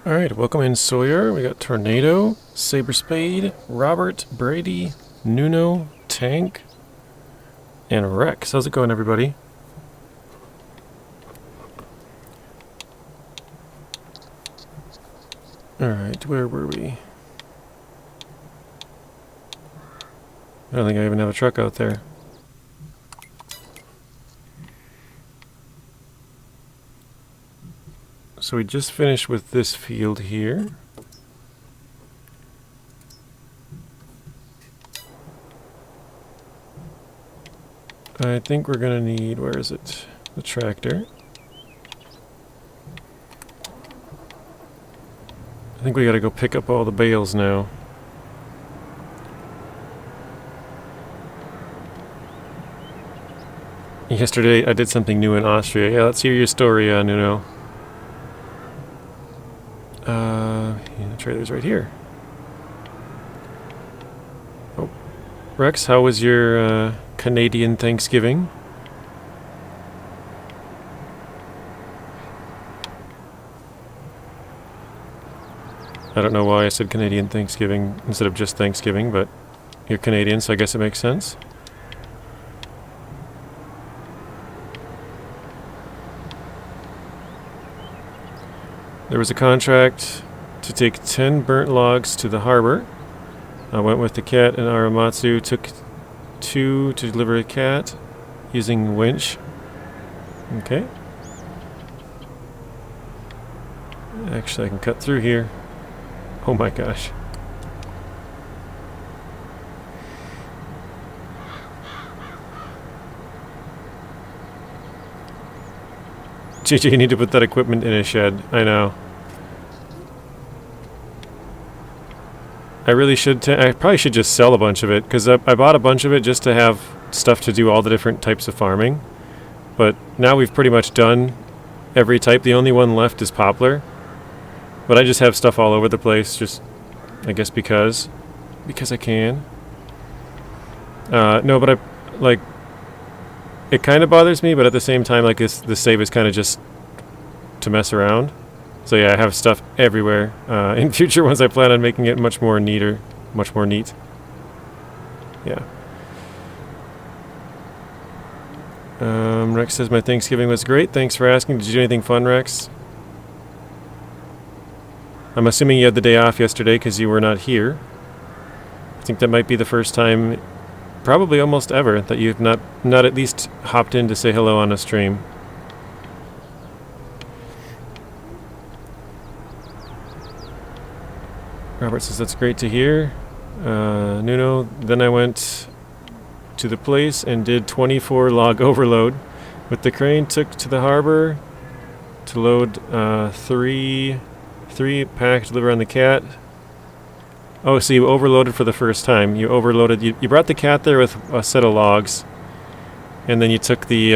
Alright, welcome in Sawyer. We got Tornado, Saber Spade, Robert, Brady, Nuno, Tank, and Rex. How's it going, everybody? Alright, where were we? I don't think I even have a truck out there. So we just finished with this field here. I think we're gonna need, where is it? The tractor. I think we gotta go pick up all the bales now. Yesterday I did something new in Austria. Yeah, let's hear your story, Nuno. The trailer's right here. Oh, Rex, how was your Canadian Thanksgiving? I don't know why I said Canadian Thanksgiving instead of just Thanksgiving, but you're Canadian, so I guess it makes sense. There was a contract to take 10 burnt logs to the harbor. I went with the cat and Aramatsu, took 2 to deliver a cat using winch. Okay. Actually, I can cut through here. Oh my gosh. JJ, you need to put that equipment in a shed. I know. I really should. I probably should just sell a bunch of it, because I bought a bunch of it just to have stuff to do all the different types of farming. But now we've pretty much done every type. The only one left is poplar. But I just have stuff all over the place, just, I guess because I can. No, but it kind of bothers me, but at the same time, like this save is kind of just to mess around. So yeah, I have stuff everywhere. In future ones, I plan on making it much more neat. Yeah. Rex says my Thanksgiving was great. Thanks for asking. Did you do anything fun, Rex? I'm assuming you had the day off yesterday because you were not here. I think that might be the first time, probably almost ever, that you've not at least hopped in to say hello on a stream. Robert says that's great to hear. Nuno, then I went to the place and did 24 log overload with the crane, took to the harbor to load 3 pack, deliver on the cat. Oh, so you overloaded for the first time. You overloaded. You brought the cat there with a set of logs, and then you took the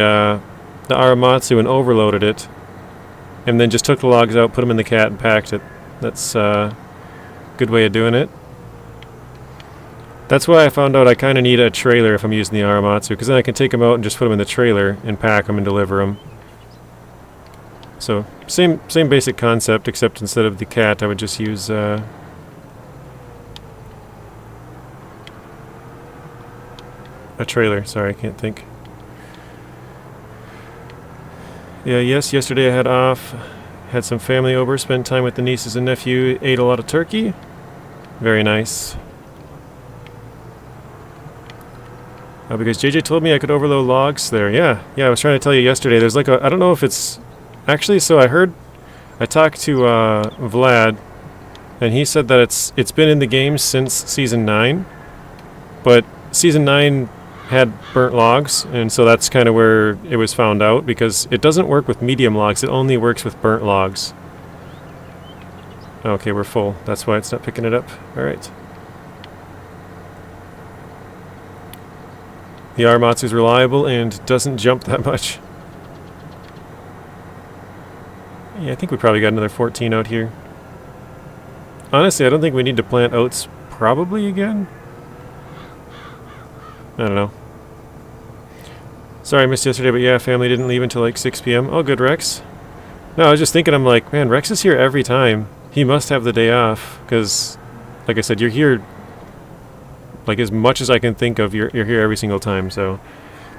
Aramatsu and overloaded it, and then just took the logs out, put them in the cat, and packed it. That's a good way of doing it. That's why I found out I kind of need a trailer if I'm using the Aramatsu, because then I can take them out and just put them in the trailer and pack them and deliver them. So same basic concept, except instead of the cat, I would just use a trailer. Sorry, I can't think. Yeah, yes, yesterday I had off. Had some family over, spent time with the nieces and nephew, ate a lot of turkey. Very nice. Because JJ told me I could overload logs there. Yeah, I was trying to tell you yesterday. There's like I don't know if it's... Actually, so I talked to Vlad, and he said that it's been in the game since Season 9, but Season 9 had burnt logs, and so that's kind of where it was found out, because it doesn't work with medium logs, it only works with burnt logs. Okay, we're full. That's why it's not picking it up. Alright. The Aramatsu is reliable and doesn't jump that much. Yeah, I think we probably got another 14 out here. Honestly, I don't think we need to plant oats probably again. I don't know. Sorry I missed yesterday, but yeah, family didn't leave until like 6 p.m. Oh, good, Rex. No, I was just thinking, I'm like, man, Rex is here every time. he must have the day off, because, like I said, you're here, like, as much as I can think of, you're here every single time, so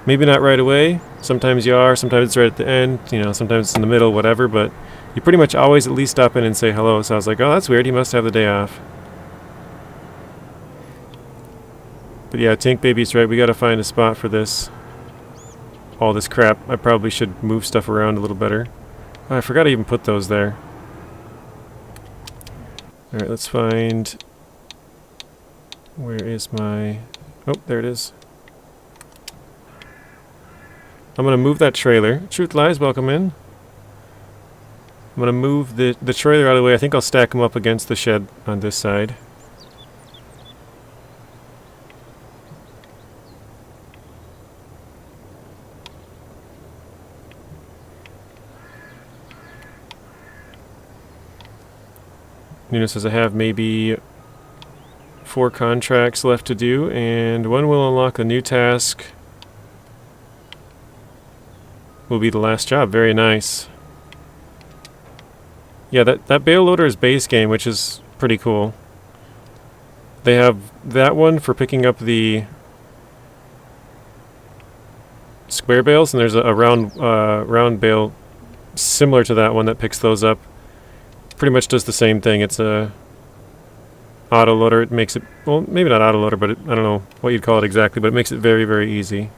maybe not right away. Sometimes you are, sometimes it's right at the end, you know, sometimes it's in the middle, whatever, but you pretty much always at least stop in and say hello. So I was like, oh, that's weird, he must have the day off. But yeah, Tank Baby's right, we gotta find a spot for this. All this crap. I probably should move stuff around a little better. Oh, I forgot to even put those there. Alright, let's find... Where is my... Oh, there it is. I'm gonna move that trailer. Truth Lies, welcome in. I'm gonna move the trailer out of the way. I think I'll stack them up against the shed on this side. Nina says I have maybe 4 contracts left to do, and one will unlock a new task. Will be the last job. Very nice. Yeah, that Bale loader is base game, which is pretty cool. They have that one for picking up the square bales, and there's a round bale similar to that one that picks those up. Pretty much does the same thing. It's a auto loader. It makes it, well, maybe not auto loader, but I don't know what you'd call it exactly, but it makes it very, very easy.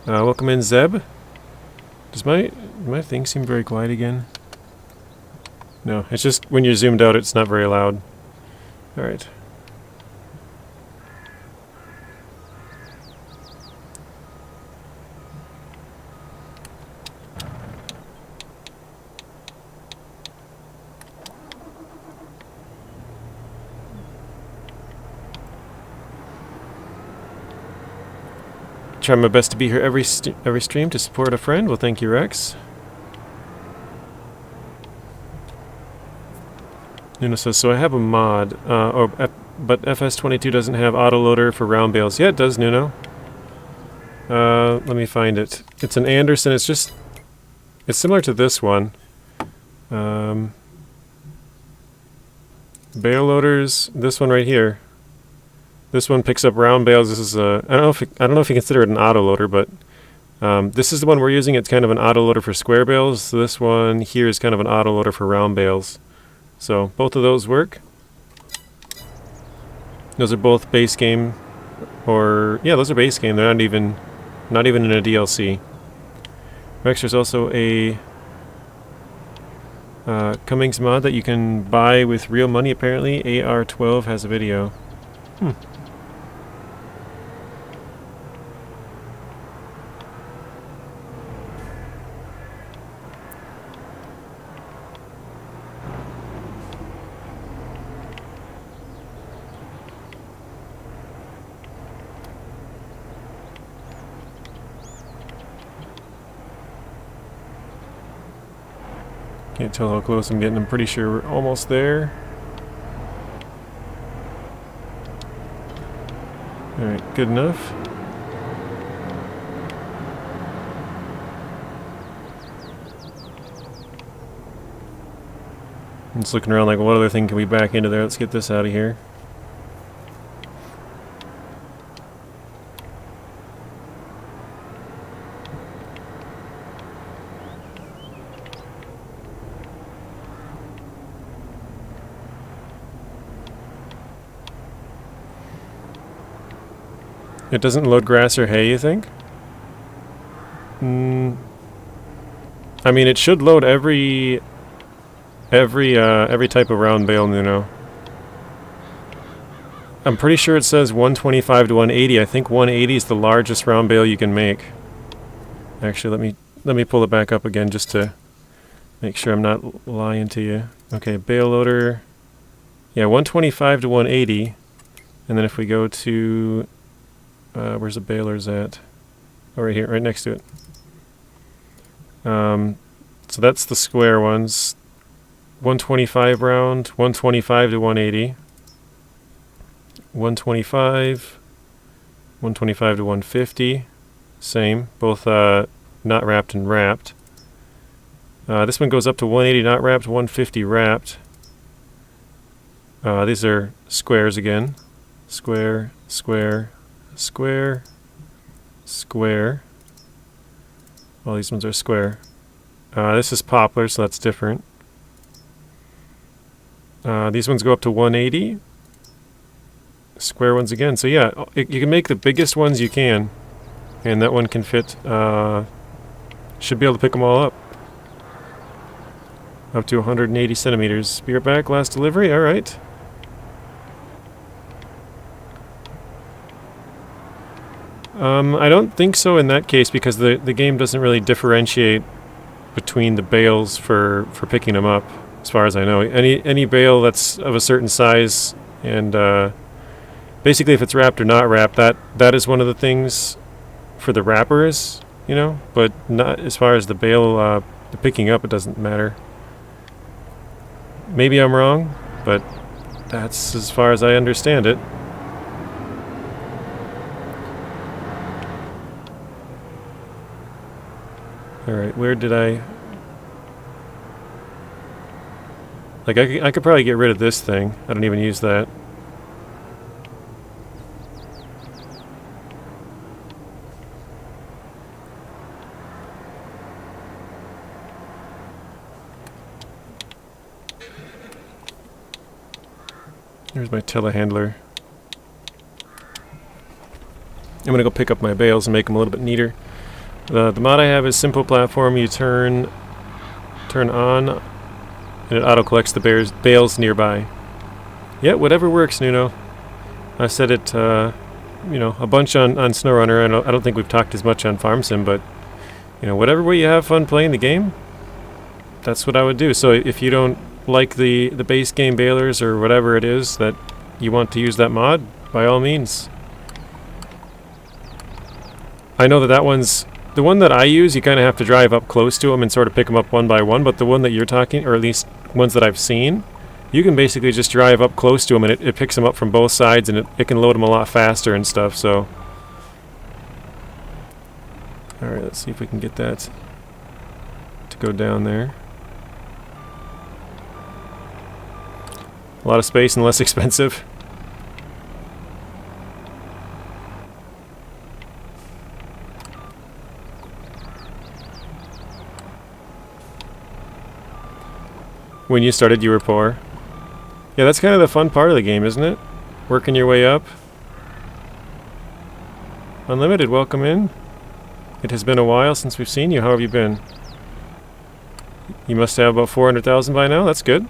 Welcome in, Zeb. Does my thing seem very quiet again? No, it's just when you're zoomed out, it's not very loud. All right. Try my best to be here every stream to support a friend. Well, thank you, Rex. Nuno says, so I have a mod, but FS22 doesn't have autoloader for round bales. Yeah, it does, Nuno. Let me find it. It's an Anderson. It's similar to this one. Bale loaders. This one right here. This one picks up round bales. This is a, I don't know if you consider it an autoloader, but this is the one we're using. It's kind of an autoloader for square bales. So this one here is kind of an autoloader for round bales. So both of those work. Those are both base game, or yeah, those are base game. They're not even in a DLC. Rex, there's also a Cummings mod that you can buy with real money. Apparently, AR12 has a video. Can't tell how close I'm getting. I'm pretty sure we're almost there. Alright, good enough. I'm just looking around like, what other thing can we back into there? Let's get this out of here. It doesn't load grass or hay, you think? I mean, it should load every type of round bale, you know. I'm pretty sure it says 125 to 180. I think 180 is the largest round bale you can make. Actually, let me pull it back up again just to make sure I'm not lying to you. Okay, bale loader. Yeah, 125 to 180. And then if we go to where's the balers at? Oh, right here, right next to it. So that's the square ones. 125 round, 125 to 180. 125, 125 to 150. Same, both not wrapped and wrapped. This one goes up to 180 not wrapped, 150 wrapped. These are squares again. Square, square, square, square. All these ones are square. This is poplar, so that's different. These ones go up to 180. Square ones again. So yeah, you can make the biggest ones you can, and that one can fit. Should be able to pick them all up. Up to 180 centimeters. Be right back. Last delivery. All right. I don't think so in that case, because the game doesn't really differentiate between the bales for picking them up, as far as I know. Any bale that's of a certain size, and basically if it's wrapped or not wrapped, that is one of the things for the wrappers, you know, but not as far as the bale, the picking up, it doesn't matter. Maybe I'm wrong, but that's as far as I understand it. Alright, where did I... Like, I could probably get rid of this thing. I don't even use that. Here's my telehandler. I'm going to go pick up my bales and make them a little bit neater. The mod I have is simple platform. You turn on, and it auto collects the bales nearby. Yeah, whatever works, Nuno. I said it, you know, a bunch on SnowRunner. I don't think we've talked as much on Farm Sim, but you know, whatever way you have fun playing the game, that's what I would do. So if you don't like the base game balers or whatever it is that you want to use that mod, by all means. I know that one's the one that I use. You kind of have to drive up close to them and sort of pick them up one by one, but the one that you're talking, or at least ones that I've seen, you can basically just drive up close to them and it picks them up from both sides, and it can load them a lot faster and stuff. So alright, let's see if we can get that to go down there. A lot of space and less expensive. When you started, you were poor. Yeah, that's kind of the fun part of the game, isn't it? Working your way up. Unlimited, welcome in. It has been a while since we've seen you. How have you been? You must have about 400,000 by now. That's good.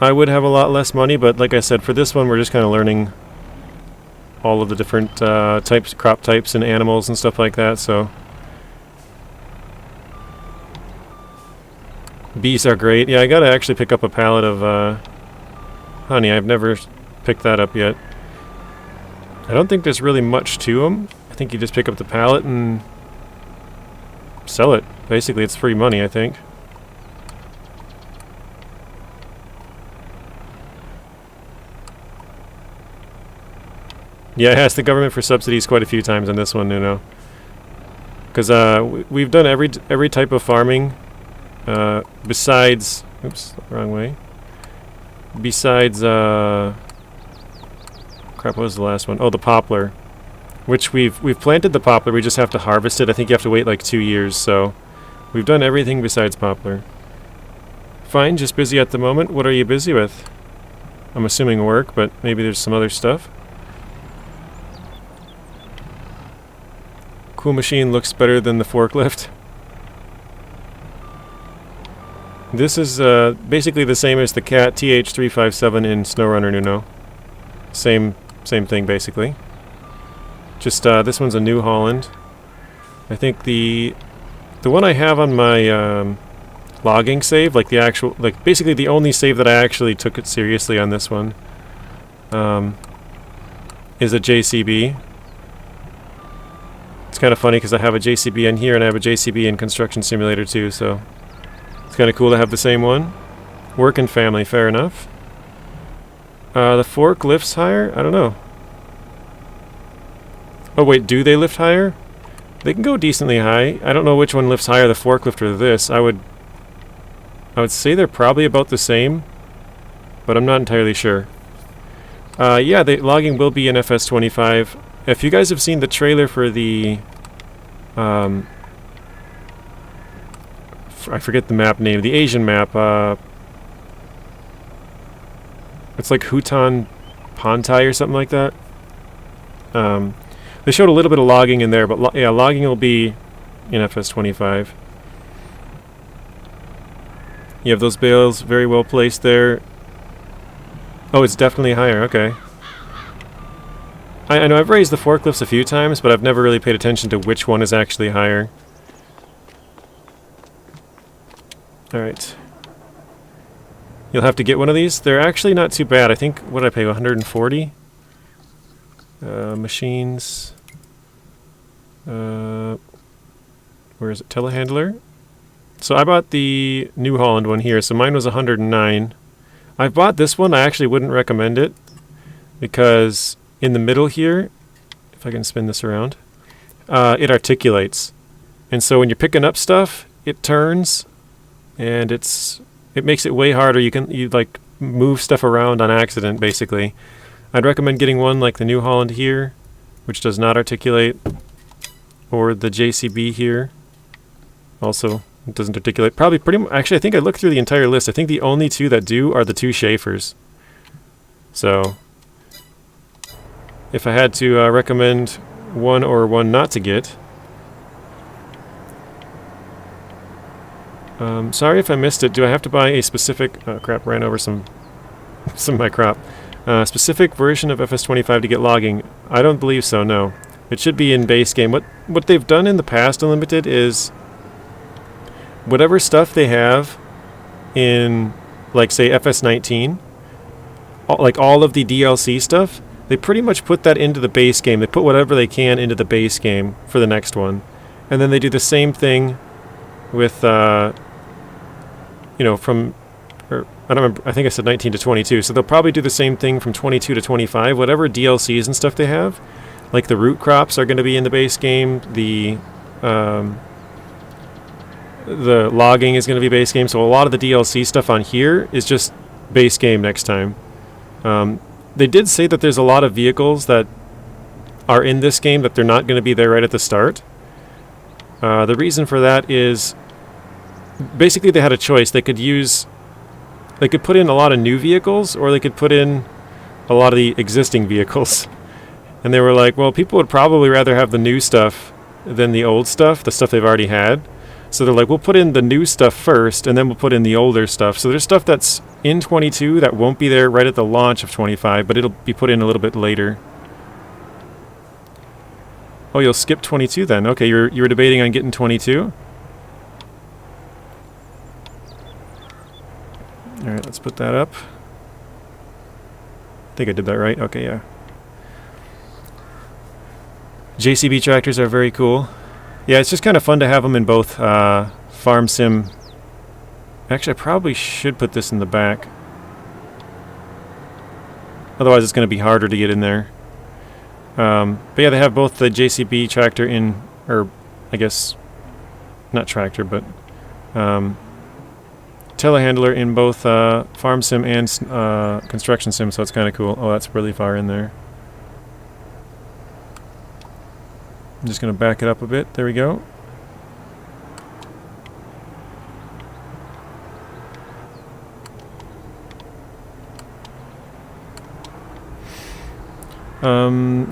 I would have a lot less money, but like I said, for this one we're just kind of learning all of the different types, crop types and animals and stuff like that, so. Bees are great. Yeah, I gotta actually pick up a pallet of honey. I've never picked that up yet. I don't think there's really much to them. I think you just pick up the pallet and sell it. Basically, it's free money, I think. Yeah, I asked the government for subsidies quite a few times on this one, Nuno. Because we've done every type of farming besides... Oops, wrong way. Besides... crap, what was the last one? Oh, the poplar. Which we've planted the poplar, we just have to harvest it. I think you have to wait like 2 years, so... We've done everything besides poplar. Fine, just busy at the moment. What are you busy with? I'm assuming work, but maybe there's some other stuff. Cool machine looks better than the forklift. This is basically the same as the Cat TH357 in SnowRunner, Nuno. Same thing basically. Just this one's a New Holland. I think the one I have on my logging save, like the actual, like basically the only save that I actually took it seriously on this one, is a JCB. It's kind of funny because I have a JCB in here and I have a JCB in Construction Simulator too, so it's kind of cool to have the same one. Work and family, fair enough. The fork lifts higher? I don't know. Oh wait, do they lift higher? They can go decently high. I don't know which one lifts higher, the forklift or this. I would say they're probably about the same, but I'm not entirely sure. Yeah, the logging will be in FS25. If you guys have seen the trailer for the I forget the map name, the Asian map, it's like Hutan Pantai or something like that. They showed a little bit of logging in there, but yeah, logging will be in FS25. You have those bales very well placed there. Oh, it's definitely higher, okay. I know I've raised the forklifts a few times, but I've never really paid attention to which one is actually higher. Alright. You'll have to get one of these. They're actually not too bad. I think, what did I pay, 140? Machines. Where is it? Telehandler? So I bought the New Holland one here, so mine was 109. I've bought this one. I actually wouldn't recommend it because in the middle here, if I can spin this around, it articulates. And so when you're picking up stuff, it turns and it makes it way harder. You like move stuff around on accident basically. I'd recommend getting one like the New Holland here, which does not articulate, or the JCB here. Also, it doesn't articulate. Probably pretty much. Actually, I think I looked through the entire list. I think the only two that do are the two Schaefers. So, if I had to recommend one or one not to get, sorry if I missed it. Do I have to buy a specific? Oh crap! Ran over some of my crop. Specific version of FS25 to get logging? I don't believe so. No, it should be in base game. What they've done in the past, Unlimited, is whatever stuff they have in, like, say, FS19, like all of the DLC stuff, they pretty much put that into the base game. They put whatever they can into the base game for the next one. And then they do the same thing with, from, I don't remember, I think I said 19 to 22. So they'll probably do the same thing from 22 to 25. Whatever DLCs and stuff they have, like the root crops are going to be in the base game. The logging is going to be base game, so a lot of the DLC stuff on here is just base game next time. They did say that there's a lot of vehicles that are in this game that they're not going to be there right at the start. The reason for that is basically they had a choice. They could put in a lot of new vehicles, or they could put in a lot of the existing vehicles. And they were like, well, people would probably rather have the new stuff than the old stuff, the stuff they've already had. So they're like, we'll put in the new stuff first, and then we'll put in the older stuff. So there's stuff that's in 22 that won't be there right at the launch of 25, but it'll be put in a little bit later. Oh, you'll skip 22 then. Okay, you were debating on getting 22? Alright, let's put that up. I think I did that right. Okay, yeah. JCB tractors are very cool. Yeah, it's just kind of fun to have them in both farm sim. Actually, I probably should put this in the back. Otherwise, it's going to be harder to get in there. But yeah, they have both the JCB tractor in, or I guess, not tractor, but telehandler in both farm sim and construction sim, so it's kind of cool. Oh, that's really far in there. I'm just going to back it up a bit. There we go.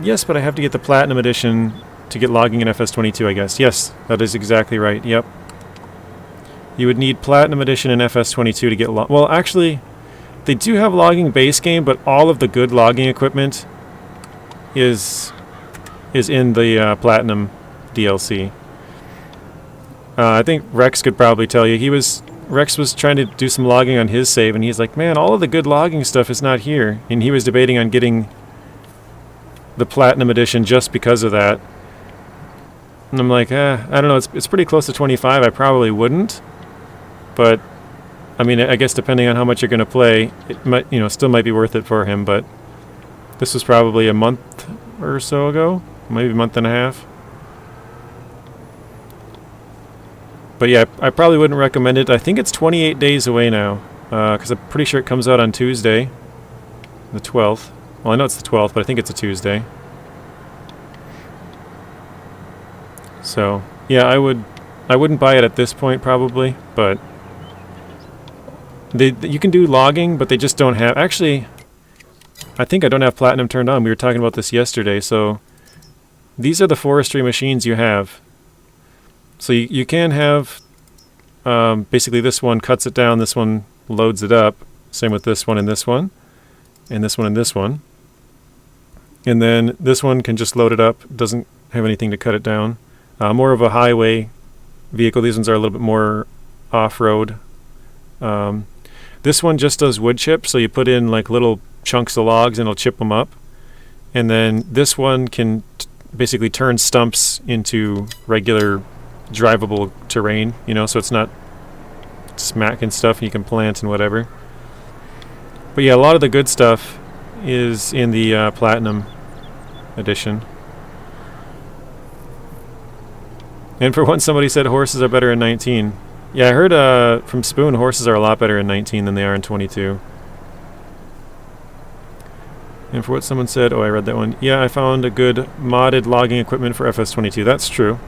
Yes, but I have to get the Platinum Edition to get logging in FS22, I guess. Yes, that is exactly right. Yep. You would need Platinum Edition in FS22 to get log. Well, actually, they do have logging base game, but all of the good logging equipment is in the Platinum DLC. I think Rex could probably tell you. Rex was trying to do some logging on his save, and he's like, man, all of the good logging stuff is not here. And he was debating on getting the Platinum Edition just because of that. And I'm like, I don't know, it's pretty close to 25. I probably wouldn't. But I mean, I guess depending on how much you're going to play, it might, still might be worth it for him, but this was probably a month or so ago, maybe a month and a half. But yeah, I probably wouldn't recommend it. I think it's 28 days away now, because I'm pretty sure it comes out on Tuesday, the 12th. Well, I know it's the 12th, but I think it's a Tuesday. So, yeah, I wouldn't buy it at this point probably, but you can do logging, but they just don't have... Actually, I think I don't have Platinum turned on. We were talking about this yesterday, so these are the forestry machines you have. So you can have, basically this one cuts it down, this one loads it up, same with this one and this one, and this one and this one. And then this one can just load it up, doesn't have anything to cut it down. More of a highway vehicle. These ones are a little bit more off-road. This one just does wood chip, so you put in like little chunks of logs and it'll chip them up. And then this one can basically turn stumps into regular drivable terrain, so it's not smacking stuff, you can plant and whatever. But yeah, a lot of the good stuff is in the Platinum edition. And for once, somebody said horses are better in 19. Yeah, I heard from Spoon horses are a lot better in 19 than they are in 22. And for what someone said, oh, I read that one. Yeah, I found a good modded logging equipment for FS22. That's true.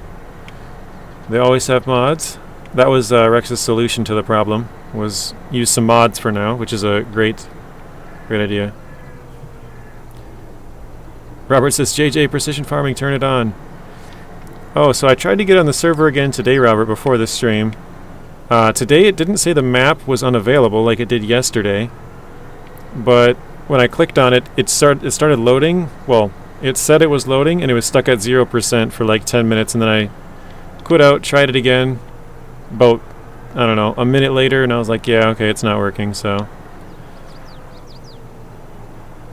They always have mods. That was Rex's solution to the problem, was use some mods for now, which is a great idea. Robert says, JJ, Precision Farming, turn it on. Oh, so I tried to get on the server again today, Robert, before this stream. Today it didn't say the map was unavailable like it did yesterday, but when I clicked on it, it started loading. Well, it said it was loading, and it was stuck at 0% for like 10 minutes, and then I quit out, tried it again, about, I don't know, a minute later, and I was like, yeah, okay, it's not working, so.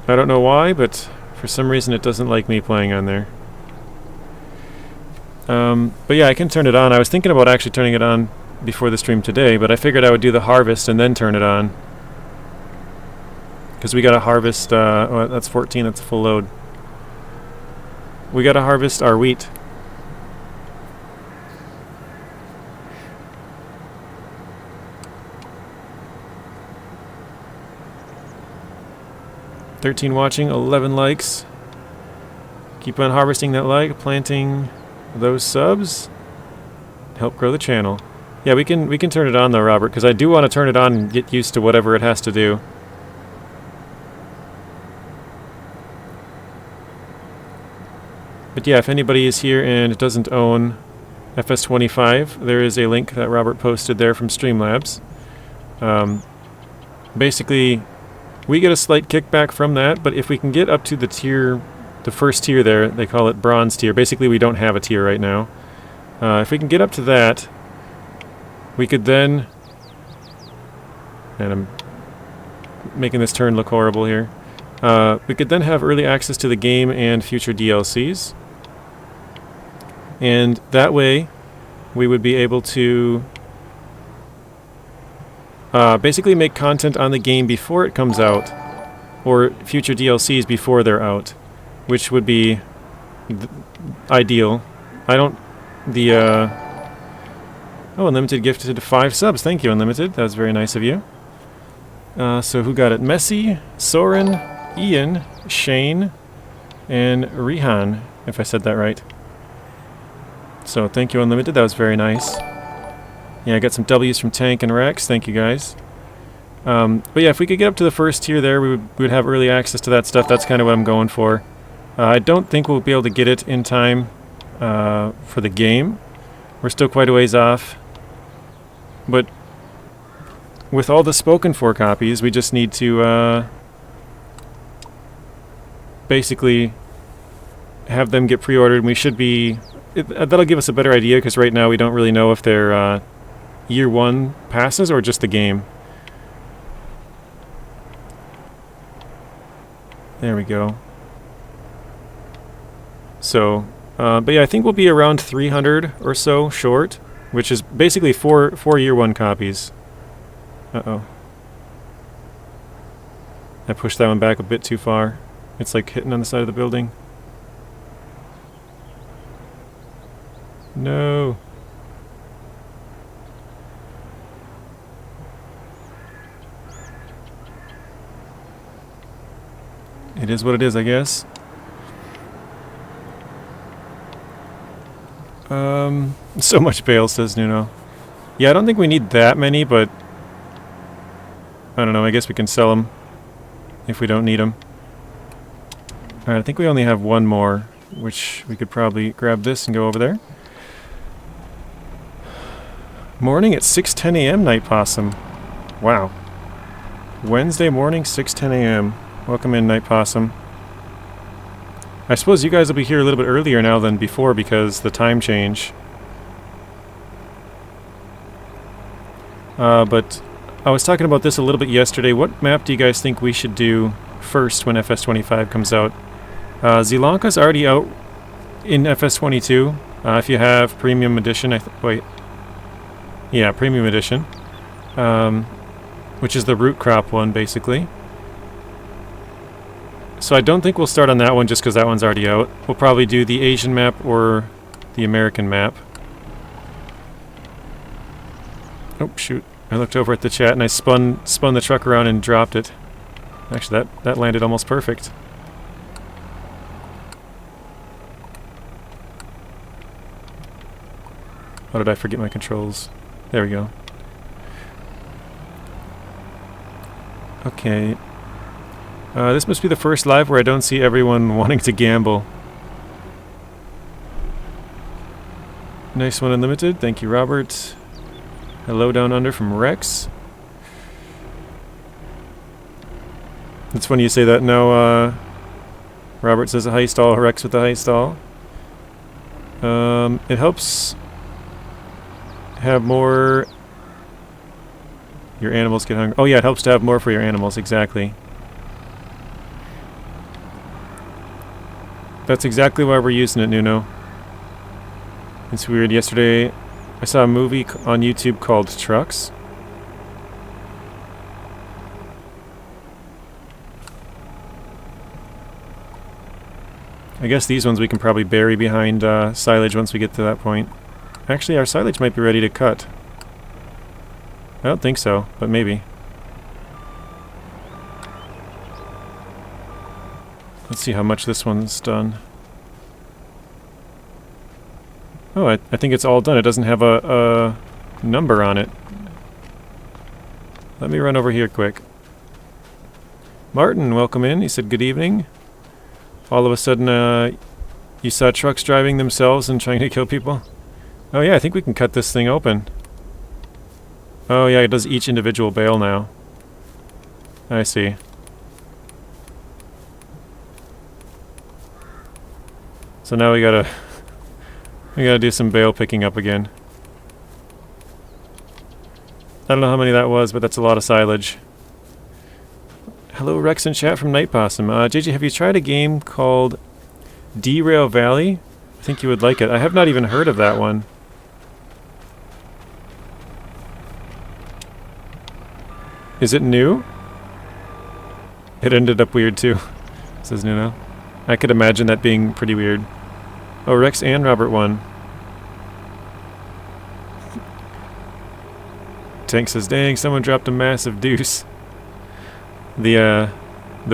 I don't know why, but for some reason it doesn't like me playing on there. But yeah, I can turn it on. I was thinking about actually turning it on before the stream today, but I figured I would do the harvest and then turn it on. Because we got to harvest, oh, that's 14, that's a full load. We got to harvest our wheat. $13 watching, 11 likes. Keep on harvesting that like, planting those subs. Help grow the channel. Yeah, we can turn it on though, Robert, because I do want to turn it on and get used to whatever it has to do. But yeah, if anybody is here and doesn't own FS25, there is a link that Robert posted there from Streamlabs. Basically, we get a slight kickback from that, but if we can get up to the first tier there, they call it bronze tier. Basically, we don't have a tier right now. If we can get up to that, we could then, and I'm making this turn look horrible here, we could then have early access to the game and future DLCs. And that way, we would be able to basically make content on the game before it comes out, or future DLCs before they're out, which would be ideal. Oh, Unlimited gifted 5 subs. Thank you, Unlimited. That was very nice of you. So who got it? Messi, Soren, Ian, Shane, and Rihan, if I said that right. So thank you, Unlimited. That was very nice. Yeah, I got some W's from Tank and Rex. Thank you, guys. But yeah, if we could get up to the first tier there, we would have early access to that stuff. That's kind of what I'm going for. I don't think we'll be able to get it in time for the game. We're still quite a ways off. But with all the spoken for copies, we just need to basically have them get pre-ordered. And we should be... that'll give us a better idea, because right now we don't really know if they're year 1 passes or just the game. There we go. So, but yeah, I think we'll be around 300 or so short, which is basically four year 1 copies. Uh-oh. I pushed that one back a bit too far. It's like hitting on the side of the building. No. It is what it is, I guess. So much bale, says Nuno. Yeah, I don't think we need that many, but I don't know, I guess we can sell them if we don't need them. Alright, I think we only have one more, which we could probably grab this and go over there. Morning at 6:10 a.m. Night Possum. Wow. Wednesday morning, 6:10 a.m. Welcome in, Night Possum. I suppose you guys will be here a little bit earlier now than before because the time change. But I was talking about this a little bit yesterday. What map do you guys think we should do first when FS25 comes out? Zilanka's already out in FS22. If you have Premium Edition, wait. Yeah, Premium Edition. Which is the root crop one, basically. So I don't think we'll start on that one just because that one's already out. We'll probably do the Asian map or the American map. Oh, shoot. I looked over at the chat and I spun the truck around and dropped it. Actually, that landed almost perfect. How did I forget my controls? There we go. Okay. This must be the first live where I don't see everyone wanting to gamble. Nice one, Unlimited. Thank you, Robert. Hello down under from Rex. It's funny you say that. No, Robert says a high stall, Rex with a high stall. It helps have more... Your animals get hungry. Oh yeah, it helps to have more for your animals, exactly. That's exactly why we're using it, Nuno. It's weird. Yesterday, I saw a movie on YouTube called Trucks. I guess these ones we can probably bury behind silage once we get to that point. Actually, our silage might be ready to cut. I don't think so, but maybe. Let's see how much this one's done. Oh, I think it's all done. It doesn't have a number on it. Let me run over here quick. Martin, welcome in. He said good evening. All of a sudden, you saw trucks driving themselves and trying to kill people? Oh yeah, I think we can cut this thing open. Oh yeah, it does each individual bale now. I see. So now we gotta do some bale picking up again. I don't know how many that was, but that's a lot of silage. Hello, Rex and chat from Night Possum. JJ, have you tried a game called Derail Valley? I think you would like it. I have not even heard of that one. Is it new? It ended up weird too, says Nuno. I could imagine that being pretty weird. Oh, Rex and Robert won. Tank says, dang, someone dropped a massive deuce. The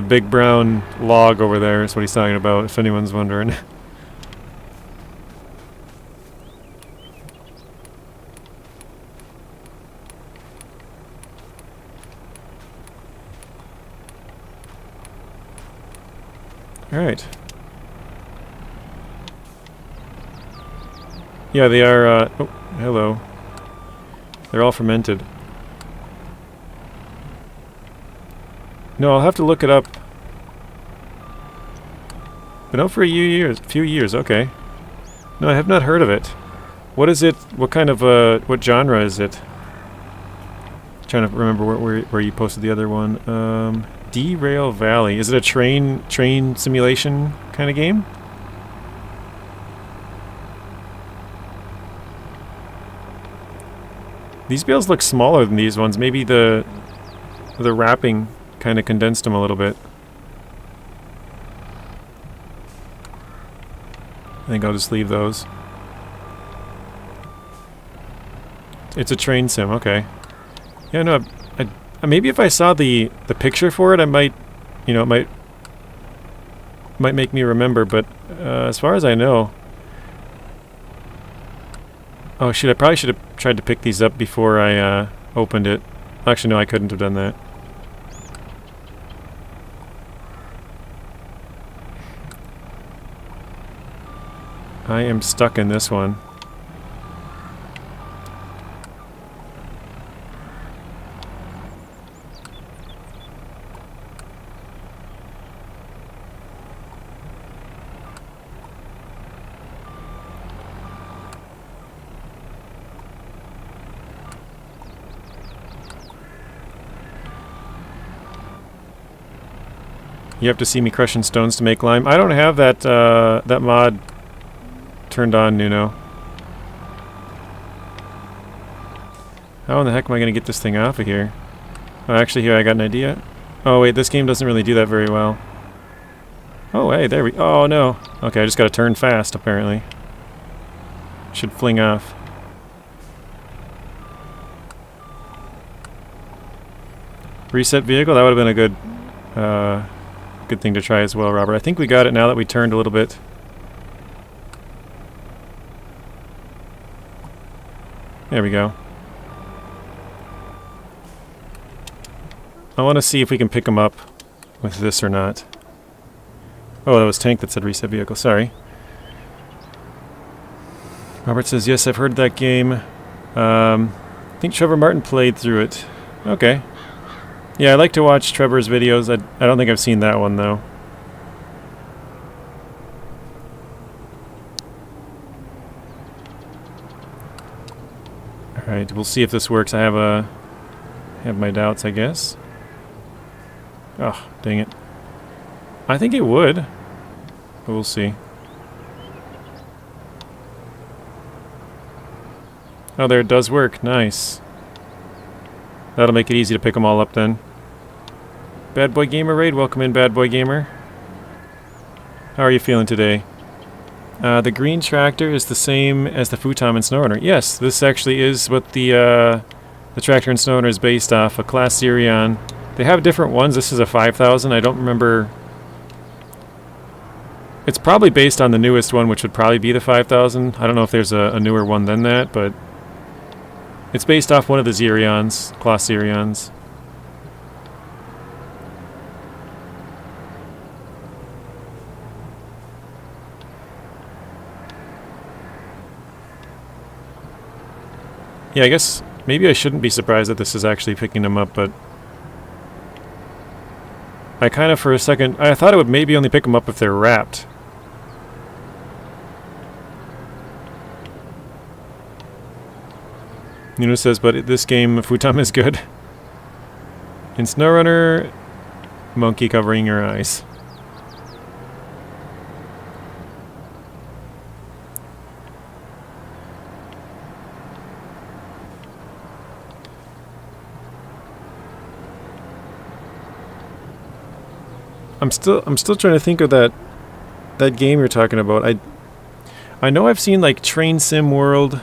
big brown log over there is what he's talking about, if anyone's wondering. Alright. Yeah, they are, oh, hello. They're all fermented. No, I'll have to look it up. Been out for a few years, okay. No, I have not heard of it. What is it? What kind of, what genre is it? Trying to remember where you posted the other one. Derail Valley. Is it a train simulation kind of game? These bales look smaller than these ones. Maybe the wrapping kind of condensed them a little bit. I think I'll just leave those. It's a train sim, okay. Yeah, no, maybe if I saw the picture for it, I might, you know, it might make me remember, but as far as I know... Oh shit, I probably should have tried to pick these up before I opened it. Actually, no, I couldn't have done that. I am stuck in this one. You have to see me crushing stones to make lime. I don't have that that mod turned on, Nuno. How in the heck am I going to get this thing off of here? Oh, actually, here, I got an idea. Oh, wait, this game doesn't really do that very well. Oh, hey, there we... Oh, no. Okay, I just got to turn fast, apparently. Should fling off. Reset vehicle? That would have been a good... good thing to try as well, Robert. I think we got it now that we turned a little bit. There we go. I want to see if we can pick them up with this or not. Oh, that was Tank that said reset vehicle. Sorry. Robert says, yes, I've heard that game. I think Trevor Martin played through it. Okay. Yeah, I like to watch Trevor's videos. I don't think I've seen that one, though. Alright, we'll see if this works. I have my doubts, I guess. Oh, dang it. I think it would, but we'll see. Oh, there, it does work. Nice. That'll make it easy to pick them all up then. Bad Boy Gamer Raid, welcome in, Bad Boy Gamer. How are you feeling today? The green tractor is the same as the futon and SnowRunner. Yes, this actually is what the tractor and SnowRunner is based off, a Class Sirion. They have different ones. This is a 5000. I don't remember. It's probably based on the newest one, which would probably be the 5000. I don't know if there's a newer one than that, but it's based off one of the Zirions, Class Sirions. Yeah, I guess maybe I shouldn't be surprised that this is actually picking them up, but I kind of for a second, I thought it would maybe only pick them up if they're wrapped. Nuno says, but this game, Futam is good. In SnowRunner, monkey covering your eyes. I'm still trying to think of that game you're talking about. I know I've seen like Train Sim World,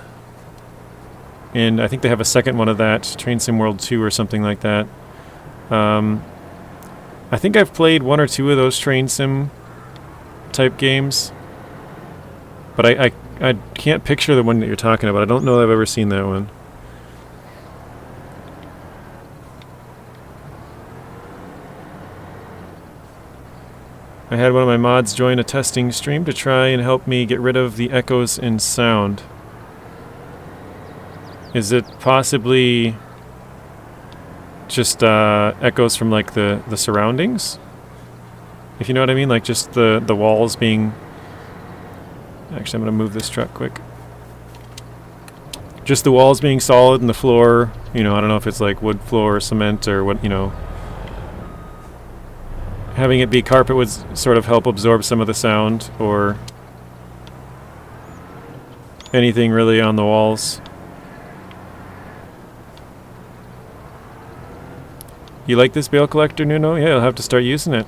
and I think they have a second one of that, Train Sim World 2 or something like that. I think I've played one or two of those Train Sim type games, but I can't picture the one that you're talking about. I don't know that I've ever seen that one. I had one of my mods join a testing stream to try and help me get rid of the echoes in sound. Is it possibly just echoes from like the surroundings? If you know what I mean, like just the walls being... Actually, I'm going to move this truck quick. Just the walls being solid and the floor, you know, I don't know if it's like wood floor or cement or what, you know. Having it be carpet would sort of help absorb some of the sound, or anything really on the walls. You like this bale collector, Nuno? Yeah, you'll have to start using it.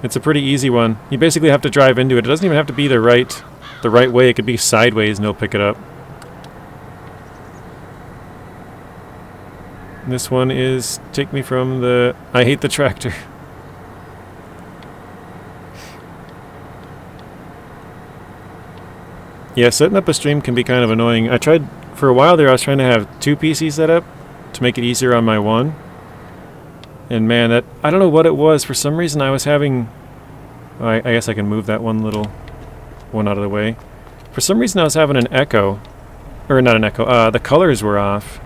It's a pretty easy one. You basically have to drive into it. It doesn't even have to be the right way. It could be sideways and it'll pick it up. And this one is take me from the... I hate the tractor. Yeah, setting up a stream can be kind of annoying. I tried... For a while there, I was trying to have 2 PCs set up to make it easier on my one. And man, that... I don't know what it was. For some reason, I was having... I guess I can move that one little one out of the way. For some reason, I was having an echo. Or not an echo. The colors were off.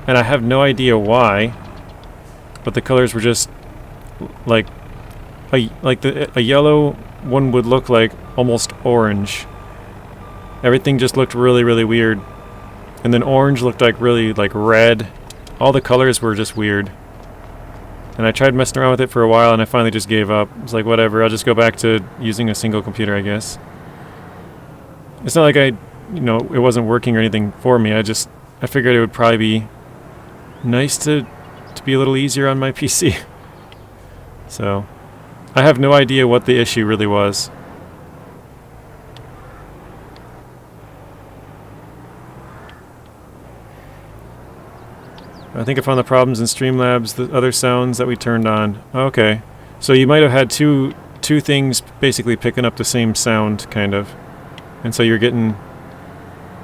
And I have no idea why. But the colors were just... Like a yellow one would look like almost orange. Everything just looked really, really weird. And then orange looked like really like red. All the colors were just weird. And I tried messing around with it for a while and I finally just gave up. It's like, whatever, I'll just go back to using a single computer, I guess. It's not like it wasn't working or anything for me. I figured it would probably be nice to be a little easier on my PC. So, I have no idea what the issue really was. I think I found the problems in Streamlabs, the other sounds that we turned on. Okay. So you might have had two things basically picking up the same sound, kind of. And so you're getting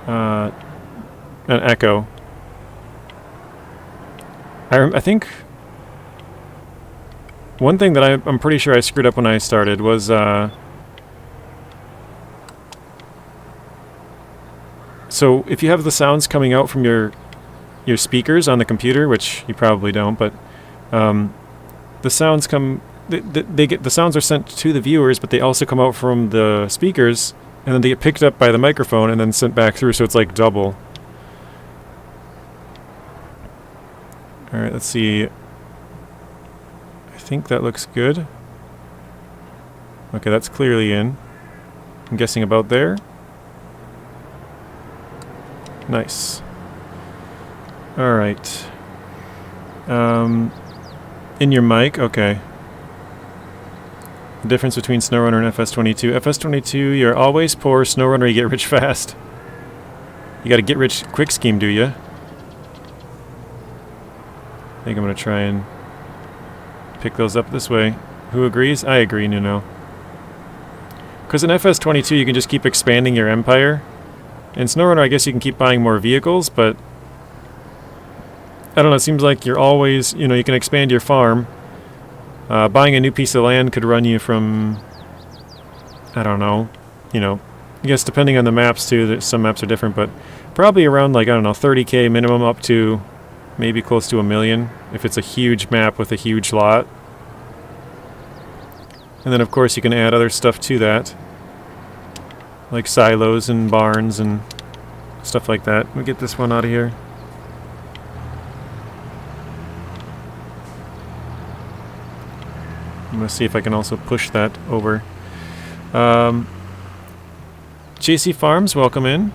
an echo. I think one thing that I'm pretty sure I screwed up when I started was so if you have the sounds coming out from your speakers on the computer, which you probably don't, but the sounds come... the sounds are sent to the viewers, but they also come out from the speakers, and then they get picked up by the microphone and then sent back through, so it's like double. Alright, let's see. I think that looks good. Okay, that's clearly in. I'm guessing about there. Nice. Alright. In your mic, okay. The difference between SnowRunner and FS22. FS22, you're always poor. SnowRunner, you get rich fast. You got a get rich quick scheme, do you? I think I'm going to try and pick those up this way. Who agrees? I agree, Nuno. Because in FS22, you can just keep expanding your empire. In SnowRunner, I guess you can keep buying more vehicles, but I don't know, it seems like you're always, you can expand your farm. Buying a new piece of land could run you from, I don't know, I guess depending on the maps too, some maps are different, but probably around like, I don't know, 30k minimum up to maybe close to $1 million if it's a huge map with a huge lot. And then of course you can add other stuff to that, like silos and barns and stuff like that. Let me get this one out of here. I'm going to see if I can also push that over. JC Farms, welcome in.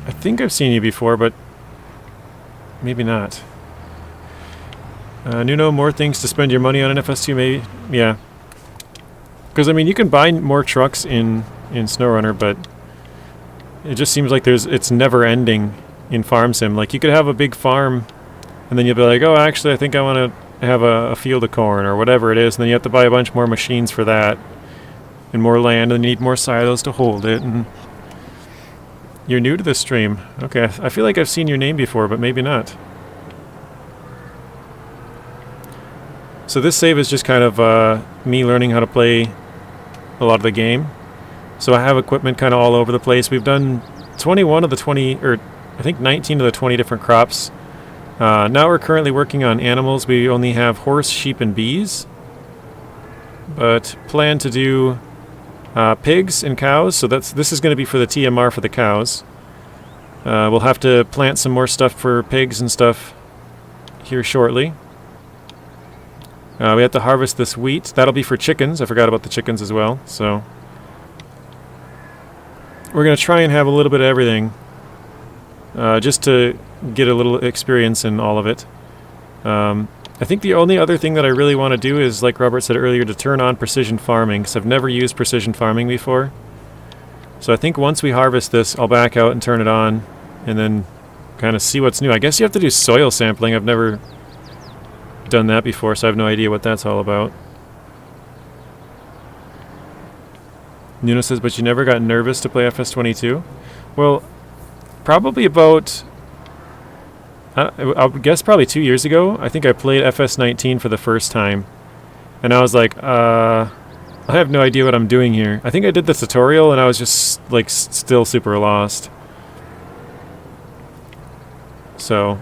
I think I've seen you before, but maybe not. Nuno, more things to spend your money on in FS2, maybe? Yeah. Because, I mean, you can buy more trucks in SnowRunner, but it just seems like it's never ending in Farm Sim. Like, you could have a big farm, and then you'll be like, oh, actually, I think I want to have a field of corn or whatever it is, and then you have to buy a bunch more machines for that and more land, and you need more silos to hold it. And you're new to this stream. Okay, I feel like I've seen your name before, but maybe not. So this save is just kind of me learning how to play a lot of the game. So I have equipment kind of all over the place. We've done 21 of the 20, or I think 19 of the 20 different crops. Now we're currently working on animals. We only have horse, sheep, and bees. But plan to do pigs and cows. So this is going to be for the TMR for the cows. We'll have to plant some more stuff for pigs and stuff here shortly. We have to harvest this wheat. That'll be for chickens. I forgot about the chickens as well. So we're going to try and have a little bit of everything. Just to get a little experience in all of it. I think the only other thing that I really want to do is, like Robert said earlier, to turn on precision farming, because I've never used precision farming before. So I think once we harvest this, I'll back out and turn it on, and then kind of see what's new. I guess you have to do soil sampling. I've never done that before, so I have no idea what that's all about. Nuno says, but you never got nervous to play FS22? Well, probably about... I'll guess probably 2 years ago, I think I played FS19 for the first time. And I was like, I have no idea what I'm doing here. I think I did the tutorial and I was just like still super lost. So,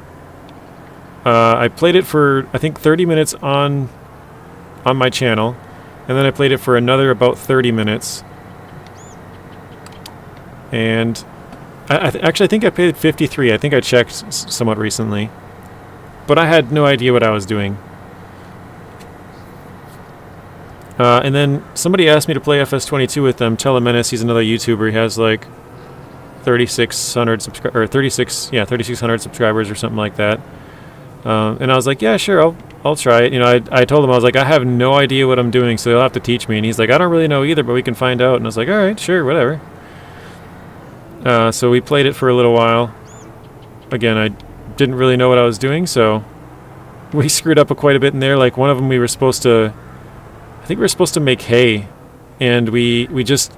I played it for, I think, 30 minutes on my channel. And then I played it for another about 30 minutes. And... Actually, I think I played 53. I think I checked somewhat recently. But I had no idea what I was doing. And then somebody asked me to play FS22 with them. Telemenace, he's another YouTuber. He has like 3,600 subscribers or something like that. And I was like, yeah, sure, I'll try it. You know, I told him, I was like, I have no idea what I'm doing, so you'll have to teach me. And he's like, I don't really know either, but we can find out. And I was like, all right, sure, whatever. So we played it for a little while. Again, I didn't really know what I was doing, so we screwed up quite a bit in there. Like, one of them we were supposed to... I think we were supposed to make hay, and we just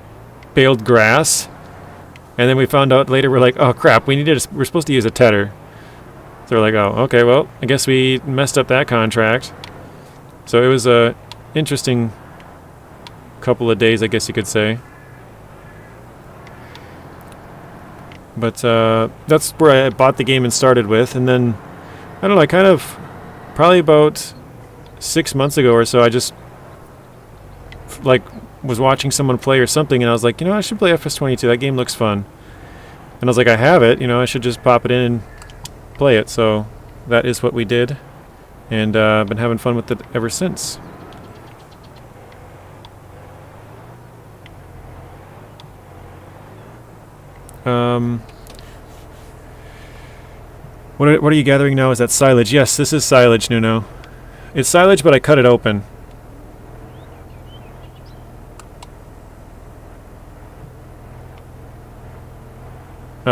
baled grass. And then we found out later, we're like, oh crap, we're supposed to use a tedder. So we're like, oh, okay, well, I guess we messed up that contract. So it was a interesting couple of days, I guess you could say. But that's where I bought the game and started with. And then, I don't know, I kind of, probably about 6 months ago or so, I just, like, was watching someone play or something, and I was like, you know, I should play FS22. That game looks fun. And I was like, I have it, you know, I should just pop it in and play it. So that is what we did. And I've been having fun with it ever since. What are you gathering now? Is that silage? Yes, this is silage, Nuno. It's silage, but I cut it open.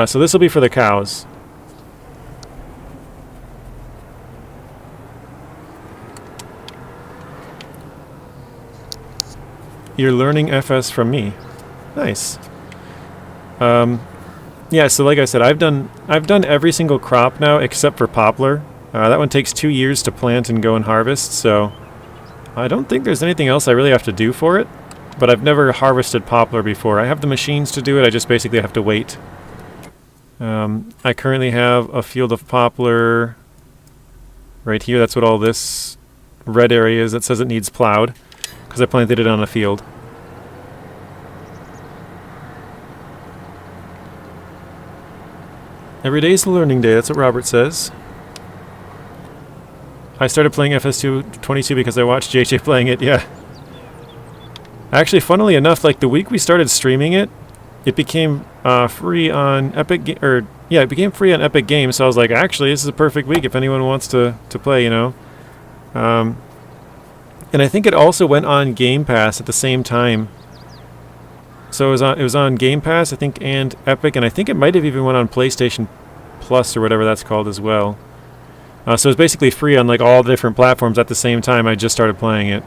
So this will be for the cows. You're learning FS from me. Nice. Yeah, so like I said, I've done every single crop now except for poplar. That one takes 2 years to plant and go and harvest, so I don't think there's anything else I really have to do for it. But I've never harvested poplar before. I have the machines to do it, I just basically have to wait. I currently have a field of poplar right here. That's what all this red area is that says it needs plowed, because I planted it on a field. Every day is a learning day, that's what Robert says. I started playing FS22 because I watched JJ playing it, yeah. Actually, funnily enough, like the week we started streaming it, it became free on Epic it became free on Epic Games, so I was like, actually, this is a perfect week if anyone wants to play, you know. And I think it also went on Game Pass at the same time. So it was on Game Pass, I think, and Epic, and I think it might have even went on PlayStation Plus or whatever that's called as well. So it's basically free on like all the different platforms at the same time. I just started playing it.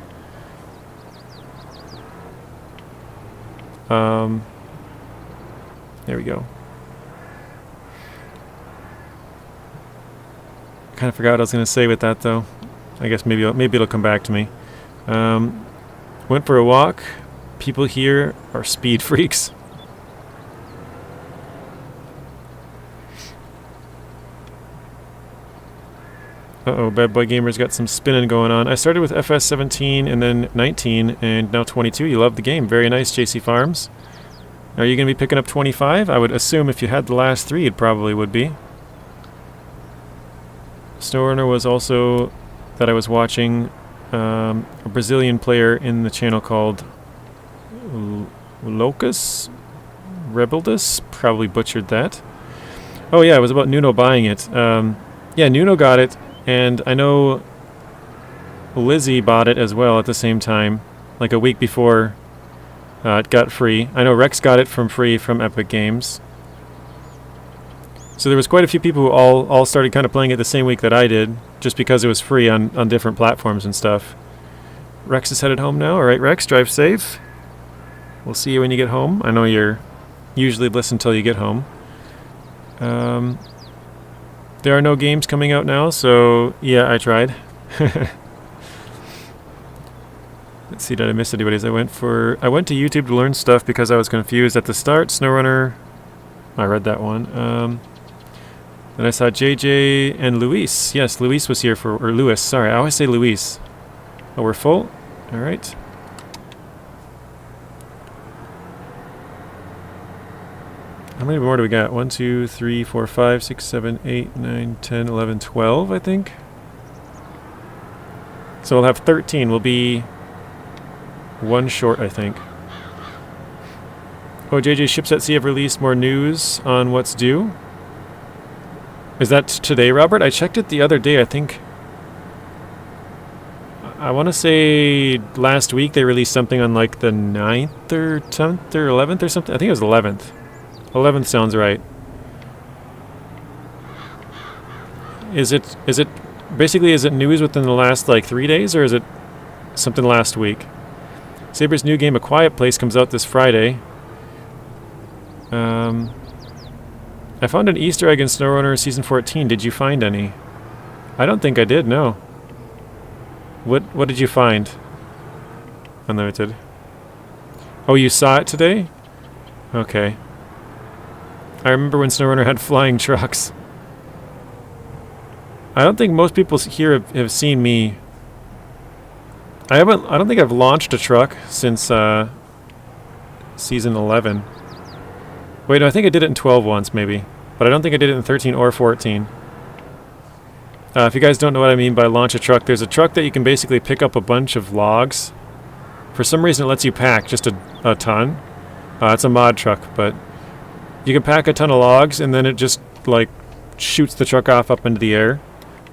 There we go. Kind of forgot what I was going to say with that, though. I guess maybe it'll come back to me. Went for a walk. People here are speed freaks. Uh-oh, Bad Boy Gamer's got some spinning going on. I started with FS17 and then 19 and now 22. You love the game. Very nice, JC Farms. Are you going to be picking up 25? I would assume if you had the last 3, it probably would be. Snowrunner was also that I was watching a Brazilian player in the channel called Locus Rebeldus, probably butchered that. Oh yeah, it was about Nuno buying it. Yeah, Nuno got it And I know Lizzie bought it as well at the same time, like a week before it got free. I know Rex got it from free from Epic Games. So there was quite a few people who all started kind of playing it the same week that I did, just because it was free on different platforms and stuff. Rex is headed home now. All right, Rex, drive safe. We'll see you when you get home. I know you're usually listen till you get home. There are no games coming out now, so yeah, I tried. Let's see, did I miss anybody's? I went to YouTube to learn stuff because I was confused at the start. SnowRunner, I read that one. Then I saw JJ and Luis. Yes, Luis was here or Luis, sorry, I always say Luis. Oh, we're full? Alright. How many more do we got? 1, 2, 3, 4, 5, 6, 7, 8, 9, 10, 11, 12, I think. So we'll have 13. We'll be one short, I think. Oh, JJ Ships at Sea have released more news on what's due. Is that today, Robert? I checked it the other day, I think. I want to say last week they released something on like the 9th or 10th or 11th or something. I think it was 11th. 11th sounds right. Is it basically, is it news within the last like 3 days, or is it something last week? Saber's new game, A Quiet Place, comes out this Friday. I found an Easter egg in SnowRunner Season 14. Did you find any? I don't think I did, no. What did you find? Unlimited. Oh, you saw it today? Okay. I remember when SnowRunner had flying trucks. I don't think most people here have seen me. I don't think I've launched a truck since Season 11. Wait, no, I think I did it in 12 once, maybe. But I don't think I did it in 13 or 14. If you guys don't know what I mean by launch a truck, there's a truck that you can basically pick up a bunch of logs. For some reason, it lets you pack just a ton. It's a mod truck, but you can pack a ton of logs, and then it just, like, shoots the truck off up into the air.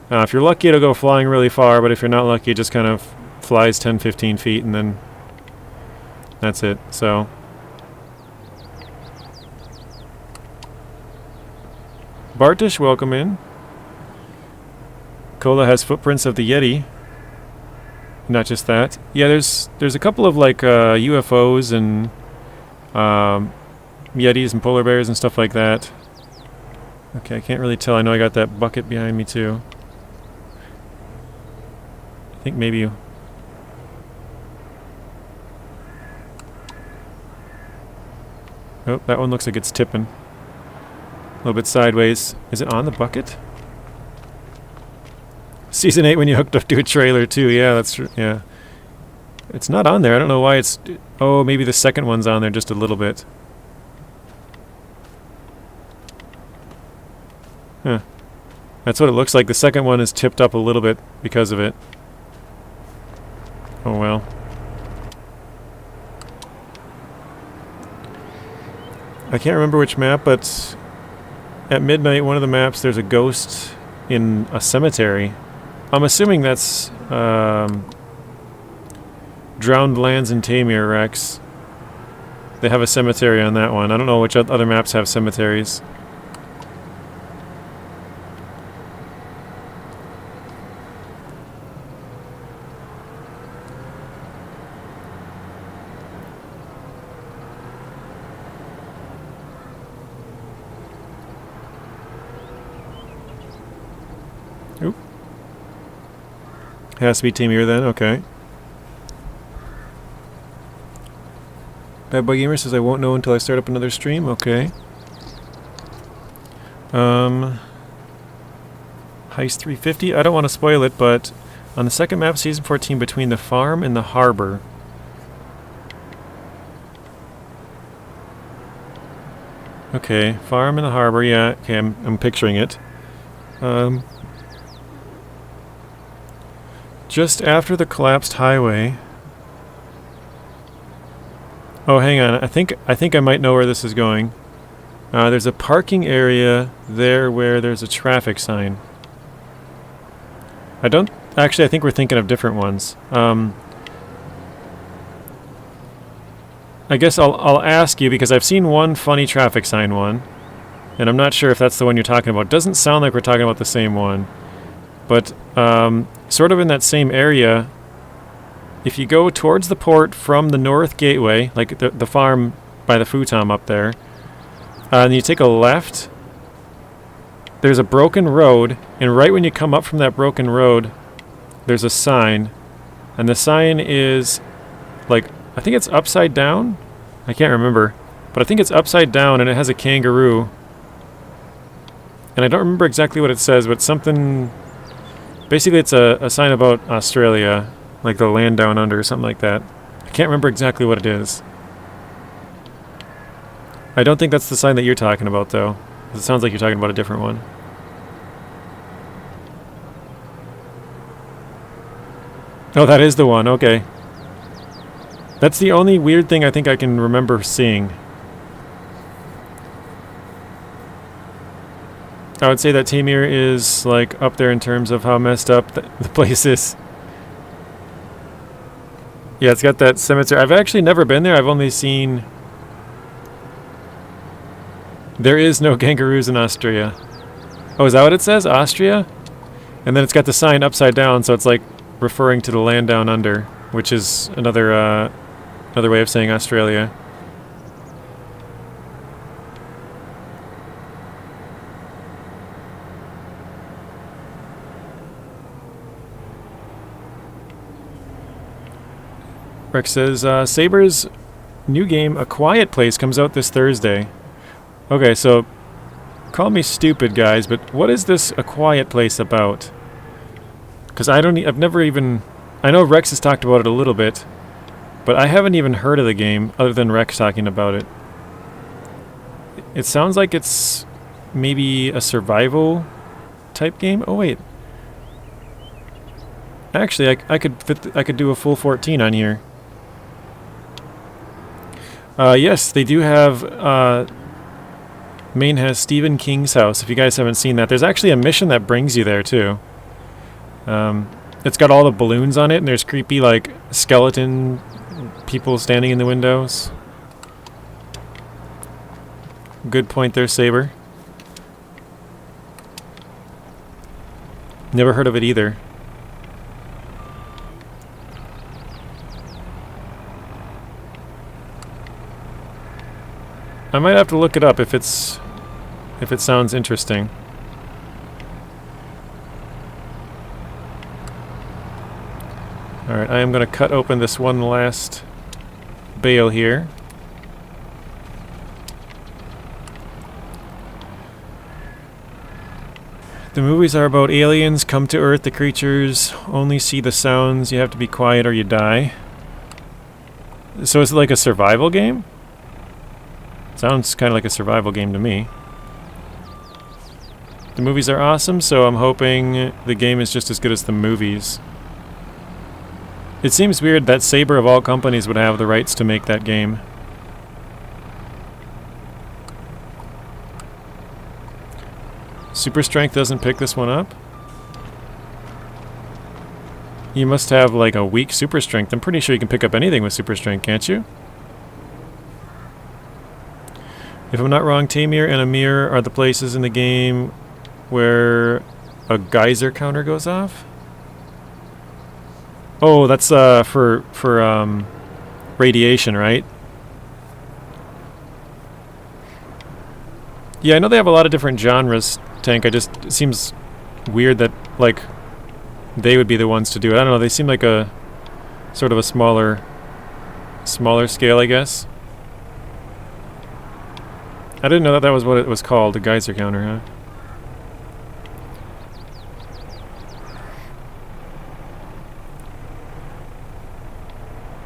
If you're lucky, it'll go flying really far, but if you're not lucky, it just kind of flies 10, 15 feet, and then that's it. So Bartish, welcome in. Cola has footprints of the Yeti. Not just that. Yeah, there's a couple of like UFOs and Yetis and polar bears and stuff like that. Okay, I can't really tell. I know I got that bucket behind me too. I think maybe you... Oh, that one looks like it's tipping. A little bit sideways. Is it on the bucket? Season 8 when you hooked up to a trailer too. Yeah, that's true. Yeah. It's not on there. I don't know why it's... Oh, maybe the second one's on there just a little bit. Huh. That's what it looks like. The second one is tipped up a little bit because of it. Oh well. I can't remember which map, but at midnight, one of the maps, there's a ghost in a cemetery. I'm assuming that's Drowned Lands in Tamir, Rex. They have a cemetery on that one. I don't know which other maps have cemeteries. Oop. Has to be Tamir then, okay. Bad Boy Gamer says I won't know until I start up another stream, okay. Heist 350, I don't want to spoil it, but on the second map, Season 14, between the farm and the harbor. Okay, farm and the harbor, yeah, okay, I'm picturing it. Just after the collapsed highway. Oh, hang on. I think I might know where this is going. There's a parking area there where there's a traffic sign. I don't... Actually, I think we're thinking of different ones. I guess I'll ask you, because I've seen one funny traffic sign one, and I'm not sure if that's the one you're talking about. It doesn't sound like we're talking about the same one. But sort of in that same area, if you go towards the port from the north gateway, like the farm by the futon up there, and you take a left, there's a broken road, and right when you come up from that broken road, there's a sign, and the sign is like, I think it's upside down? I can't remember, but I think it's upside down and it has a kangaroo. And I don't remember exactly what it says, but something... Basically it's a sign about Australia, like the land down under or something like that. I can't remember exactly what it is. I don't think that's the sign that you're talking about, though. It sounds like you're talking about a different one. Oh, that is the one, okay. That's the only weird thing I think I can remember seeing. I would say that Tamir is like up there in terms of how messed up the place is. Yeah, it's got that cemetery. I've actually never been there. I've only seen... There is no kangaroos in Austria. Oh, is that what it says? Austria? And then it's got the sign upside down, so it's like referring to the land down under, which is another way of saying Australia. Rex says, Saber's new game, A Quiet Place, comes out this Thursday. Okay, so call me stupid, guys, but what is this A Quiet Place about? Because I've never even... I know Rex has talked about it a little bit, but I haven't even heard of the game other than Rex talking about it. It sounds like it's maybe a survival type game. Oh wait, actually, I could do a full 14 on here. Yes, they do have. Maine has Stephen King's house. If you guys haven't seen that, there's actually a mission that brings you there too. It's got all the balloons on it, and there's creepy like skeleton people standing in the windows. Good point there, Saber. Never heard of it either. I might have to look it up if it sounds interesting. Alright, I am going to cut open this one last bale here. The movies are about aliens come to Earth. The creatures only see the sounds. You have to be quiet or you die. So is it like a survival game? Sounds kind of like a survival game to me. The movies are awesome, so I'm hoping the game is just as good as the movies. It seems weird that Saber of all companies would have the rights to make that game. Super Strength doesn't pick this one up? You must have like a weak Super Strength. I'm pretty sure you can pick up anything with Super Strength, can't you? If I'm not wrong, Tamir and Amir are the places in the game where a geyser counter goes off? Oh, that's for radiation, right? Yeah, I know they have a lot of different genres, Tank. It seems weird that like they would be the ones to do it. I don't know, they seem like a sort of a smaller scale, I guess. I didn't know that was what it was called, a geyser counter, huh?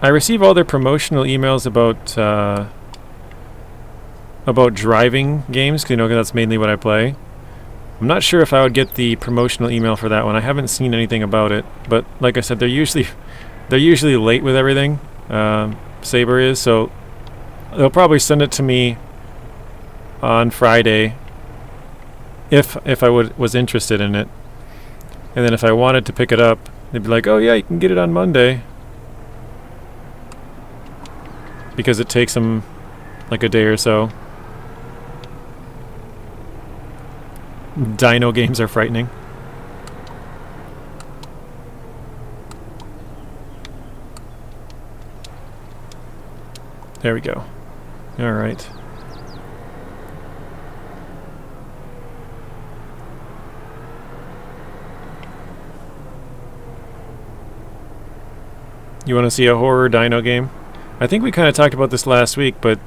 I receive all their promotional emails about driving games, 'cause, you know, 'cause that's mainly what I play. I'm not sure if I would get the promotional email for that one. I haven't seen anything about it, but like I said, they're usually late with everything. Saber is, so they'll probably send it to me on Friday if I was interested in it. And then if I wanted to pick it up, they'd be like, oh yeah, you can get it on Monday. Because it takes them like a day or so. Dino games are frightening. There we go. Alright. You want to see a horror dino game? I think we kind of talked about this last week, but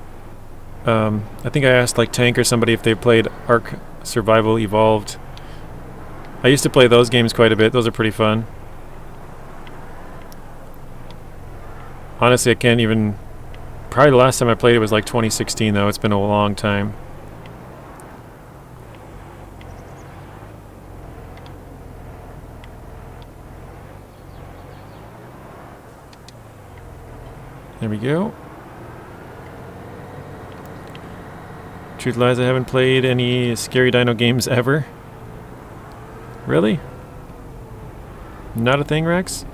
I think I asked like Tank or somebody if they played Ark Survival Evolved. I used to play those games quite a bit. Those are pretty fun. Honestly, I can't even... Probably the last time I played it was like 2016, though. It's been a long time. There we go. Truth lies, I haven't played any Scary Dino games ever. Really? Not a thing, Rex?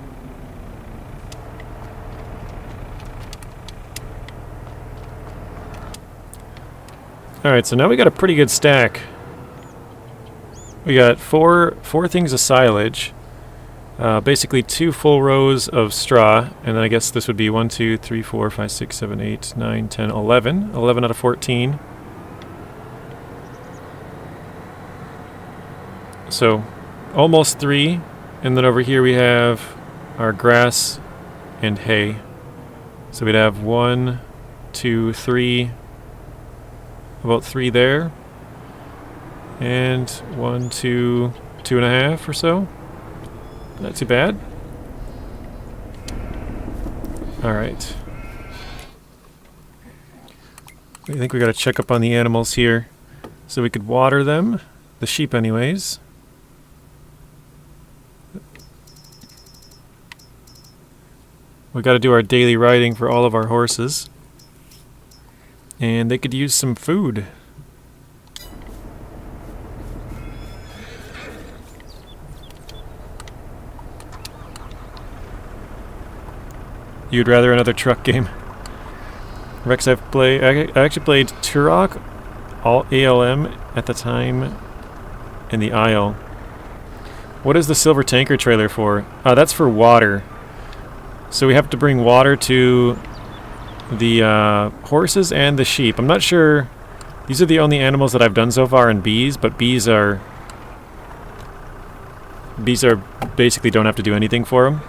Alright, so now we got a pretty good stack. We got four things of silage. Basically 2 full rows of straw, and then I guess this would be 1, 2, 3, 4, 5, 6, 7, 8, 9, 10, 11. 11 out of 14. So, almost 3. And then over here we have our grass and hay. So we'd have 1, 2, 3, about 3 there. And 1, 2, 2.5 or so. Not too bad. Alright. I think we gotta check up on the animals here so we could water them. The sheep anyways. We gotta do our daily riding for all of our horses. And they could use some food. You'd rather another truck game? Rex, I actually played Turok, all ALM at the time, in the Isle. What is the silver tanker trailer for? That's for water. So we have to bring water to the horses and the sheep. I'm not sure. These are the only animals that I've done so far in bees, but bees are basically don't have to do anything for them.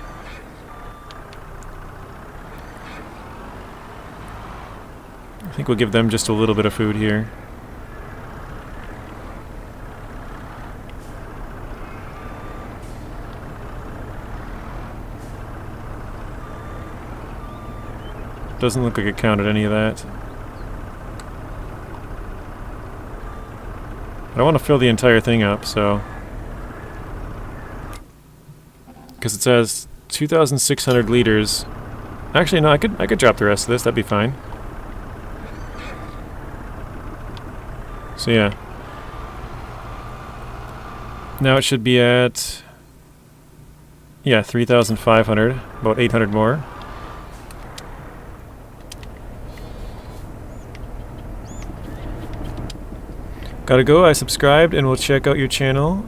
I think we'll give them just a little bit of food here. Doesn't look like it counted any of that. I don't want to fill the entire thing up, so... Because it says 2,600 liters. Actually, no, I could drop the rest of this. That'd be fine. So yeah. Now it should be at... Yeah, 3,500. About 800 more. Gotta go. I subscribed and we'll check out your channel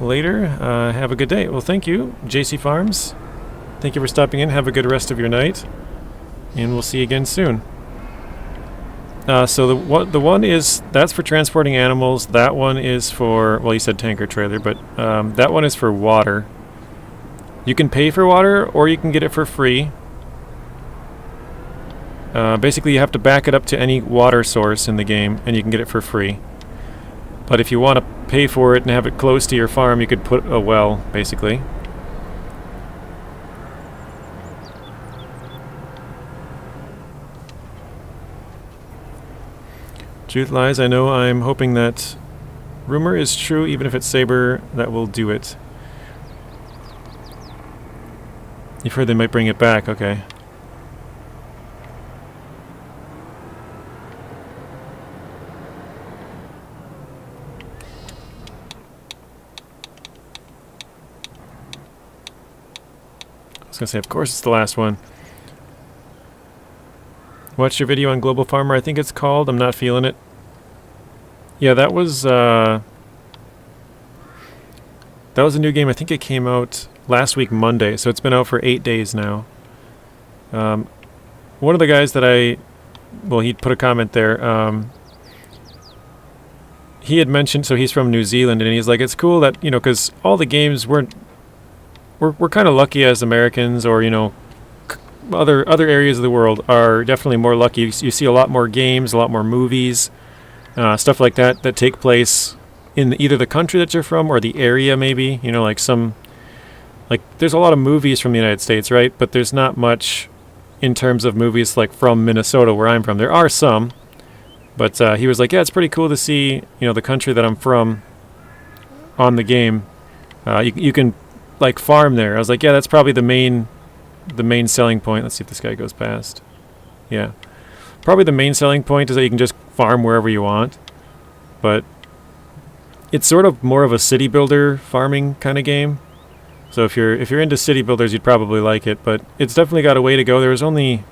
later. Have a good day. Well, thank you, JC Farms. Thank you for stopping in. Have a good rest of your night. And we'll see you again soon. So the one is, that's for transporting animals. That one is for, well, you said tanker trailer, but that one is for water. You can pay for water or you can get it for free. Basically, you have to back it up to any water source in the game and you can get it for free. But if you want to pay for it and have it close to your farm, you could put a well, basically. Truth lies, I know. I'm hoping that rumor is true, even if it's Saber that will do it. You've heard they might bring it back, okay. was going to say, of course it's the last one. Watched your video on Global Farmer, I think it's called. I'm not feeling it. Yeah, that was a new game. I think it came out last week Monday, so it's been out for 8 days now. One of the guys that he put a comment there. He had mentioned, so he's from New Zealand, and he's like, it's cool that, you know, because all the games we're kind of lucky as Americans, or, you know, other areas of the world are definitely more lucky. You see a lot more games, a lot more movies, stuff like that take place in either the country that you're from or the area, maybe. You know, like there's a lot of movies from the United States, right? But there's not much in terms of movies like from Minnesota, where I'm from. There are some. But he was like, yeah, it's pretty cool to see, you know, the country that I'm from on the game. You can, like, farm there. I was like, yeah, that's probably the main selling point. Let's see if this guy goes past. Yeah. Probably the main selling point is that you can just farm wherever you want. But it's sort of more of a city builder farming kind of game. So if you're into city builders, you'd probably like it. But it's definitely got a way to go. There was only,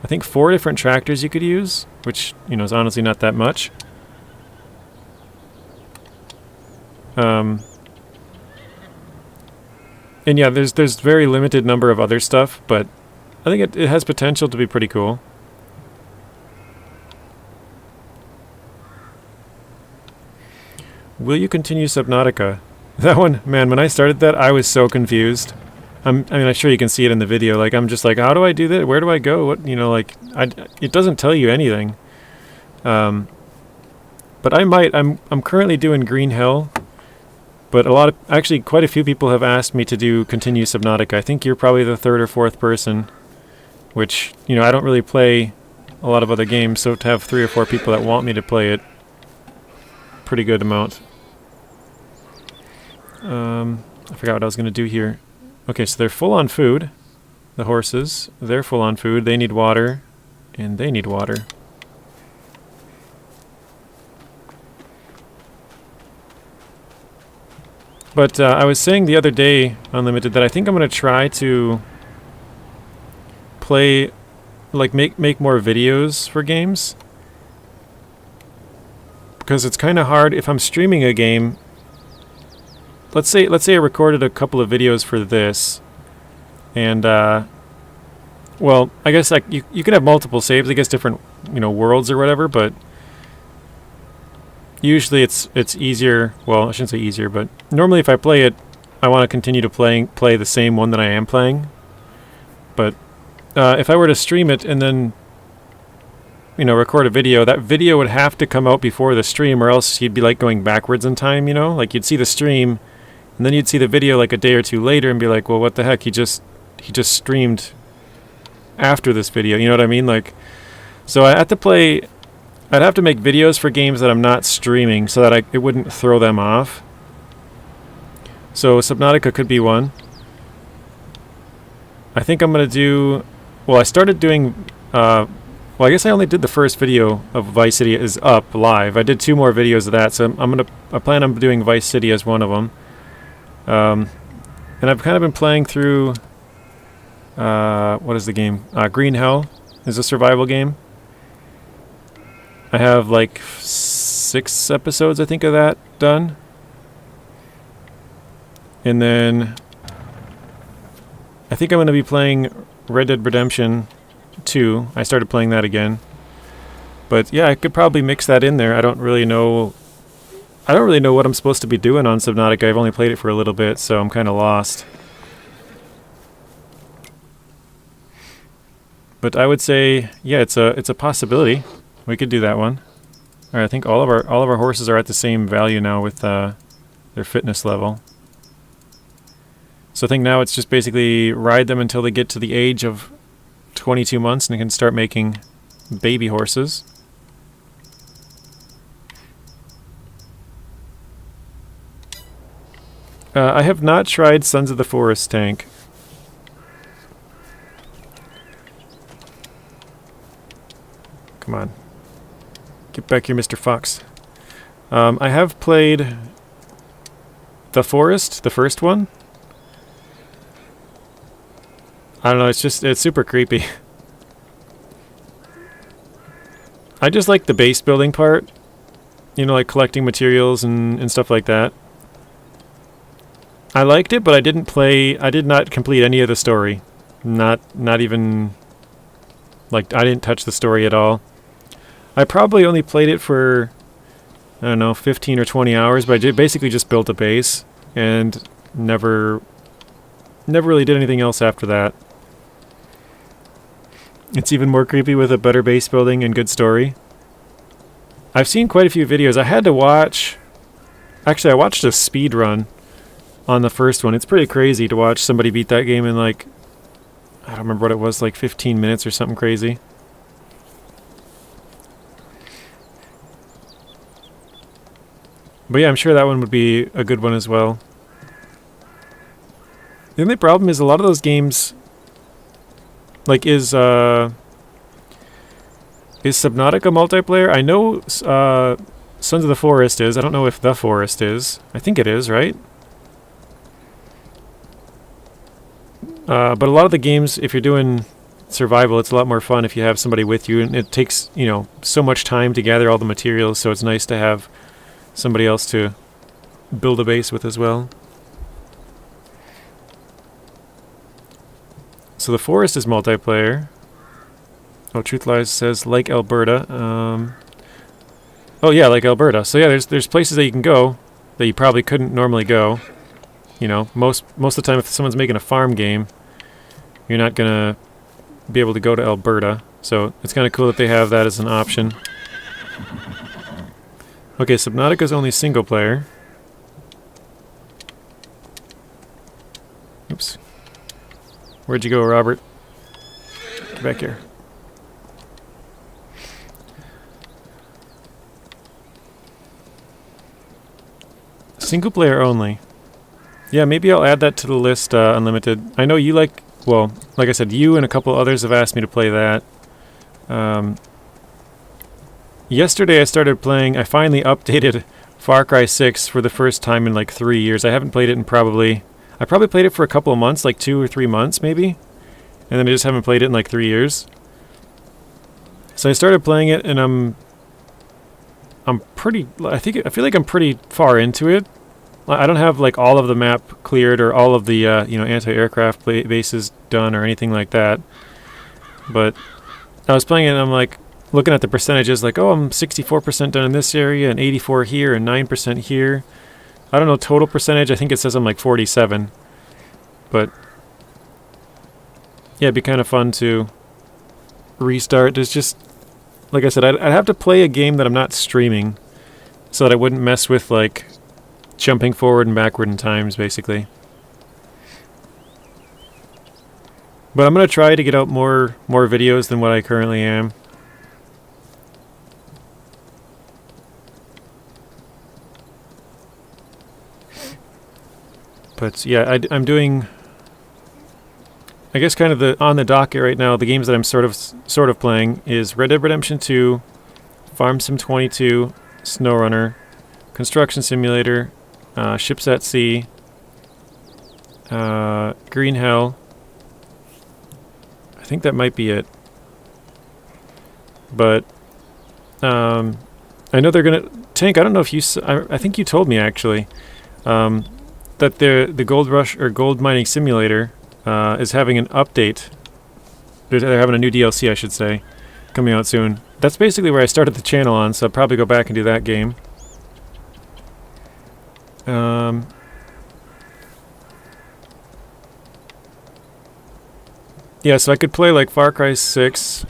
I think, 4 different tractors you could use, which, you know, is honestly not that much. And yeah, there's very limited number of other stuff, but I think it has potential to be pretty cool. Will you continue Subnautica? That one, man, when I started that, I was so confused. I mean, I'm sure you can see it in the video. Like, I'm just like, how do I do that? Where do I go? What, you know, like, it doesn't tell you anything. But I'm currently doing Green Hill, but actually quite a few people have asked me to do Continue Subnautica. I think you're probably the 3rd or 4th person, which, you know, I don't really play a lot of other games, so to have 3 or 4 people that want me to play it, pretty good amount. I forgot what I was going to do here. Okay, so they're full on food. The horses, they're full on food. They need water, and they need water. But I was saying the other day, Unlimited, that I think I'm going to try to play, like, make more videos for games. Because it's kind of hard if I'm streaming a game. Let's say I recorded a couple of videos for this, and well, I guess like you can have multiple saves, I guess different, you know, worlds or whatever, but usually it's easier. Well, I shouldn't say easier, but normally if I play it, I want to continue to play the same one that I am playing. But if I were to stream it and then, you know, record a video, that video would have to come out before the stream, or else you'd be like going backwards in time, you know? Like, you'd see the stream, and then you'd see the video like a day or two later and be like, well, what the heck? He just streamed after this video, you know what I mean? Like, so I'd have to make videos for games that I'm not streaming so that it wouldn't throw them off. So Subnautica could be one. I think I'm going to do, well, I started doing, well, I guess I only did the first video of Vice City is up live. I did 2 more videos of that, so I plan on doing Vice City as one of them. And I've kind of been playing through, what is the game? Green Hell is a survival game. I have like 6 episodes, I think, of that done. And then I think I'm going to be playing Red Dead Redemption 2. I started playing that again. But yeah, I could probably mix that in there. I don't really know what I'm supposed to be doing on Subnautica. I've only played it for a little bit, so I'm kind of lost. But I would say, yeah, it's a possibility. We could do that one. All right, I think all of our horses are at the same value now with their fitness level. So I think now it's just basically ride them until they get to the age of 22 months and they can start making baby horses. I have not tried Sons of the Forest tank. Come on. Get back here, Mr. Fox. I have played The Forest, the first one. I don't know, it's super creepy. I just like the base building part. You know, like collecting materials and stuff like that. I liked it, but I did not complete any of the story. Not even, like, I didn't touch the story at all. I probably only played it for, I don't know, 15 or 20 hours, but I basically just built a base and never really did anything else after that. It's even more creepy with a better base building and good story. I've seen quite a few videos. I had to watch... Actually, I watched a speed run on the first one. It's pretty crazy to watch somebody beat that game in, like... I don't remember what it was, like 15 minutes or something crazy. But yeah, I'm sure that one would be a good one as well. The only problem is a lot of those games... Like, is Subnautica multiplayer? I know Sons of the Forest is. I don't know if The Forest is. I think it is, right? But a lot of the games, if you're doing survival, it's a lot more fun if you have somebody with you. And it takes, you know, so much time to gather all the materials, so it's nice to have somebody else to build a base with as well. So The Forest is multiplayer. Oh, Truth Lies says, like Alberta. Oh yeah, like Alberta. So yeah, there's places that you can go that you probably couldn't normally go. You know, most of the time if someone's making a farm game, you're not gonna be able to go to Alberta. So it's kind of cool that they have that as an option. Okay, Subnautica's only single player. Oops. Where'd you go, Robert? Get back here. Single player only. Yeah, maybe I'll add that to the list, Unlimited. I know you like... Well, like I said, you and a couple others have asked me to play that. Yesterday I started playing... I finally updated Far Cry 6 for the first time in like 3 years. I haven't played it in probably... I probably played it for a couple of months, like 2 or 3 months maybe. And then I just haven't played it in like 3 years. So I started playing it and I'm pretty... I feel like I'm pretty far into it. I don't have like all of the map cleared or all of the you know, anti-aircraft bases done or anything like that. But I was playing it and I'm like looking at the percentages like, oh, I'm 64% done in this area and 84 here and 9% here. I don't know total percentage. I think it says I'm like 47. But yeah, it'd be kind of fun to restart. There's just, like I said, I'd have to play a game that I'm not streaming so that I wouldn't mess with like jumping forward and backward in times, basically. But I'm going to try to get out more videos than what I currently am. But yeah, I'm doing... I guess kind of on the docket right now, the games that I'm sort of playing is Red Dead Redemption 2, Farm Sim 22, SnowRunner, Construction Simulator, Ships at Sea, Green Hell. I think that might be it. But I know they're gonna... Tank, I don't know if you... I think you told me actually that the Gold Rush or Gold Mining Simulator is having an update. They're having a new DLC, I should say, coming out soon. That's basically where I started the channel on, so I'll probably go back and do that game. Yeah, so I could play like Far Cry 6,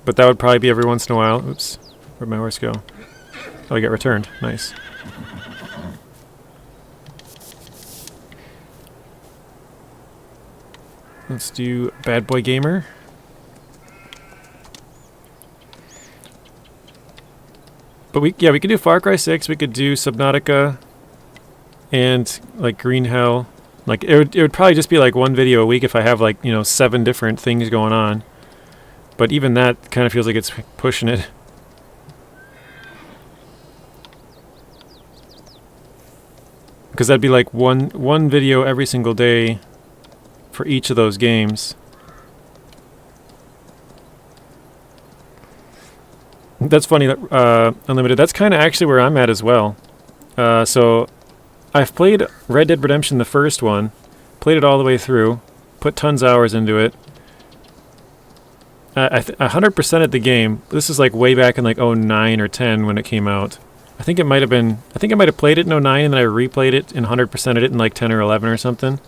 but that would probably be every once in a while. Oops, where'd my horse go? Oh, I got returned. Nice. Let's do Bad Boy Gamer. But we could do Far Cry 6, we could do Subnautica, and like Green Hell. Like it would probably just be like one video a week if I have like, you know, 7 different things going on. But even that kind of feels like it's pushing it. Because that'd be like one video every single day for each of those games. That's funny. Unlimited. That's kind of actually where I'm at as well. So I've played Red Dead Redemption, the first one, played it all the way through, put tons of hours into it. 100% at the game. This is like way back in like '09 or 10 when it came out. I think it might have been. I think I might have played it in '09 and then I replayed it and 100%ed it in like 10 or 11 or something.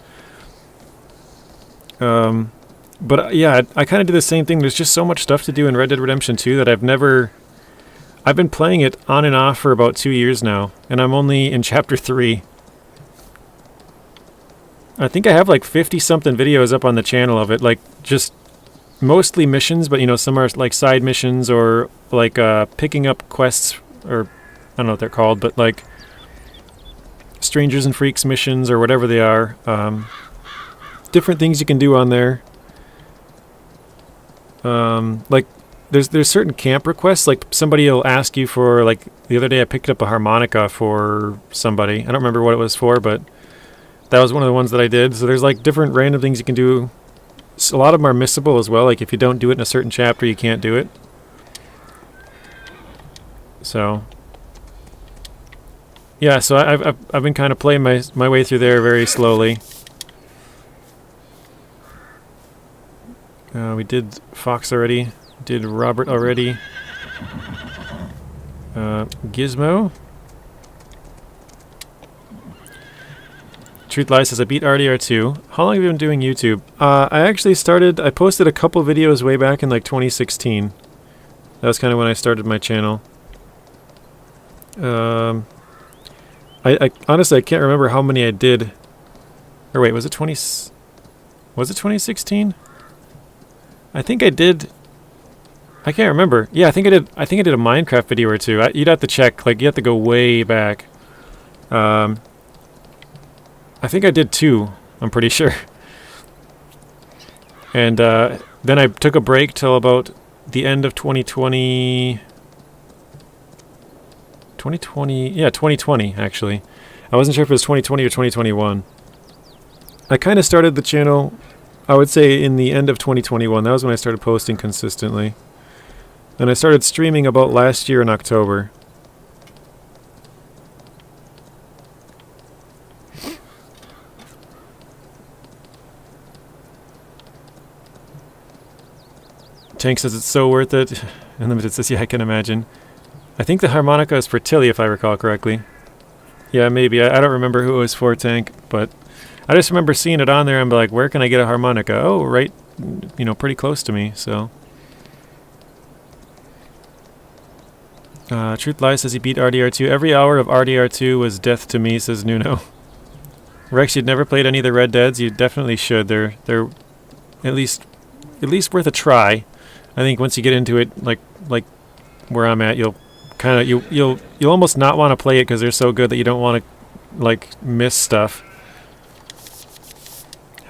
But yeah, I kind of do the same thing. There's just so much stuff to do in Red Dead Redemption 2 that I've been playing it on and off for about 2 years now, and I'm only in chapter 3. I think I have like 50-something videos up on the channel of it, like just mostly missions, but you know, some are like side missions or like picking up quests, or I don't know what they're called, but like Strangers and Freaks missions or whatever they are. Different things you can do on there. Like there's certain camp requests, like somebody will ask you for, like the other day I picked up a harmonica for somebody. I don't remember what it was for, but that was one of the ones that I did. So there's like different random things you can do. A lot of them are missable as well, like if you don't do it in a certain chapter you can't do it. So yeah, so I've been kind of playing my way through there very slowly. We did Fox already. Did Robert already. Gizmo. Truth Lies says, I beat RDR2. How long have you been doing YouTube? I posted a couple videos way back in like 2016. That was kind of when I started my channel. I honestly, I can't remember how many I did. Or wait, was it 2016? I think I did. I can't remember. Yeah, I think I did a Minecraft video or two. You'd have to check. Like, you have to go way back. I think I did 2. I'm pretty sure. And then I took a break till about the end of 2020. 2020 actually. I wasn't sure if it was 2020 or 2021. I kind of started the channel, I would say, in the end of 2021. That was when I started posting consistently. And I started streaming about last year in October. Tank says it's so worth it. And Limited says, yeah, I can imagine. I think the harmonica is for Tilly, if I recall correctly. Yeah, maybe. I don't remember who it was for, Tank, but I just remember seeing it on there and be like, where can I get a harmonica? Oh, right, you know, pretty close to me, so. Truth Lies says he beat RDR2. Every hour of RDR2 was death to me, says Nuno. Rex, you'd never played any of the Red Deads? You definitely should. They're at least worth a try. I think once you get into it, like where I'm at, you'll kind of you'll almost not want to play it because they're so good that you don't want to like miss stuff.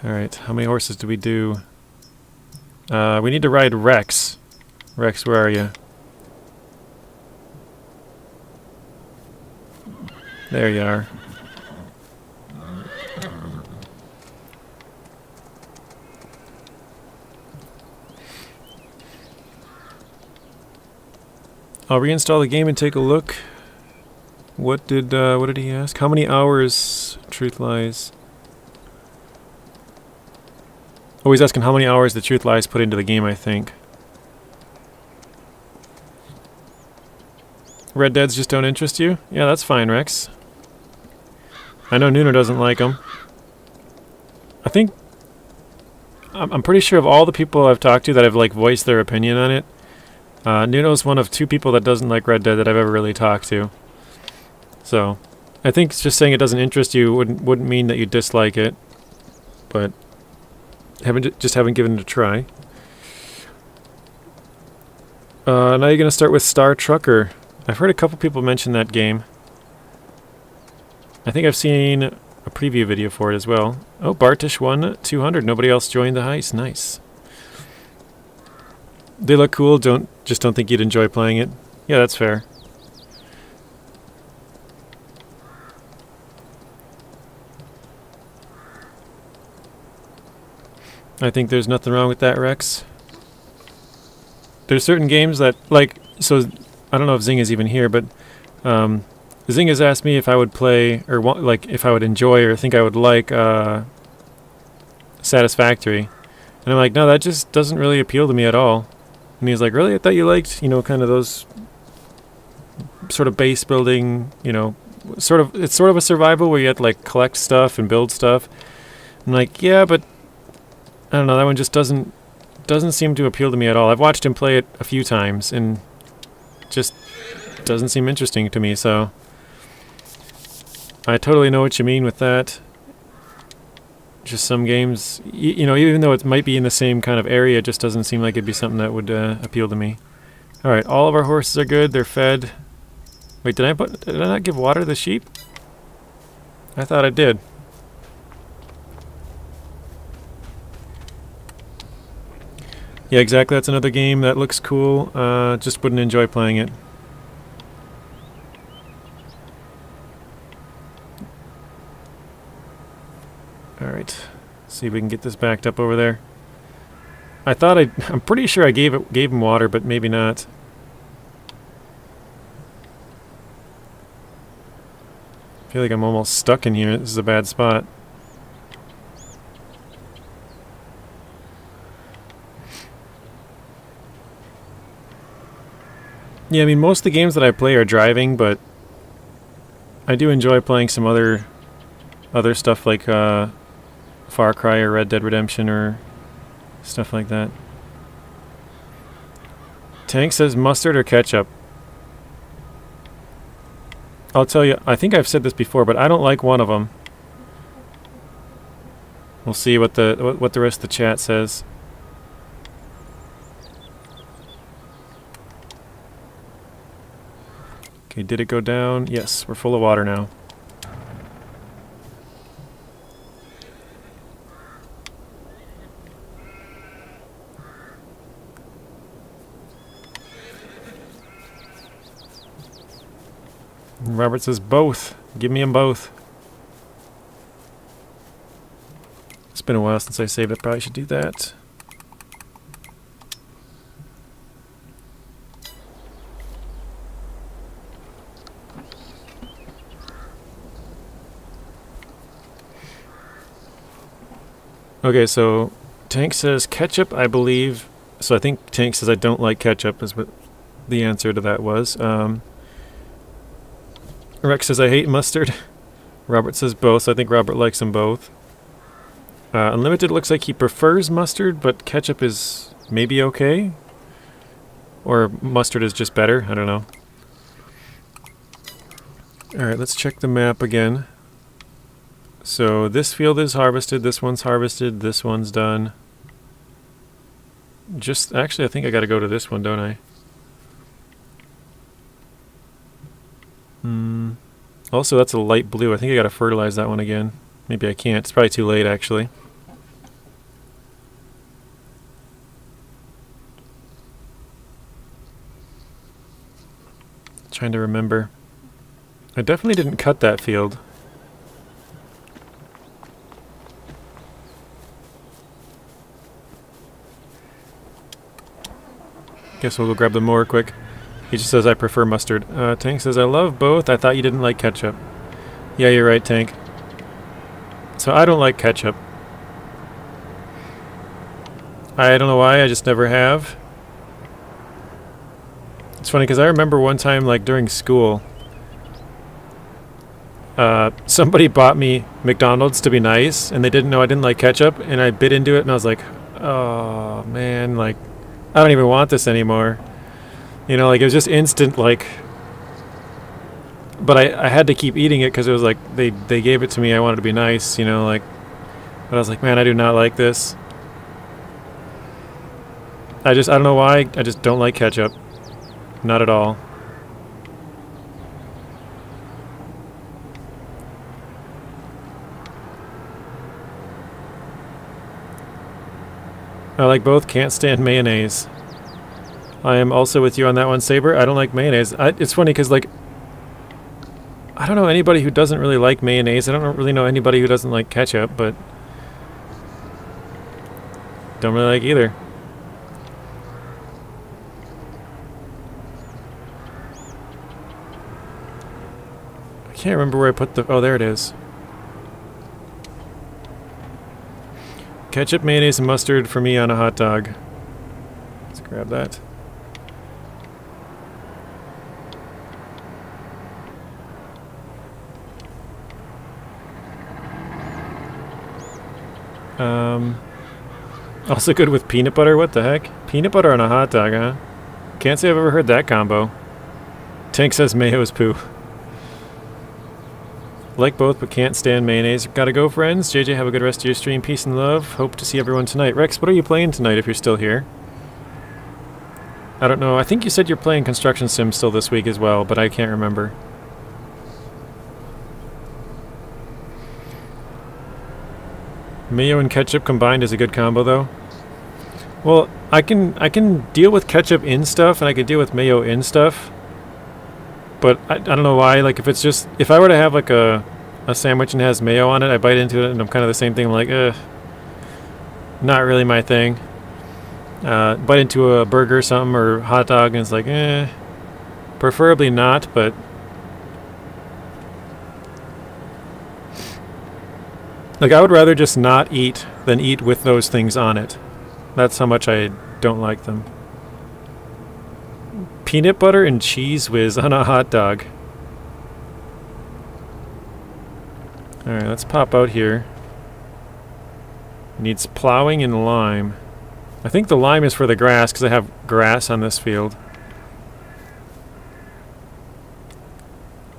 All right, how many horses do we do? We need to ride Rex. Rex, where are you? There you are. I'll reinstall the game and take a look. What did he ask? How many hours? Truth Lies. Oh, he's asking how many hours the Truth Lies put into the game, I think. Red Deads just don't interest you? Yeah, that's fine, Rex. I know Nuno doesn't like them. I think... I'm pretty sure of all the people I've talked to that have like voiced their opinion on it, Nuno's one of 2 people that doesn't like Red Dead that I've ever really talked to. So, I think just saying it doesn't interest you wouldn't mean that you dislike it, but just haven't given it a try. Now you're gonna start with Star Trucker. I've heard a couple people mention that game. I think I've seen a preview video for it as well. Oh, Bartish won 200. Nobody else joined the heist. Nice. They look cool. Just don't think you'd enjoy playing it. Yeah, that's fair. I think there's nothing wrong with that, Rex. There's certain games that, like, so I don't know if Zing is even here, but Zing has asked me if I would play, or like if I would enjoy or think I would like Satisfactory. And I'm like, no, that just doesn't really appeal to me at all. And he's like, really? I thought you liked, kind of those sort of base building, it's sort of a survival where you have to like collect stuff and build stuff. I'm like, yeah, but I don't know, that one just doesn't seem to appeal to me at all. I've watched him play it a few times and just doesn't seem interesting to me, so I totally know what you mean with that. Just some games, even though it might be in the same kind of area, it just doesn't seem like it'd be something that would appeal to me. Alright, all of our horses are good, they're fed. Wait, did I not give water to the sheep? I thought I did. Yeah, exactly, that's another game that looks cool, just wouldn't enjoy playing it. Alright, see if we can get this backed up over there. I'm pretty sure I gave him water, but maybe not. I feel like I'm almost stuck in here. This is a bad spot. Yeah, I mean, most of the games that I play are driving, but I do enjoy playing some other stuff like Far Cry or Red Dead Redemption or stuff like that. Tank says mustard or ketchup. I'll tell you, I think I've said this before, but I don't like one of them. We'll see what the rest of the chat says. Okay, did it go down? Yes, we're full of water now. Robert says both. Give me them both. It's been a while since I saved it. Probably should do that. Okay, so Tank says ketchup, I believe. So I think Tank says I don't like ketchup is what the answer to that was. Rex says I hate mustard. Robert says both, so I think Robert likes them both. Unlimited looks like he prefers mustard, but ketchup is maybe okay. Or mustard is just better, I don't know. Alright, let's check the map again. So this field is harvested, this one's harvested, this one's done. Actually, I think I gotta go to this one, don't I? Also, that's a light blue. I think I gotta fertilize that one again. Maybe I can't. It's probably too late, actually. Trying to remember. I definitely didn't cut that field. Guess we'll go grab the mower quick. He just says I prefer mustard. Tank says I love both. I thought you didn't like ketchup. Yeah, you're right, Tank. So I don't like ketchup. I don't know why, I just never have. It's funny because I remember one time, like during school, somebody bought me McDonald's to be nice, and they didn't know I didn't like ketchup, and I bit into it, and I was like, oh man, like, I don't even want this anymore. Like it was just instant, like, but I had to keep eating it because it was like, they gave it to me, I wanted to be nice, like, but I was like, man, I do not like this. I don't know why, I just don't like ketchup. Not at all. I like both, can't stand mayonnaise. I am also with you on that one, Saber. I don't like mayonnaise. It's funny because, like, I don't know anybody who doesn't really like mayonnaise. I don't really know anybody who doesn't like ketchup, but don't really like either. Can't remember where I put the... Oh, there it is. Ketchup, mayonnaise, and mustard for me on a hot dog. Let's grab that. Also good with peanut butter. What the heck? Peanut butter on a hot dog, huh? Can't say I've ever heard that combo. Tank says mayo is poo. Like both, but can't stand mayonnaise. Gotta go, friends. JJ, have a good rest of your stream. Peace and love. Hope to see everyone tonight. Rex, what are you playing tonight if you're still here? I don't know. I think you said you're playing Construction Sim still this week as well, but I can't remember. Mayo and ketchup combined is a good combo, though. Well, I can deal with ketchup in stuff, and I can deal with mayo in stuff. But I don't know why. Like, if I were to have like a sandwich and it has mayo on it, I bite into it, and I'm kind of the same thing. I'm like, not really my thing. Bite into a burger or something or hot dog, and it's like, preferably not, but. Like, I would rather just not eat than eat with those things on it. That's how much I don't like them. Peanut butter and cheese whiz on a hot dog. Alright, let's pop out here. Needs plowing and lime. I think the lime is for the grass, because I have grass on this field.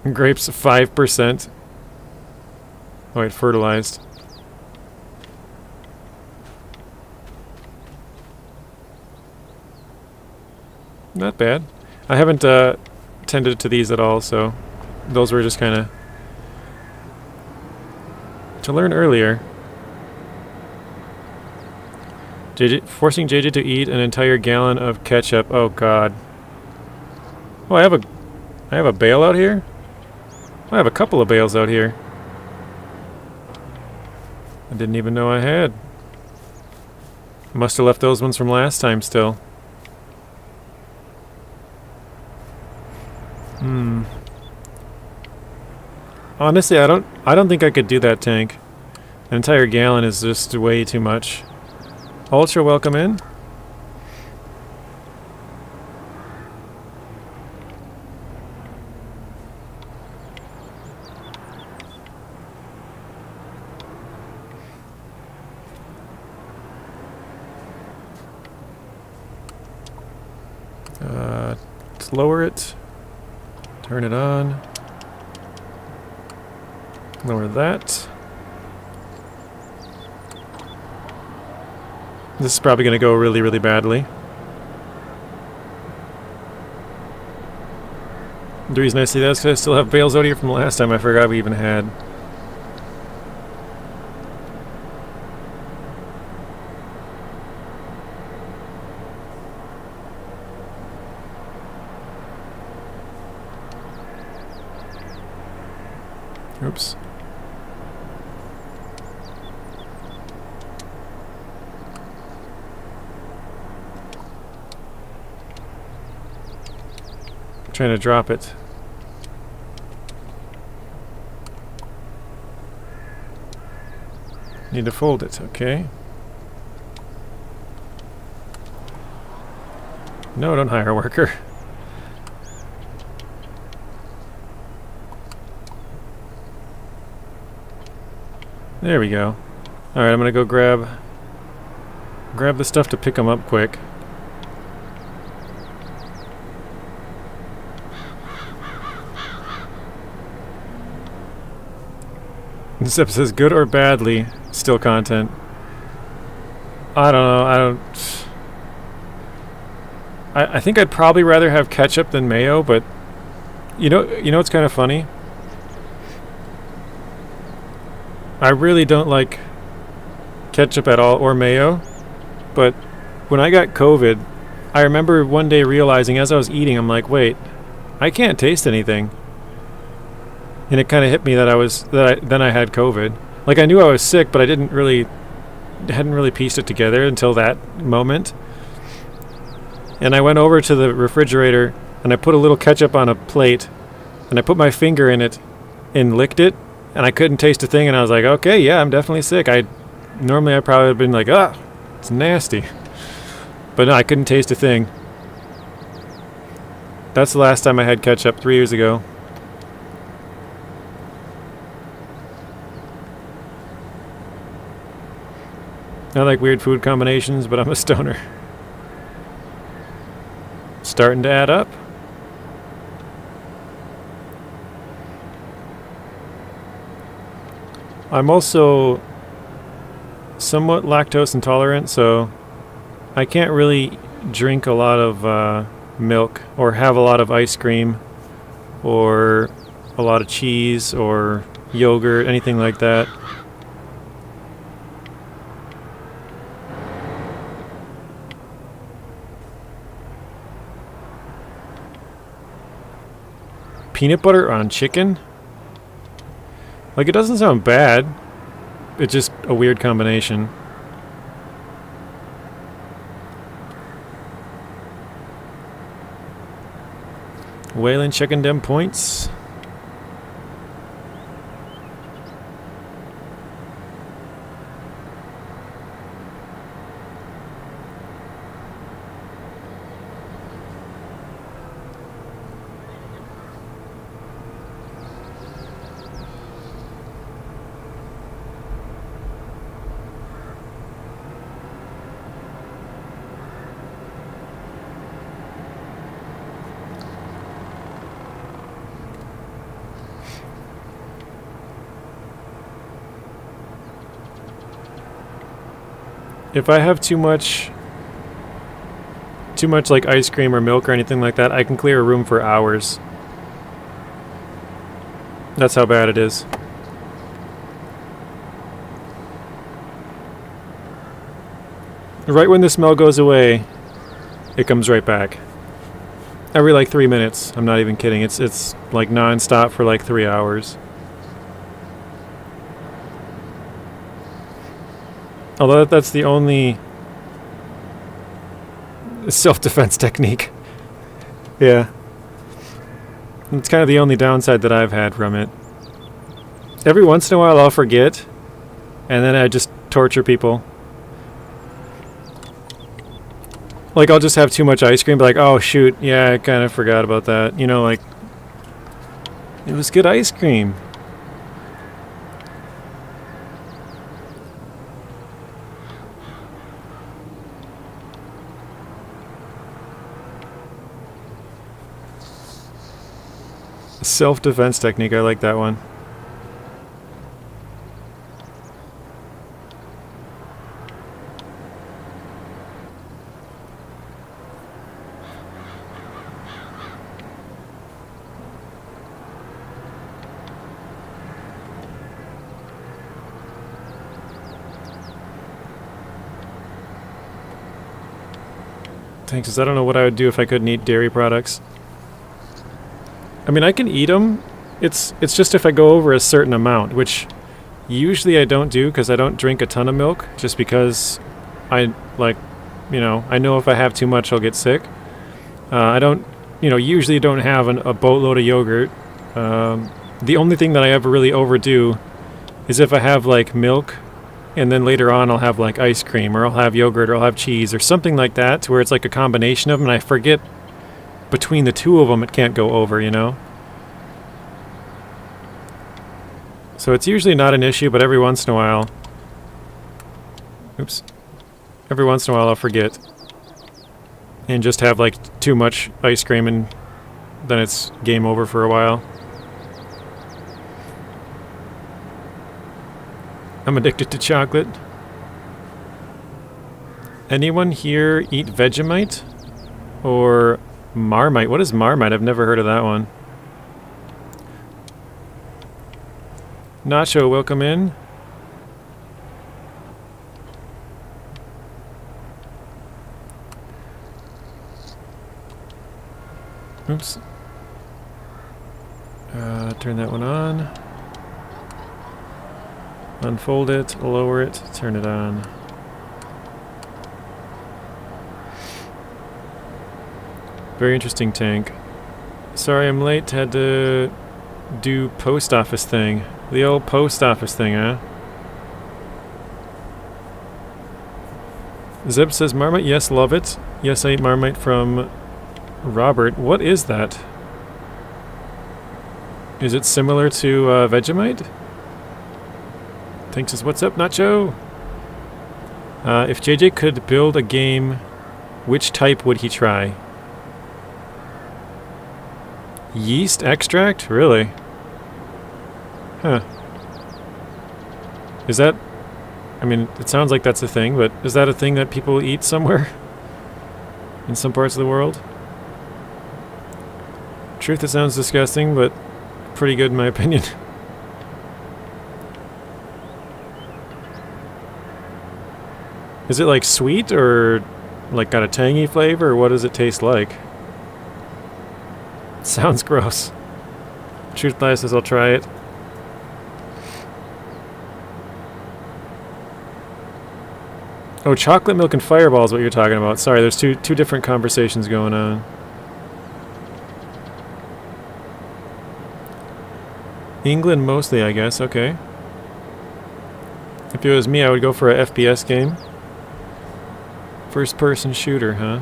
Grapes 5%. Oh wait, fertilized. Not bad. I haven't tended to these at all, so those were just kind of to learn earlier. Forcing JJ to eat an entire gallon of ketchup. Oh God. Oh, I have a bale out here? I have a couple of bales out here. I didn't even know I had. Must have left those ones from last time still. Honestly, I don't think I could do that tank. An entire gallon is just way too much. Ultra, welcome in. Let's lower it. Turn it on. Lower that. This is probably going to go really, really badly. The reason I say that is because I still have bales out here from last time. I forgot we even had. Oops. Trying to drop it. Need to fold it, okay. No, don't hire a worker. There we go. Alright, I'm gonna go grab the stuff to pick them up quick. This episode says good or badly, still content. I don't know, I think I'd probably rather have ketchup than mayo, but you know what's kind of funny? I really don't like ketchup at all, or mayo, but when I got COVID, I remember one day realizing as I was eating, I'm like, wait, I can't taste anything. And it kind of hit me that I had COVID. Like, I knew I was sick, but I hadn't really pieced it together until that moment. And I went over to the refrigerator and I put a little ketchup on a plate and I put my finger in it and licked it, and I couldn't taste a thing, and I was like, okay, yeah, I'm definitely sick. Normally I probably would have been like, ah, it's nasty. But no, I couldn't taste a thing. That's the last time I had ketchup, 3 years ago. I like weird food combinations, but I'm a stoner. Starting to add up. I'm also somewhat lactose intolerant, so I can't really drink a lot of milk or have a lot of ice cream or a lot of cheese or yogurt, anything like that. Peanut butter on chicken? Like, it doesn't sound bad. It's just a weird combination. Whalen checking them points. If I have too much like ice cream or milk or anything like that, I can clear a room for hours. That's how bad it is. Right when the smell goes away, it comes right back. Every like 3 minutes. I'm not even kidding. It's like non-stop for like 3 hours. Although that's the only self-defense technique. Yeah. It's kind of the only downside that I've had from it. Every once in a while I'll forget, and then I just torture people. Like, I'll just have too much ice cream, be like, oh shoot, yeah, I kind of forgot about that. You know, like, it was good ice cream. Self-defense technique, I like that one. Thanks, 'cause I don't know what I would do if I couldn't eat dairy products. I mean, I can eat them. It's just if I go over a certain amount, which usually I don't do because I don't drink a ton of milk, just because I, like, you know, I know if I have too much I'll get sick. I don't, you know, usually don't have a boatload of yogurt. The only thing that I ever really overdo is if I have, like, milk, and then later on I'll have, like, ice cream, or I'll have yogurt, or I'll have cheese, or something like that, to where it's like a combination of them, and I forget between the two of them it can't go over, you know? So it's usually not an issue, but every once in a while... Oops. Every once in a while I'll forget. And just have, like, too much ice cream, and then it's game over for a while. I'm addicted to chocolate. Anyone here eat Vegemite? Or Marmite? What is Marmite? I've never heard of that one. Nacho, welcome in. Oops. Turn that one on. Unfold it, lower it, turn it on. Very interesting tank. Sorry I'm late, had to do post office thing. The old post office thing, huh? Zeb says Marmite, yes, love it. Yes, I ate Marmite from Robert. What is that? Is it similar to Vegemite? Thanks says, what's up, Nacho? If JJ could build a game, which type would he try? Yeast extract? Really? Huh. Is that... I mean, it sounds like that's a thing, but is that a thing that people eat somewhere? In some parts of the world? Truth, it sounds disgusting, but pretty good in my opinion. Is it like sweet or like got a tangy flavor, or what does it taste like? It sounds gross. Truth Lies says I'll try it. Oh, chocolate milk and fireball is what you're talking about. Sorry, there's two different conversations going on. England mostly, I guess. Okay. If it was me, I would go for a FPS game. First-person shooter, huh?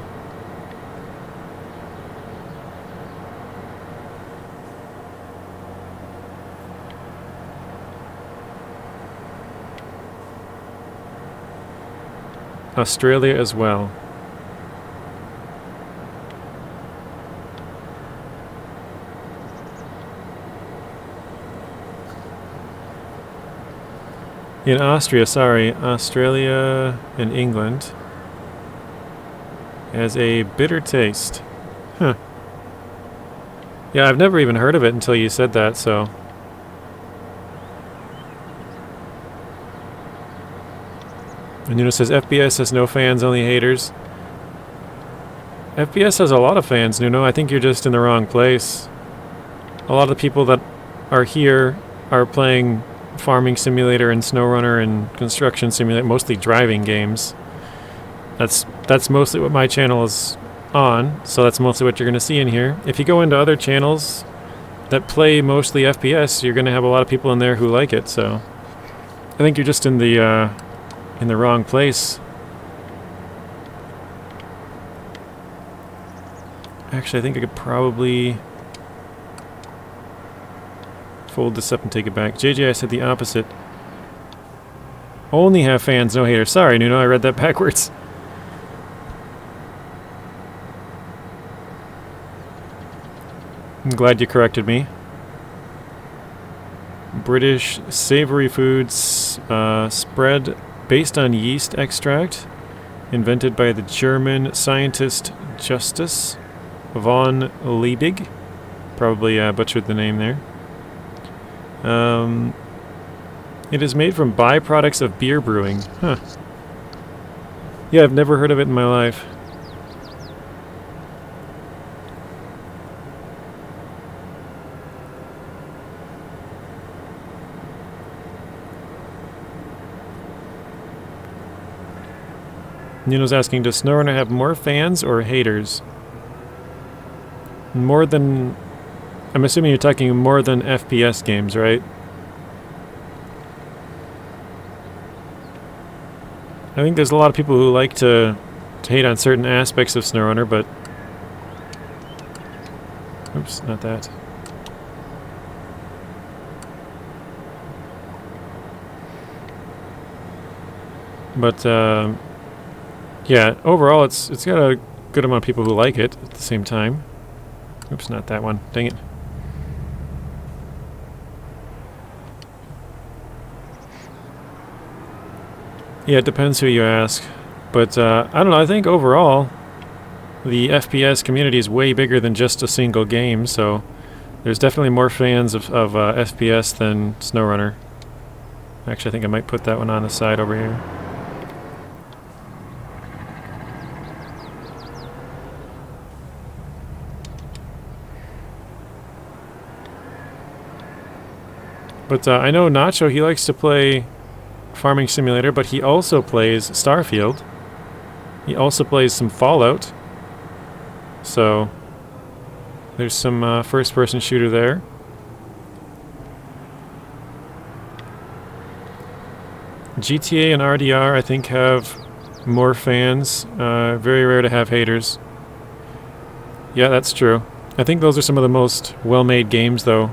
Australia as well. In Austria, sorry, Australia and England has a bitter taste. Huh. Yeah, I've never even heard of it until you said that, so... And Nuno says, FPS has no fans, only haters. FPS has a lot of fans, Nuno. I think you're just in the wrong place. A lot of the people that are here are playing Farming Simulator and SnowRunner and Construction Simulator, mostly driving games. That's mostly what my channel is on, so that's mostly what you're going to see in here. If you go into other channels that play mostly FPS, you're going to have a lot of people in there who like it, so... I think you're just in the wrong place. Actually, I think I could probably fold this up and take it back. JJ, I said the opposite. Only have fans, no haters. Sorry, Nuno, I read that backwards. I'm glad you corrected me. British savory foods spread based on yeast extract, invented by the German scientist Justus von Liebig. Probably butchered the name there. It is made from byproducts of beer brewing. Huh. Yeah, I've never heard of it in my life. Nuno's asking, does SnowRunner have more fans or haters? More than... I'm assuming you're talking more than FPS games, right? I think there's a lot of people who like to hate on certain aspects of SnowRunner, but... Oops, not that. But, yeah, overall it's got a good amount of people who like it at the same time. Oops, not that one. Dang it. Yeah, it depends who you ask. But, I don't know, I think overall the FPS community is way bigger than just a single game, so there's definitely more fans of FPS than SnowRunner. Actually, I think I might put that one on the side over here. But I know Nacho, he likes to play Farming Simulator, but he also plays Starfield. He also plays some Fallout. So, there's some first-person shooter there. GTA and RDR, I think, have more fans. Very rare to have haters. Yeah, that's true. I think those are some of the most well-made games, though.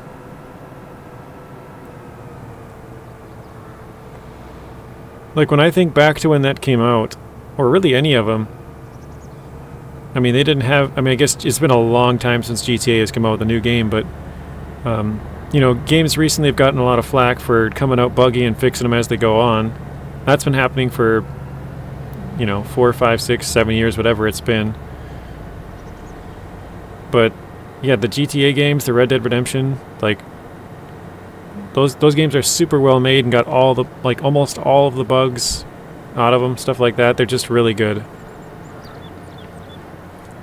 Like, when I think back to when that came out, or really any of them, I mean, they didn't have... I mean, I guess it's been a long time since GTA has come out with a new game, but, you know, games recently have gotten a lot of flack for coming out buggy and fixing them as they go on. That's been happening for, you know, 4, 5, 6, 7 years, whatever it's been. But, yeah, the GTA games, the Red Dead Redemption, like... Those games are super well made and got all the, like, almost all of the bugs out of them, stuff like that. They're just really good.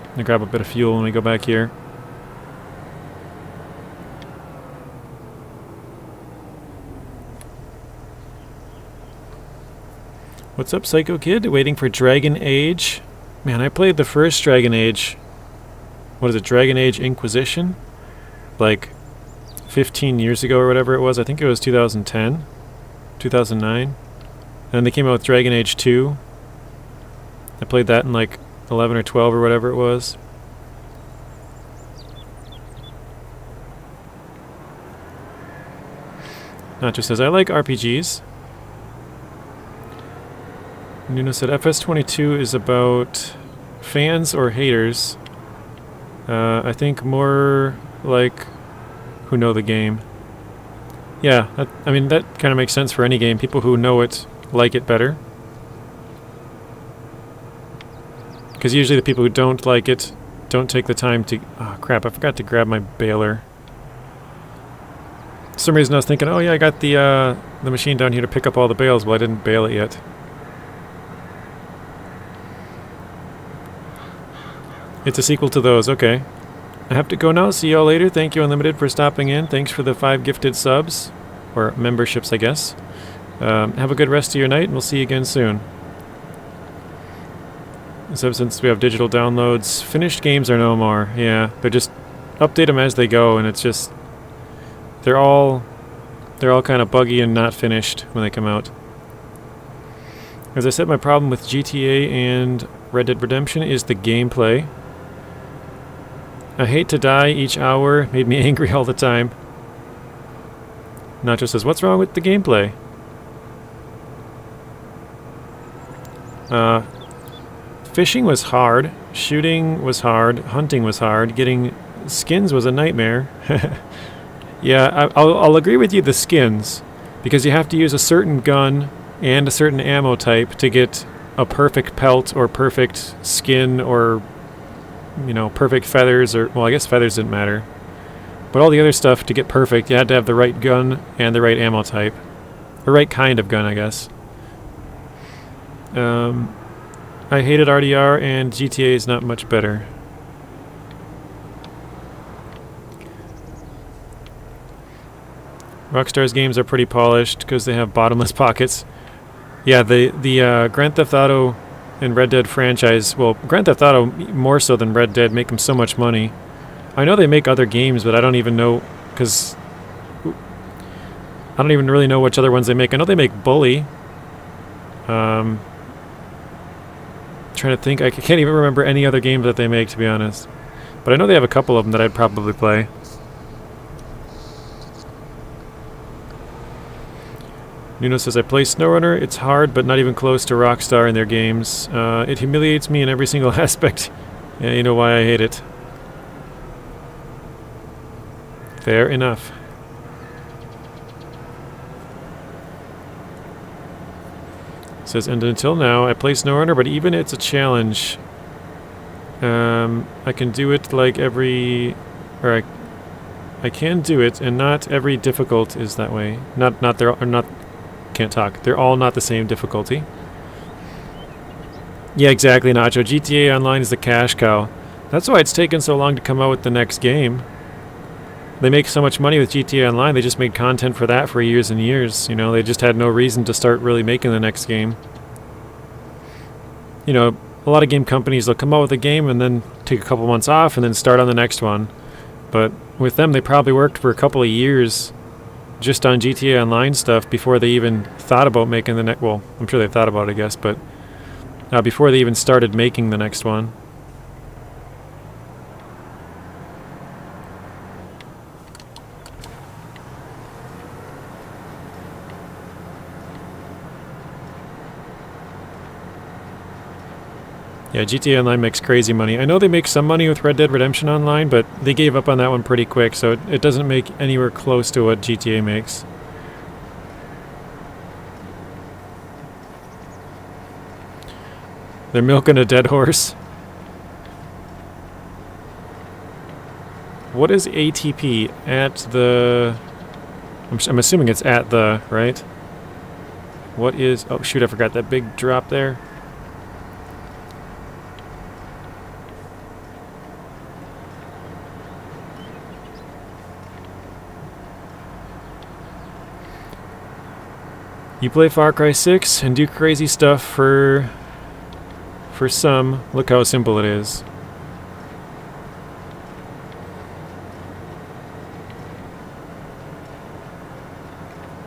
I'm gonna grab a bit of fuel when we go back here. What's up, Psycho Kid? Waiting for Dragon Age. Man, I played the first Dragon Age. What is it, Dragon Age Inquisition? Like 15 years ago or whatever it was. I think it was 2010, 2009. And then they came out with Dragon Age 2. I played that in like 11 or 12 or whatever it was. Nacho says, I like RPGs. Nuno said, FS22 is about fans or haters. I think more like who know the game. Yeah, I mean, that kind of makes sense for any game. People who know it like it better. Because usually the people who don't like it don't take the time to... Oh, crap, I forgot to grab my baler. For some reason I was thinking, oh yeah, I got the machine down here to pick up all the bales. Well, I didn't bale it yet. It's a sequel to those, okay. I have to go now. See y'all later. Thank you, Unlimited, for stopping in. Thanks for the 5 gifted subs. Or memberships, I guess. Have a good rest of your night, and we'll see you again soon. So since we have digital downloads, finished games are no more. Yeah, they're just... update them as they go, and it's just... They're all kind of buggy and not finished when they come out. As I said, my problem with GTA and Red Dead Redemption is the gameplay. I hate to die each hour, made me angry all the time. Nacho says, what's wrong with the gameplay? Fishing was hard, shooting was hard, hunting was hard, getting skins was a nightmare. Yeah, I'll agree with you, the skins, because you have to use a certain gun and a certain ammo type to get a perfect pelt or perfect skin or, you know, perfect feathers, or, well, I guess feathers didn't matter. But all the other stuff, to get perfect, you had to have the right gun and the right ammo type. The right kind of gun, I guess. I hated RDR, and GTA is not much better. Rockstar's games are pretty polished because they have bottomless pockets. Yeah, the Grand Theft Auto and Red Dead franchise, well, Grand Theft Auto more so than Red Dead, make them so much money. I know they make other games, but I don't even know, because I don't even really know which other ones they make. I know they make Bully. Trying to think, I can't even remember any other games that they make, to be honest. But I know they have a couple of them that I'd probably play. Nuno says, I play SnowRunner. It's hard, but not even close to Rockstar in their games. It humiliates me in every single aspect. Yeah, you know why I hate it. Fair enough. Says, and until now, I play SnowRunner, but even it's a challenge. I can do it like every... Or I can do it, and not every difficult is that way. Can't talk. They're all not the same difficulty. Yeah, exactly, Nacho. GTA Online is the cash cow. That's why it's taken so long to come out with the next game. They make so much money with GTA Online, they just made content for that for years and years. You know, they just had no reason to start really making the next game. You know, a lot of game companies, they'll come out with a game and then take a couple months off and then start on the next one. But with them, they probably worked for a couple of years just on GTA Online stuff before they even thought about making the next. Well, I'm sure they thought about it, I guess, but before they even started making the next one. Yeah, GTA Online makes crazy money. I know they make some money with Red Dead Redemption Online, but they gave up on that one pretty quick, so it doesn't make anywhere close to what GTA makes. They're milking a dead horse. What is ATP? At the... I'm assuming it's at the, right? What is... Oh, shoot, I forgot that big drop there. You play Far Cry 6 and do crazy stuff for some. Look how simple it is.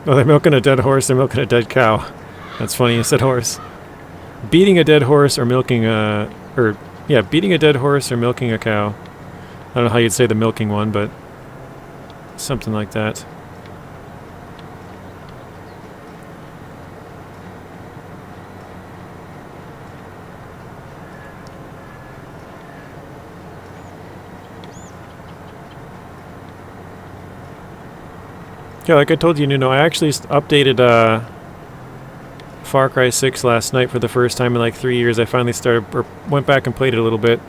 Oh, they're milking a dead horse, they're milking a dead cow. That's funny, you said horse. Beating a dead horse or milking a... beating a dead horse or milking a cow. I don't know how you'd say the milking one, but something like that. Yeah, like I told you, Nuno, I actually updated Far Cry 6 last night for the first time in like 3 years. I finally went back and played it a little bit.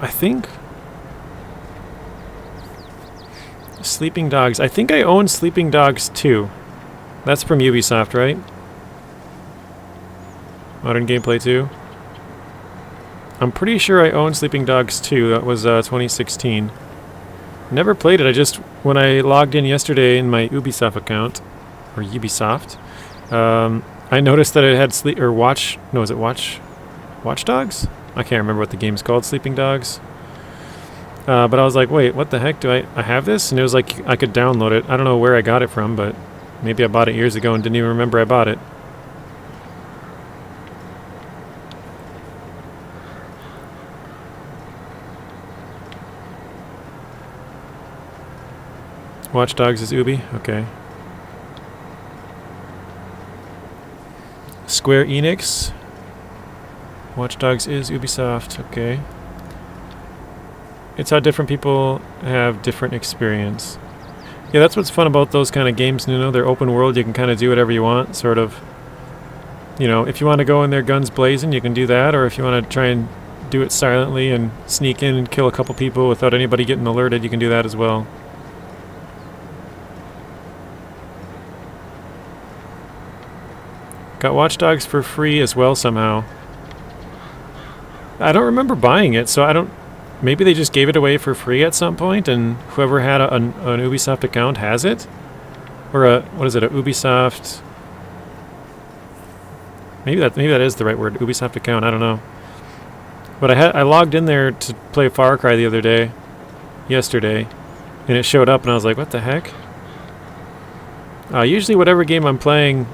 I think... Sleeping Dogs. I think I own Sleeping Dogs 2. That's from Ubisoft, right? Modern Gameplay 2. I'm pretty sure I own Sleeping Dogs 2. That was 2016. Never played it. When I logged in yesterday in my Ubisoft account, or Ubisoft, I noticed that it had Watch Dogs? I can't remember what the game's called, Sleeping Dogs. But I was like, wait, what the heck? Do I have this? And it was like I could download it. I don't know where I got it from, but maybe I bought it years ago and didn't even remember I bought it. Watch Dogs is Ubi? Okay. Square Enix. Watch Dogs is Ubisoft. Okay. It's how different people have different experience. Yeah, that's what's fun about those kind of games, you know. They're open world. You can kind of do whatever you want, sort of. You know, if you want to go in there guns blazing, you can do that. Or if you want to try and do it silently and sneak in and kill a couple people without anybody getting alerted, you can do that as well. Got Watch Dogs for free as well somehow. I don't remember buying it, so I don't... Maybe they just gave it away for free at some point, and whoever had an Ubisoft account has it? Or what is it, a Ubisoft... Maybe that is the right word, Ubisoft account, I don't know. But I logged in there to play Far Cry the other day, yesterday, and it showed up, and I was like, what the heck? Usually whatever game I'm playing...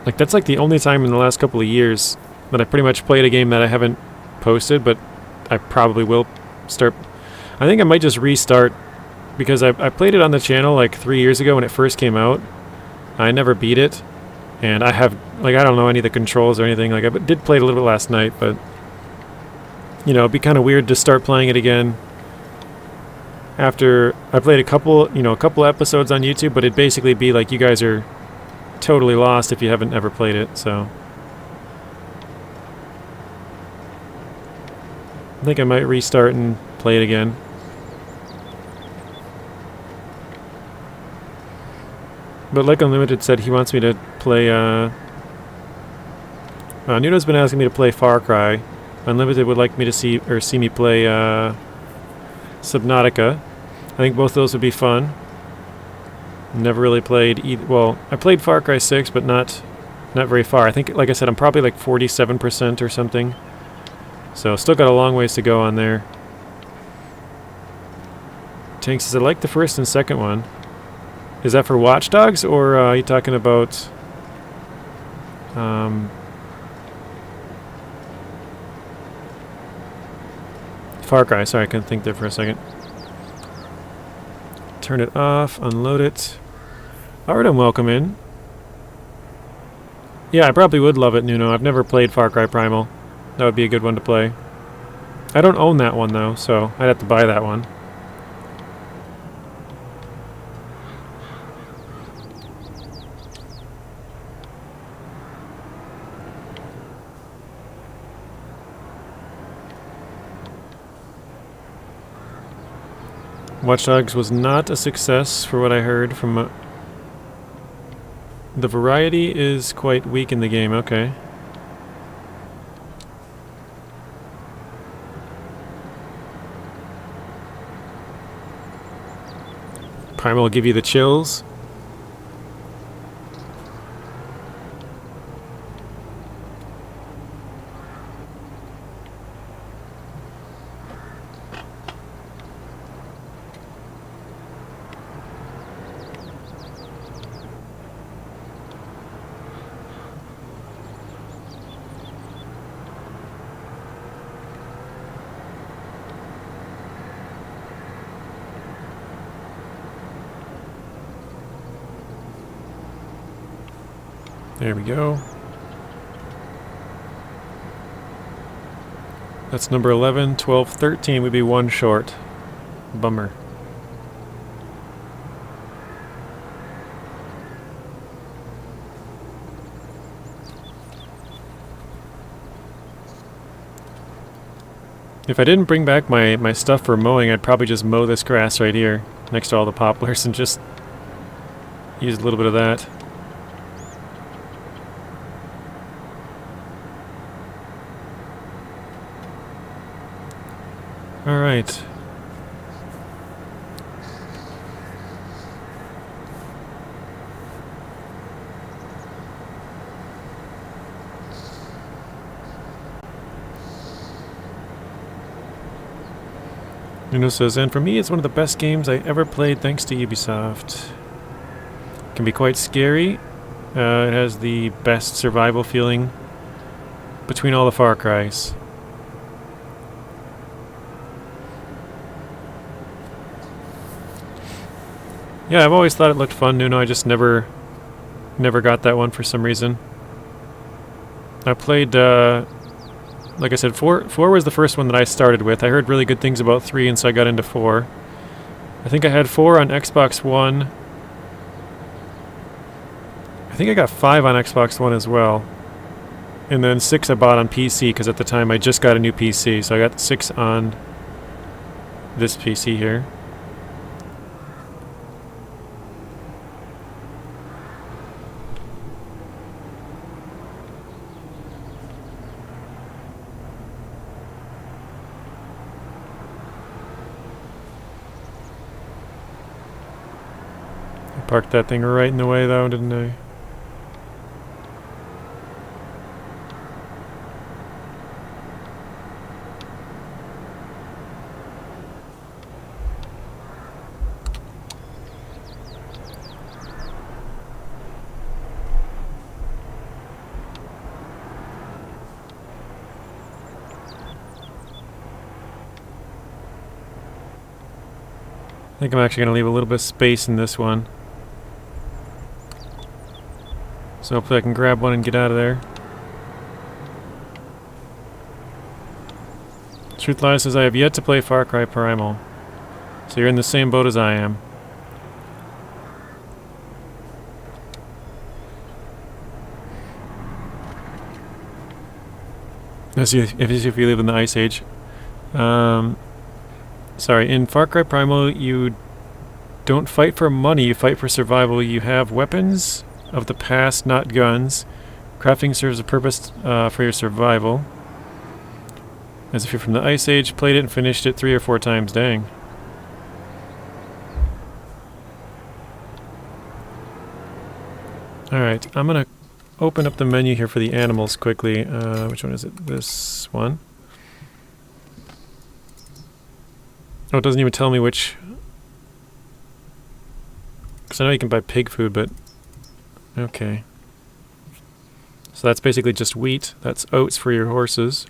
Like, that's like the only time in the last couple of years that I pretty much played a game that I haven't posted, but I probably will start... I think I might just restart, because I played it on the channel like 3 years ago when it first came out. I never beat it, and I have... Like, I don't know any of the controls or anything. Like, I did play it a little bit last night, but... You know, it'd be kind of weird to start playing it again after I played a couple episodes on YouTube, but it'd basically be like you guys are totally lost if you haven't ever played it, so... I think I might restart and play it again. But like Unlimited said, he wants me to play, Nuno's been asking me to play Far Cry. Unlimited would like me to see me play, Subnautica. I think both those would be fun. Never really played either. Well, I played Far Cry 6, but not very far. I think, like I said, I'm probably like 47% or something. So still got a long ways to go on there. Tank says, I like the first and second one. Is that for Watch Dogs, or are you talking about... Far Cry, sorry, I couldn't think there for a second. Turn it off, unload it. Alright, I'm welcome in. Yeah, I probably would love it, Nuno. I've never played Far Cry Primal. That would be a good one to play. I don't own that one, though, so I'd have to buy that one. Watch Dogs was not a success for what I heard from... the variety is quite weak in the game, okay. Primal will give you the chills. There we go. That's number 11, 12, 13 would be one short. Bummer. If I didn't bring back my stuff for mowing, I'd probably just mow this grass right here next to all the poplars and just use a little bit of that. All right. Nuno says, and for me, it's one of the best games I ever played thanks to Ubisoft. It can be quite scary. It has the best survival feeling between all the Far Cries. Yeah, I've always thought it looked fun, Nuno. I just never got that one for some reason. I played, like I said, 4 was the first one that I started with. I heard really good things about 3, and so I got into 4. I think I had 4 on Xbox One. I think I got 5 on Xbox One as well. And then 6 I bought on PC, because at the time I just got a new PC. So I got 6 on this PC here. Parked that thing right in the way though, didn't I? I think I'm actually going to leave a little bit of space in this one. So hopefully I can grab one and get out of there. Truth Lies says I have yet to play Far Cry Primal. So you're in the same boat as I am. As if you live in the Ice Age. Sorry, in Far Cry Primal you don't fight for money, you fight for survival. You have weapons of the past, not guns. Crafting serves a purpose for your survival. As if you're from the Ice Age, played it and finished it 3 or 4 times. Dang. Alright, I'm gonna open up the menu here for the animals quickly. Which one is it? This one. Oh, it doesn't even tell me which Because I know you can buy pig food, but... Okay. So that's basically just wheat. That's oats for your horses.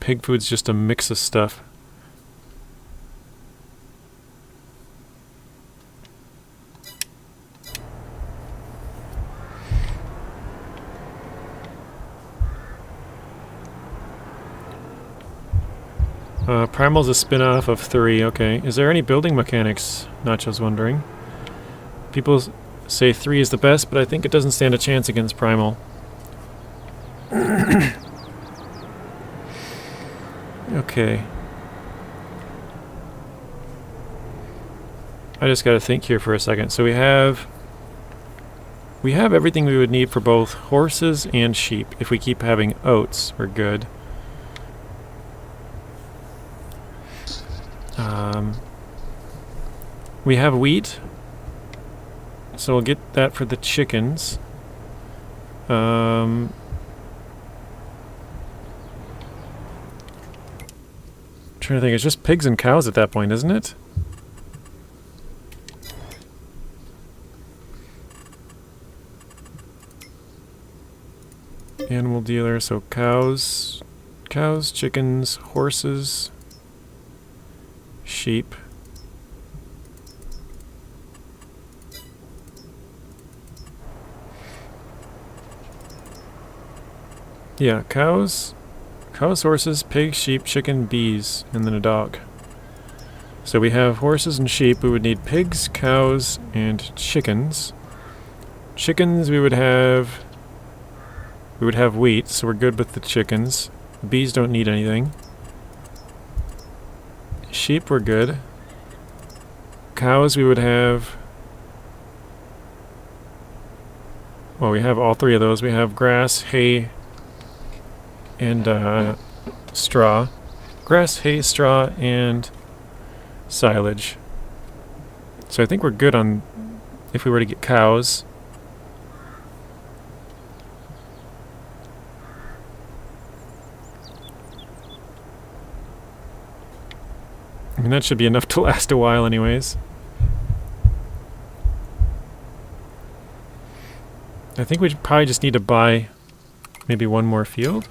Pig food's just a mix of stuff. Primal's a spin-off of 3, okay. Is there any building mechanics? Nacho's wondering. People say 3 is the best, but I think it doesn't stand a chance against Primal. Okay. I just gotta think here for a second. So we have everything we would need for both horses and sheep. If we keep having oats, we're good. We have wheat, so we'll get that for the chickens. Trying to think, it's just pigs and cows at that point, isn't it? Animal dealer, so cows, chickens, horses, sheep. Yeah, cows, horses, pigs, sheep, chicken, bees, and then a dog. So we have horses and sheep. We would need pigs, cows, and chickens. Chickens we would have wheat, so we're good with the chickens. Bees don't need anything. Sheep we're good. Cows we would have... Well, we have all 3 of those. We have grass, hay, and straw. Grass, hay, straw, and silage. So I think we're good on if we were to get cows. I mean, that should be enough to last a while anyways. I think we'd probably just need to buy maybe one more field.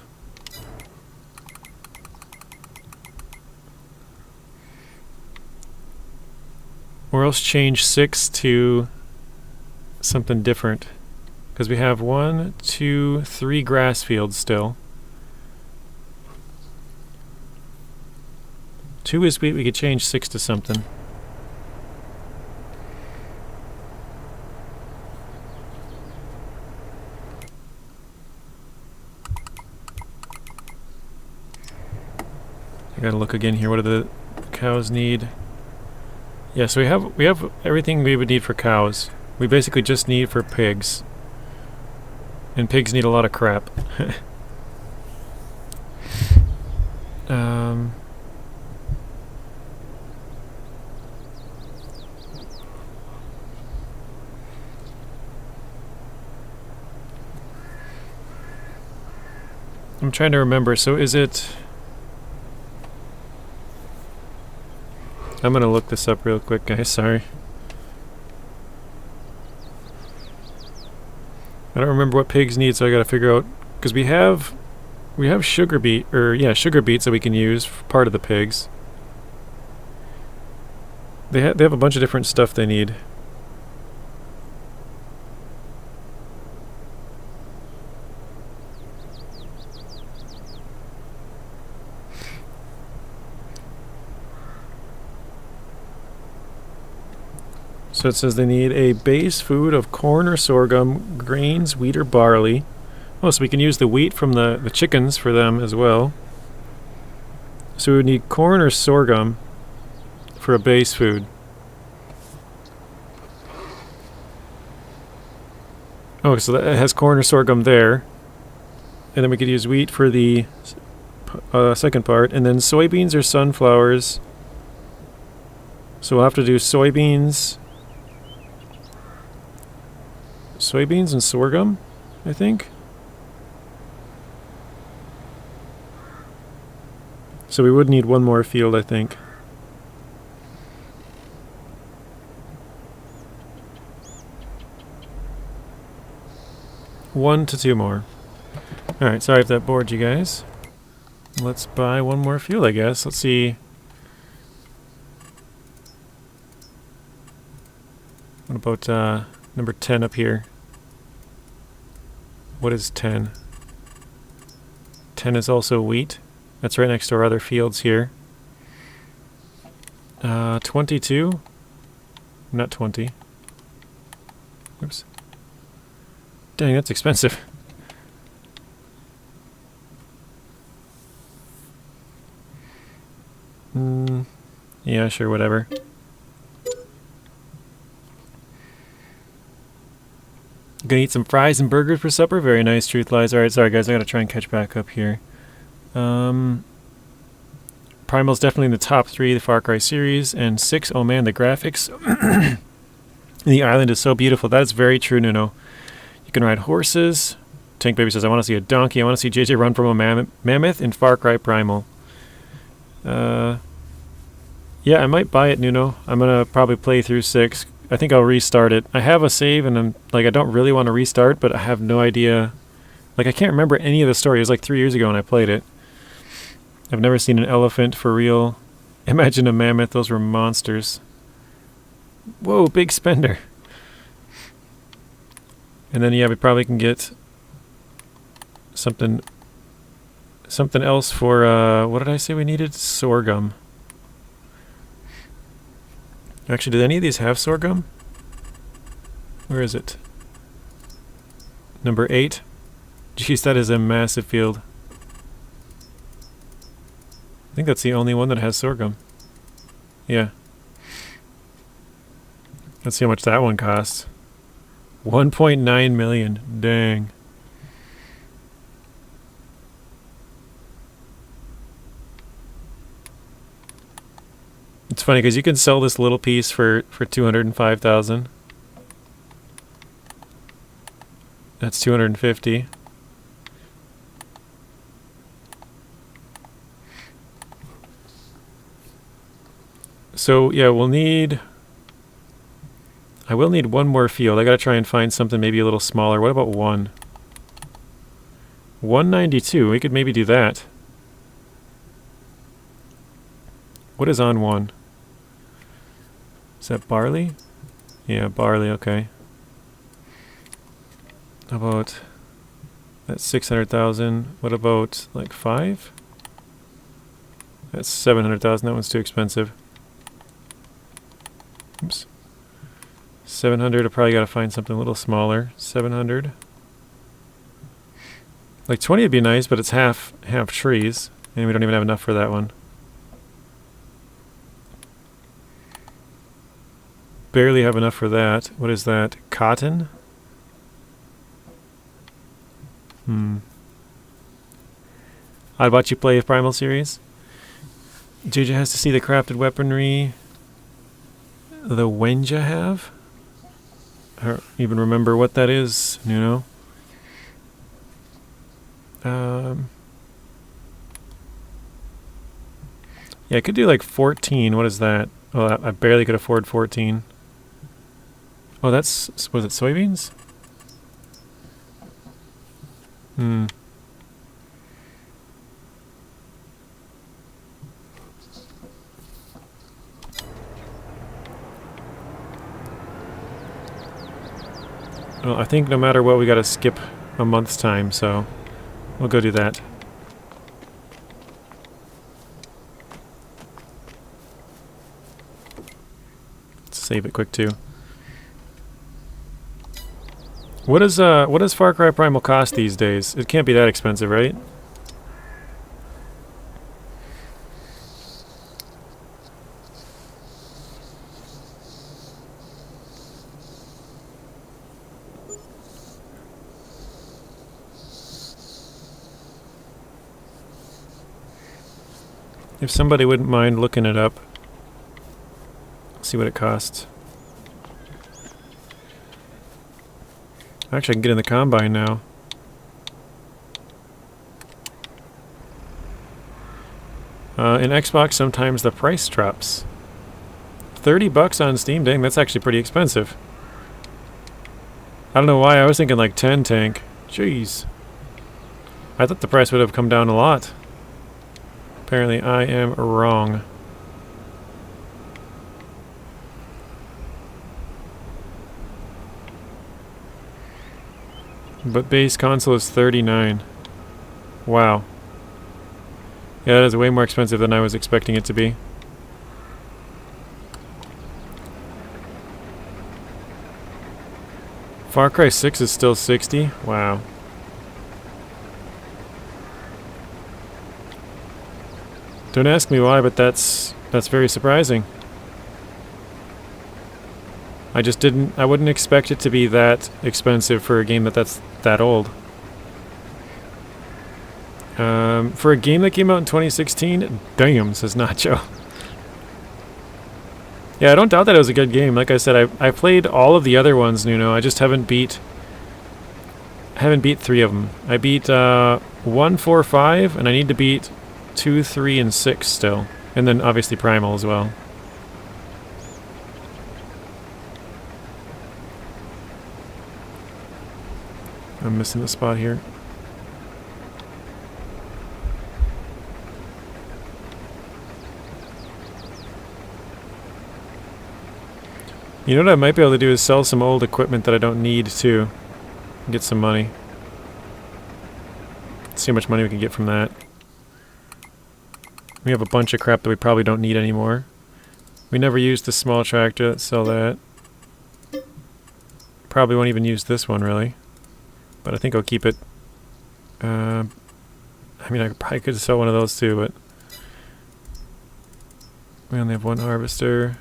Or else change 6 to something different. Because we have 1, 2, 3 grass fields still. 2 is wheat, we could change 6 to something. I gotta look again here. What do the cows need? Yeah, so we have everything we would need for cows. We basically just need for pigs. And pigs need a lot of crap. I'm trying to remember, so is it... I'm gonna look this up real quick, guys, sorry. I don't remember what pigs need, so I gotta figure out... Because we have sugar beet, sugar beets that we can use for part of the pigs. They have a bunch of different stuff they need. So it says they need a base food of corn or sorghum, grains, wheat or barley. Oh, so we can use the wheat from the chickens for them as well. So we would need corn or sorghum for a base food. Oh, so that has corn or sorghum there. And then we could use wheat for the second part. And then soybeans or sunflowers. So we'll have to do soybeans... Soybeans and sorghum, I think. So we would need one more field, I think. One to two more. Alright, sorry if that bored you guys. Let's buy one more field, I guess. Let's see. What about number 10 up here? What is 10? 10 is also wheat. That's right next to our other fields here. 22? Not 20. Oops. Dang, that's expensive. Yeah, sure, whatever. Gonna eat some fries and burgers for supper. Very nice, Truth Lies. Alright, sorry guys, I gotta try and catch back up here. Primal's definitely in the top 3 of the Far Cry series. And 6, oh man, the graphics. The island is so beautiful. That is very true, Nuno. You can ride horses. Tank Baby says, I want to see a donkey. I want to see JJ run from a mammoth in Far Cry Primal. Yeah, I might buy it, Nuno. I'm gonna probably play through 6. I think I'll restart it. I have a save, and I'm like, I don't really want to restart, but I have no idea. Like, I can't remember any of the story. It was like 3 years ago when I played it. I've never seen an elephant for real. Imagine a mammoth. Those were monsters. Whoa, big spender. And then, yeah, we probably can get something else for, what did I say we needed? Sorghum. Actually, did any of these have sorghum? Where is it? Number 8. Jeez, that is a massive field. I think that's the only one that has sorghum. Yeah. Let's see how much that one costs. 1.9 million. Dang. It's funny because you can sell this little piece for 205,000. That's 250. So yeah, I will need one more field. I gotta try and find something maybe a little smaller. What about 1? 192. We could maybe do that. What is on 1? Is that barley? Yeah, barley, okay. How about that's 600,000. What about like 5? That's 700,000. That one's too expensive. Oops. 700. I probably got to find something a little smaller. 700. Like 20 would be nice, but it's half trees, and we don't even have enough for that one. Barely have enough for that. What is that? Cotton? I'd watch you play a Primal series. JJ has to see the crafted weaponry the Wenja have. I don't even remember what that is, you know? Yeah, I could do like 14. What is that? Oh, I barely could afford 14. Oh, that's... was it soybeans? Well, I think no matter what, we gotta skip a month's time, so we'll go do that. Save it quick too. What does Far Cry Primal cost these days? It can't be that expensive, right? If somebody wouldn't mind looking it up, see what it costs. Actually, I can get in the combine now. In Xbox, sometimes the price drops. $30 on Steam, dang, that's actually pretty expensive. I don't know why, I was thinking like 10 tank. Jeez. I thought the price would have come down a lot. Apparently I am wrong. But base console is $39. Wow. Yeah, that is way more expensive than I was expecting it to be. Far Cry 6 is still 60? Wow. Don't ask me why, but that's very surprising. I wouldn't expect it to be that expensive for a game that's that old. For a game that came out in 2016, damn, says Nacho. Yeah, I don't doubt that it was a good game. Like I said, I played all of the other ones, Nuno. I just haven't beat 3 of them. I beat 1, 4, 5, and I need to beat 2, 3, and 6 still. And then obviously Primal as well. I'm missing the spot here. You know what I might be able to do is sell some old equipment that I don't need to get some money. See how much money we can get from that. We have a bunch of crap that we probably don't need anymore. We never used the small tractor. Let's sell that. Probably won't even use this one really, but I think I'll keep it. I mean, I probably could sell one of those too, but we only have one harvester.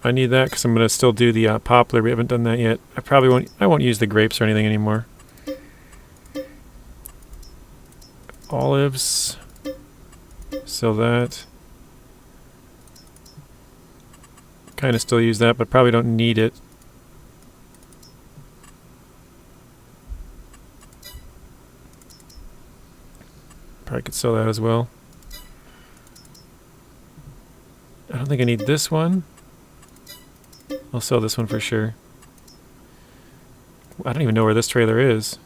I need that because I'm going to still do the poplar. We haven't done that yet. I won't use the grapes or anything anymore. Olives. Sell that. Kind of still use that, but probably don't need it. Probably could sell that as well. I don't think I need this one. I'll sell this one for sure. I don't even know where this trailer is.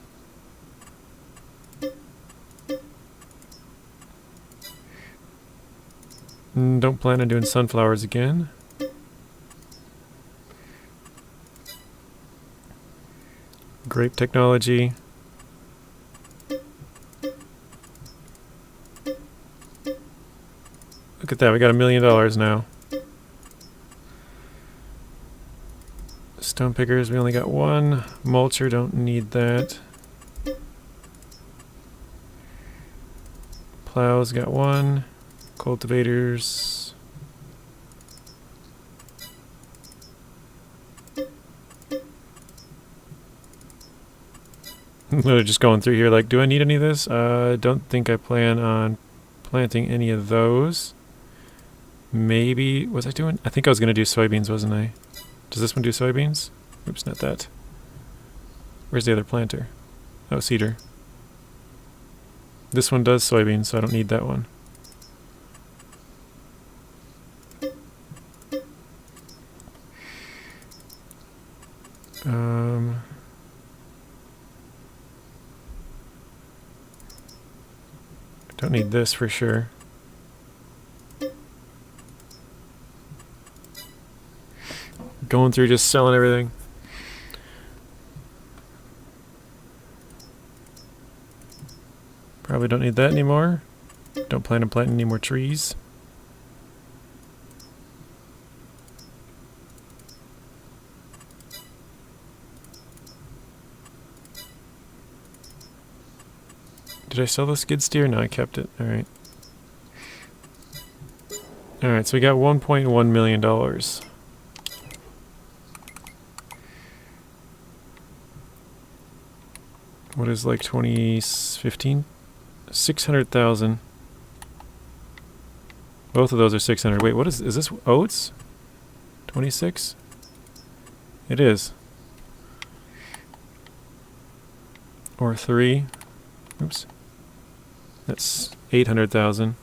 Don't plan on doing sunflowers again. Grape technology. Look at that, we got $1 million now. Stone pickers, we only got one. Mulcher, don't need that. Plows, got one. Cultivators. I'm literally just going through here like, do I need any of this? Don't think I plan on planting any of those. Maybe, was I doing? I think I was going to do soybeans, wasn't I? Does this one do soybeans? Oops, not that. Where's the other planter? Oh, cedar. This one does soybeans, so I don't need that one. Don't need this for sure. Going through just selling everything. Probably don't need that anymore. Don't plan on planting any more trees. Did I sell the skid steer? No, I kept it. Alright. Alright, so we got $1.1 million. What is like 2015? 600,000. Both of those are 600. Wait, what is this oats? 26? It is. Or 3. Oops. That's 800,000.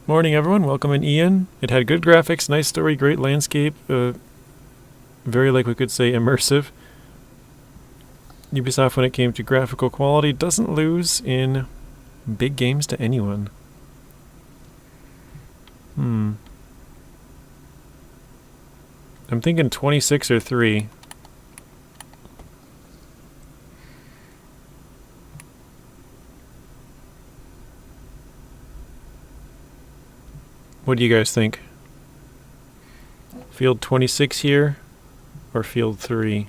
Morning, everyone. Welcome in, Ian. It had good graphics, nice story, great landscape. Very, like we could say, immersive. Ubisoft, when it came to graphical quality, doesn't lose in big games to anyone. I'm thinking 26 or 3. What do you guys think? Field 26 here or field 3?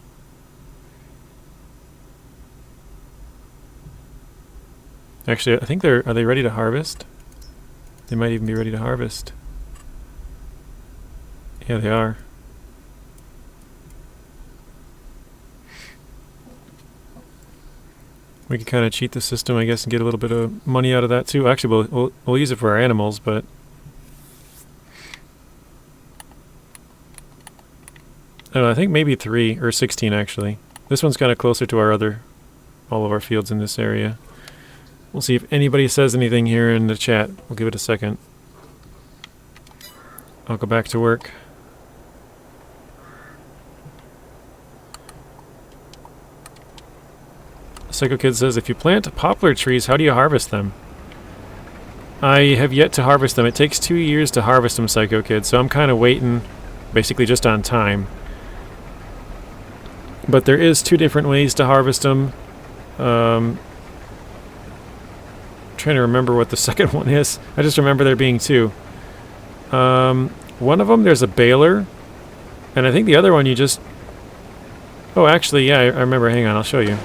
Actually, I think are they ready to harvest? They might even be ready to harvest. Yeah, they are. We could kind of cheat the system, I guess, and get a little bit of money out of that too. Actually, we'll use it for our animals, but I don't know, I think maybe 3 or 16 actually. This one's kind of closer to all of our fields in this area. We'll see if anybody says anything here in the chat. We'll give it a second. I'll go back to work. Psycho Kid says, if you plant poplar trees, how do you harvest them? I have yet to harvest them. It takes 2 years to harvest them, Psycho Kid, so I'm kind of waiting, basically just on time. But there is 2 different ways to harvest them. Trying to remember what the second one is. I just remember there being 2. One of them, there's a baler, and I think the other one you just... Oh, actually, yeah, I remember. Hang on, I'll show you.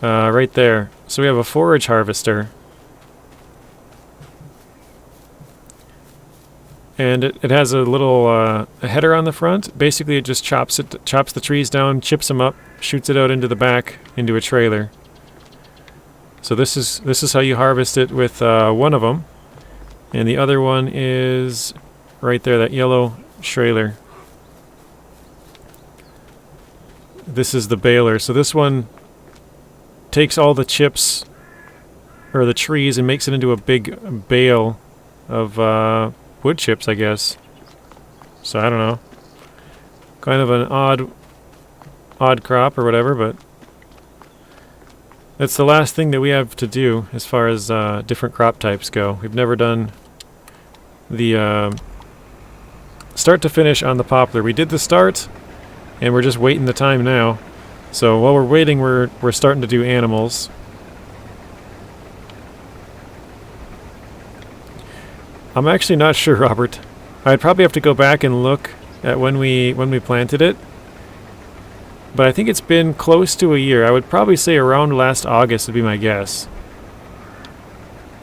Right there. So we have a forage harvester. And it has a little a header on the front. Basically, it just chops the trees down, chips them up, shoots it out into the back, into a trailer. So this is how you harvest it with one of them. And the other one is right there, that yellow trailer. This is the baler. So this one takes all the chips, or the trees, and makes it into a big bale of wood chips, I guess. So I don't know. Kind of an odd crop or whatever, but that's the last thing that we have to do as far as different crop types go. We've never done the start to finish on the poplar. We did the start, and we're just waiting the time now. So while we're waiting, we're starting to do animals. I'm actually not sure, Robert. I'd probably have to go back and look at when we planted it. But I think it's been close to a year. I would probably say around last August would be my guess.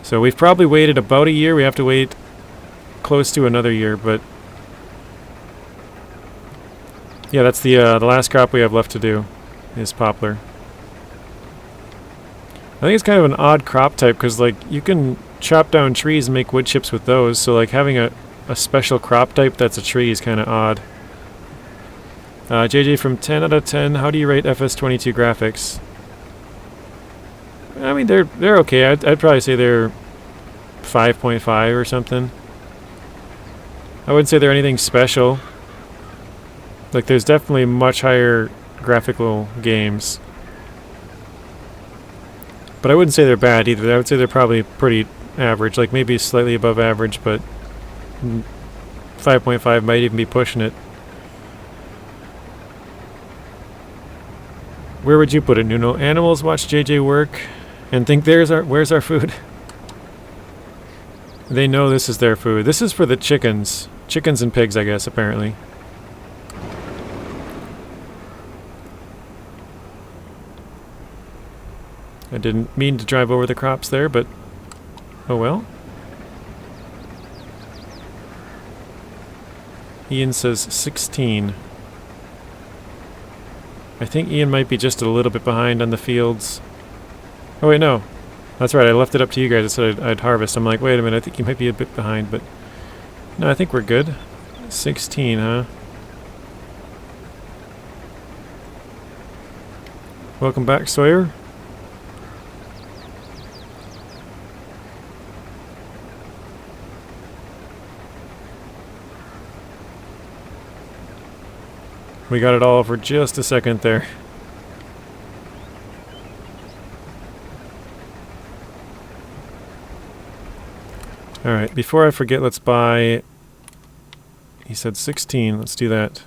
So we've probably waited about a year. We have to wait close to another year, but yeah, that's the last crop we have left to do is poplar. I think it's kind of an odd crop type because, like, you can chop down trees and make wood chips with those, so like having a special crop type that's a tree is kind of odd. JJ, from 10 out of 10, how do you rate FS22 graphics? I mean, they're okay. I'd probably say they're 5.5 or something. I wouldn't say they're anything special. Like, there's definitely much higher graphical games. But I wouldn't say they're bad either. I would say they're probably pretty average, like maybe slightly above average, but 5.5 might even be pushing it. Where would you put it, Nuno? Animals watch JJ work and think where's our food? They know this is their food. This is for the chickens. Chickens and pigs, I guess, apparently. I didn't mean to drive over the crops there, but oh well. Ian says 16. I think Ian might be just a little bit behind on the fields. Oh wait, no. That's right, I left it up to you guys. I said I'd harvest. I'm like, wait a minute, I think you might be a bit behind, but no, I think we're good. 16, huh? Welcome back, Sawyer. We got it all for just a second there. Alright, before I forget, let's buy... He said 16. Let's do that.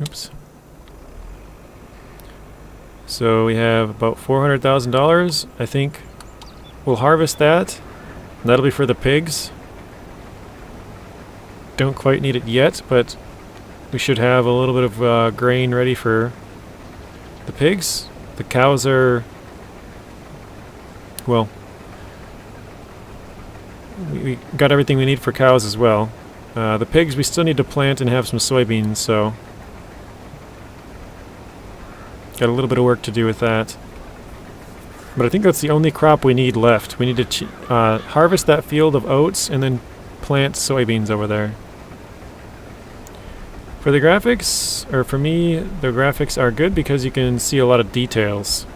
Oops. So we have about $400,000. I think we'll harvest that. That'll be for the pigs. Don't quite need it yet, but we should have a little bit of grain ready for the pigs. The cows are... Well, we got everything we need for cows as well. The pigs we still need to plant and have some soybeans, so... Got a little bit of work to do with that. But I think that's the only crop we need left. We need to harvest that field of oats and then plant soybeans over there. For the graphics, or for me, the graphics are good because you can see a lot of details.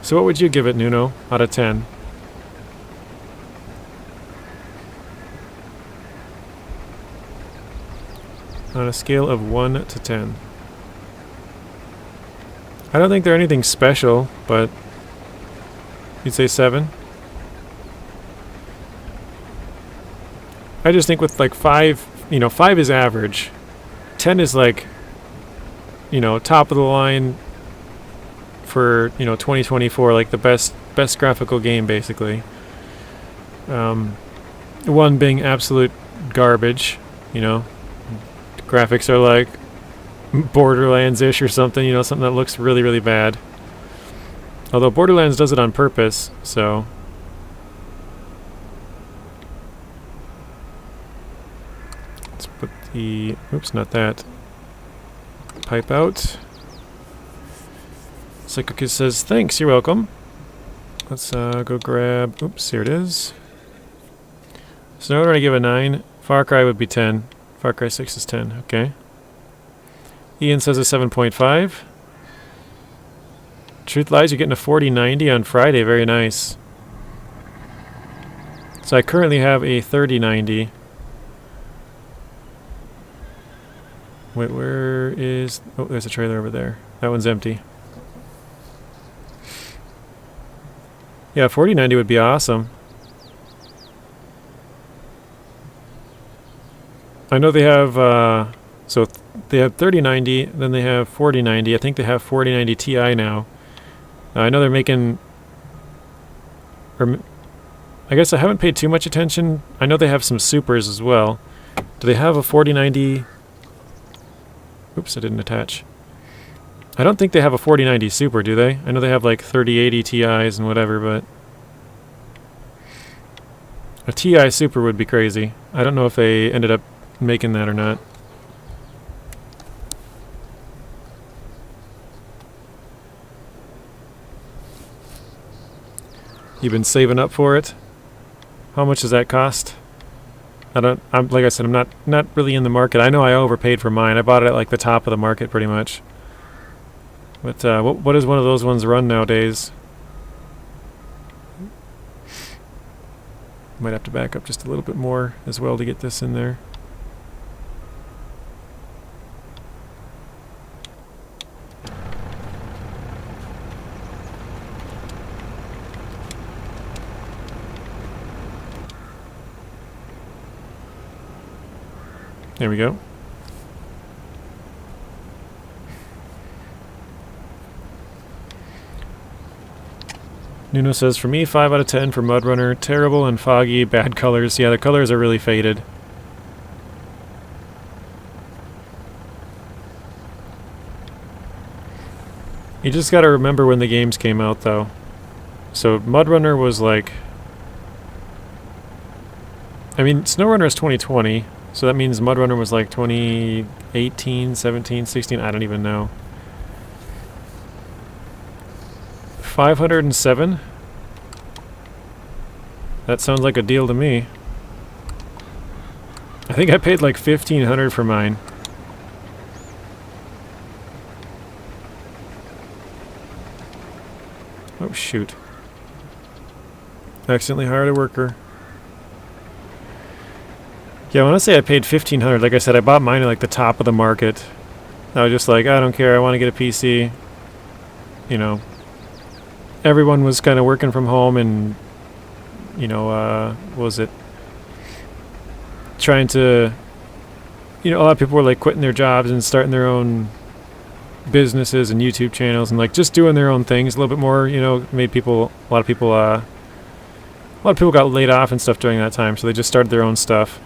So what would you give it, Nuno, out of 10? On a scale of 1 to 10. I don't think they're anything special, but you'd say 7. I just think with like 5, you know, 5 is average. 10 is like, you know, top of the line for, you know, 2024, like the best graphical game basically. 1 being absolute garbage, you know. Graphics are like Borderlands-ish or something, you know, something that looks really, really bad. Although Borderlands does it on purpose, so... Let's put the... Oops, not that. Pipe out. Psychicus says, thanks, you're welcome. Let's go grab... Oops, here it is. So now we're going to give a 9. Far Cry would be 10. Far Cry 6 is 10, okay. Ian says a 7.5. Truth Lies, you're getting a 4090 on Friday. Very nice. So I currently have a 3090. Wait, where is... Oh, there's a trailer over there. That one's empty. Yeah, 4090 would be awesome. I know they have... so they have 3090, then they have 4090. I think they have 4090 Ti now. I know they're making... Or, I guess I haven't paid too much attention. I know they have some supers as well. Do they have a 4090... Oops, I didn't attach. I don't think they have a 4090 Super, do they? I know they have like 3080 Ti's and whatever, but... A Ti Super would be crazy. I don't know if they ended up making that or not. You've been saving up for it? How much does that cost? I'm like I said, I'm not really in the market. I know I overpaid for mine. I bought it at like the top of the market pretty much. But what does one of those ones run nowadays? Might have to back up just a little bit more as well to get this in there. There we go. Nuno says, for me, 5 out of 10 for Mud Runner. Terrible and foggy, bad colors. Yeah, the colors are really faded. You just gotta remember when the games came out, though. So, Mud Runner was like... I mean, SnowRunner is 2020, so that means Mud Runner was like 2018, 17, 16, I don't even know. 507? That sounds like a deal to me. I think I paid like 1,500 for mine. Oh shoot. Accidentally hired a worker. Yeah, I want to say I paid 1,500. Like I said, I bought mine at like the top of the market. I was just like, I don't care. I want to get a PC. You know, everyone was kind of working from home and, what was it? Trying to, a lot of people were like quitting their jobs and starting their own businesses and YouTube channels and like just doing their own things a little bit more. Made people, a lot of people got laid off and stuff during that time, so they just started their own stuff.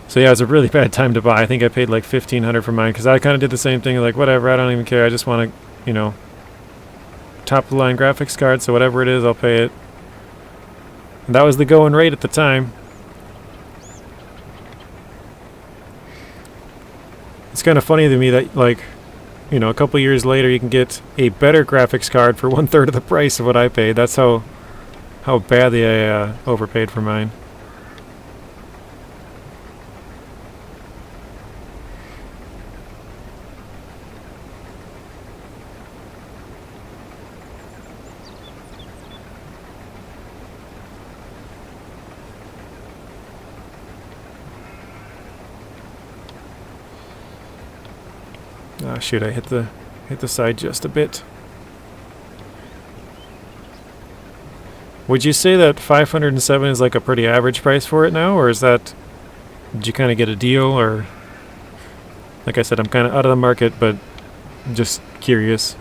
So yeah, it was a really bad time to buy. I think I paid like 1,500 for mine because I kind of did the same thing. Like, whatever, I don't even care. I just want to, top of the line graphics card. So whatever it is, I'll pay it. And that was the going rate at the time. It's kind of funny to me that like, a couple years later, you can get a better graphics card for 1/3 of the price of what I paid. That's how badly I overpaid for mine. Ah, shoot! I hit the side just a bit. Would you say that 507 is like a pretty average price for it now, or did you kind of get a deal, or like I said, I'm kind of out of the market, but just curious.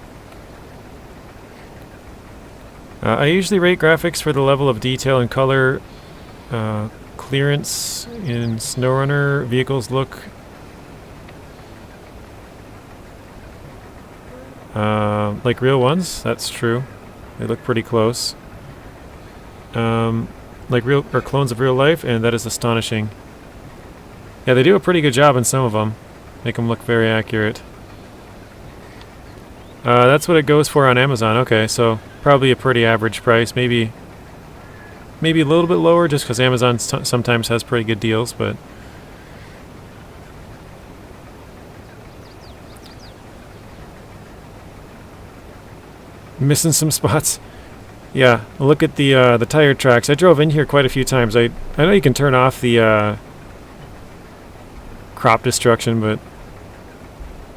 I usually rate graphics for the level of detail and color, clearance in SnowRunner vehicles look. Like real ones, that's true. They look pretty close. Like real or clones of real life, and that is astonishing. Yeah, they do a pretty good job in some of them. Make them look very accurate. That's what it goes for on Amazon. Okay, so probably a pretty average price. Maybe a little bit lower, just because Amazon sometimes has pretty good deals, but. Missing some spots. Yeah, look at the tire tracks. I drove in here quite a few times. I know you can turn off the crop destruction, but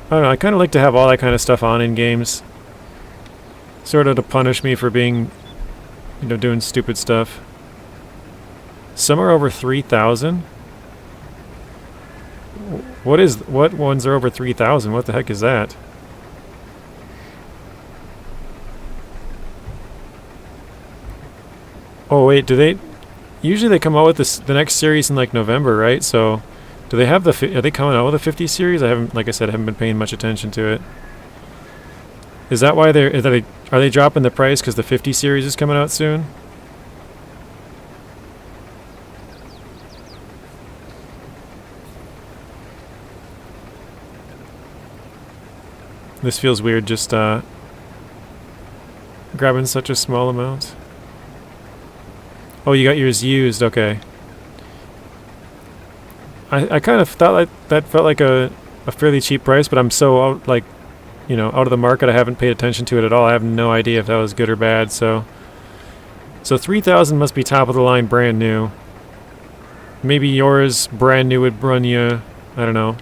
I don't know. I kind of like to have all that kind of stuff on in games, sort of to punish me for being, doing stupid stuff. Some are over 3,000. What ones are over 3,000? What the heck is that? Oh wait, usually they come out with the next series in like November, right? So, do they have are they coming out with a 50 series? Like I said, I haven't been paying much attention to it. Is that why are they dropping the price because the 50 series is coming out soon? This feels weird, just grabbing such a small amount. Oh, you got yours used, okay. I kind of thought like that felt like a fairly cheap price, but I'm so out of the market, I haven't paid attention to it at all. I have no idea if that was good or bad, so 3,000 must be top of the line brand new. Maybe yours brand new would run you, I don't know,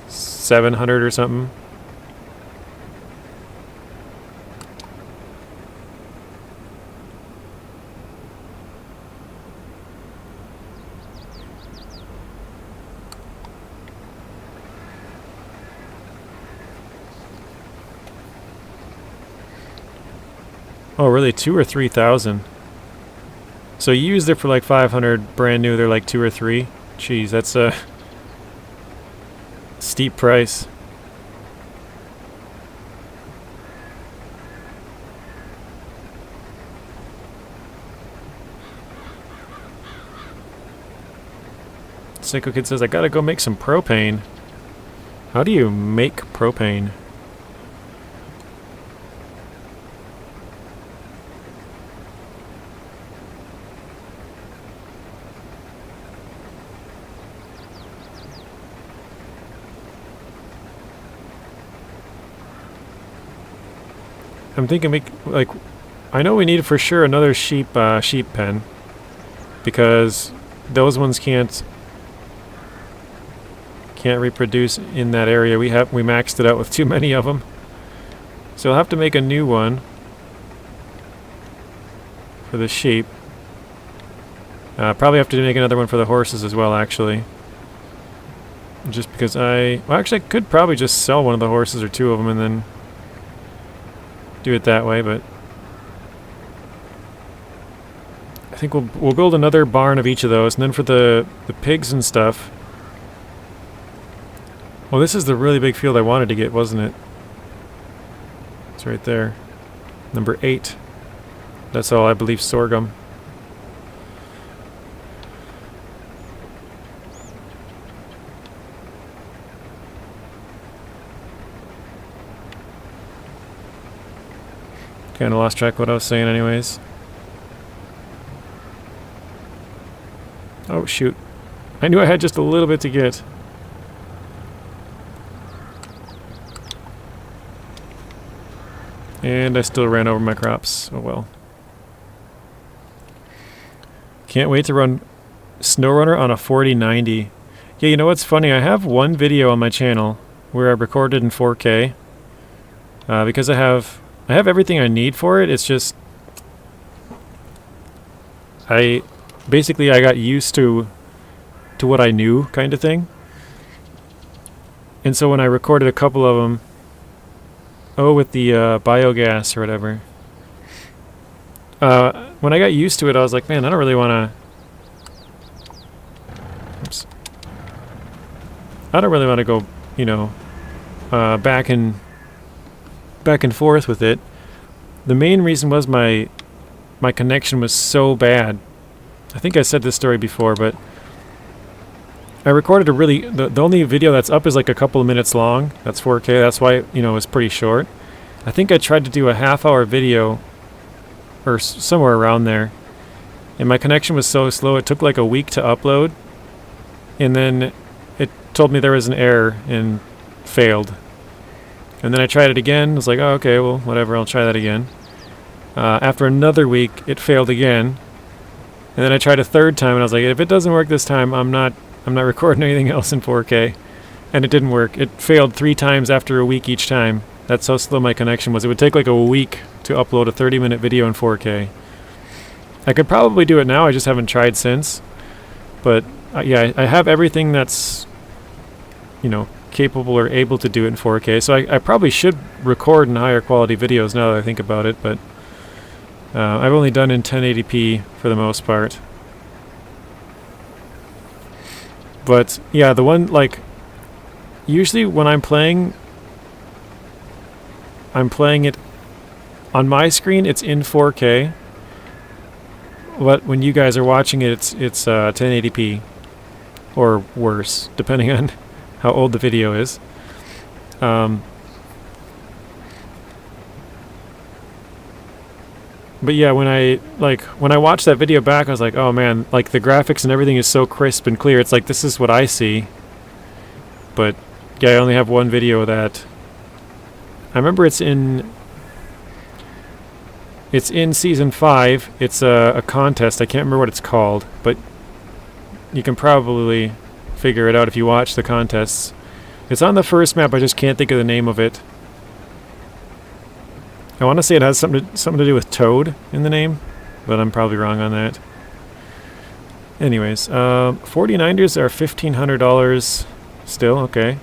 700 or something. Oh, really? 2,000 or 3,000? So you used it for like 500 brand new. They're like 2 or 3. Jeez, that's a steep price. Psycho Kid says, I gotta go make some propane. How do you make propane? I'm thinking I know we need for sure another sheep pen, because those ones can't can't reproduce in that area. We maxed it out with too many of them. So I'll have to make a new one for the sheep. Probably have to make another one for the horses as well, actually. Just because well, actually I could probably just sell one of the horses or two of them and then do it that way, but I think we'll build another barn of each of those, and then for the pigs and stuff. Well, this is the really big field I wanted to get, wasn't it? It's right there. Number 8. That's all, I believe, sorghum. Kinda lost track of what I was saying anyways. Oh shoot. I knew I had just a little bit to get. And I still ran over my crops. Oh well. Can't wait to run SnowRunner on a 4090. Yeah, you know what's funny? I have one video on my channel where I recorded in 4K. Because I have everything I need for it. It's just I got used to what I knew, kind of thing. And so when I recorded a couple of them, with the biogas or whatever, when I got used to it, I was like, man, I don't really want to. Oops. I don't really want to go, you know, back and forth with it. The main reason was my connection was so bad. I think I said this story before, but I recorded the only video that's up is like a couple of minutes long. That's 4K. That's why, you know, it's pretty short. I think I tried to do a half-hour video or somewhere around there, and my connection was so slow it took like a week to upload, and then it told me there was an error and failed. And then I tried it again. I was like, oh, okay, well, whatever, I'll try that again. After another week, it failed again. And then I tried a third time, and I was like, if it doesn't work this time, I'm not recording anything else in 4K. And it didn't work. It failed 3 times after a week each time. That's how slow my connection was. It would take like a week to upload a 30-minute video in 4K. I could probably do it now, I just haven't tried since. But, yeah, I have everything that's, you know, capable or able to do it in 4K. So I probably should record in higher quality videos now that I think about it, but I've only done in 1080p for the most part. But yeah, the one, like, usually when I'm playing it on my screen, it's in 4K. But when you guys are watching it, it's 1080p or worse, depending on how old the video is. But yeah, when I watched that video back, I was like, oh man, like the graphics and everything is so crisp and clear. It's like, this is what I see. But yeah, I only have one video of that. I remember it's in season 5. It's a contest. I can't remember what it's called, but you can probably figure it out if you watch the contests. It's on the first map. I just can't think of the name of it. I want to say it has something to do with Toad in the name, but I'm probably wrong on that. Anyways, 4090s are $1,500 still. Okay,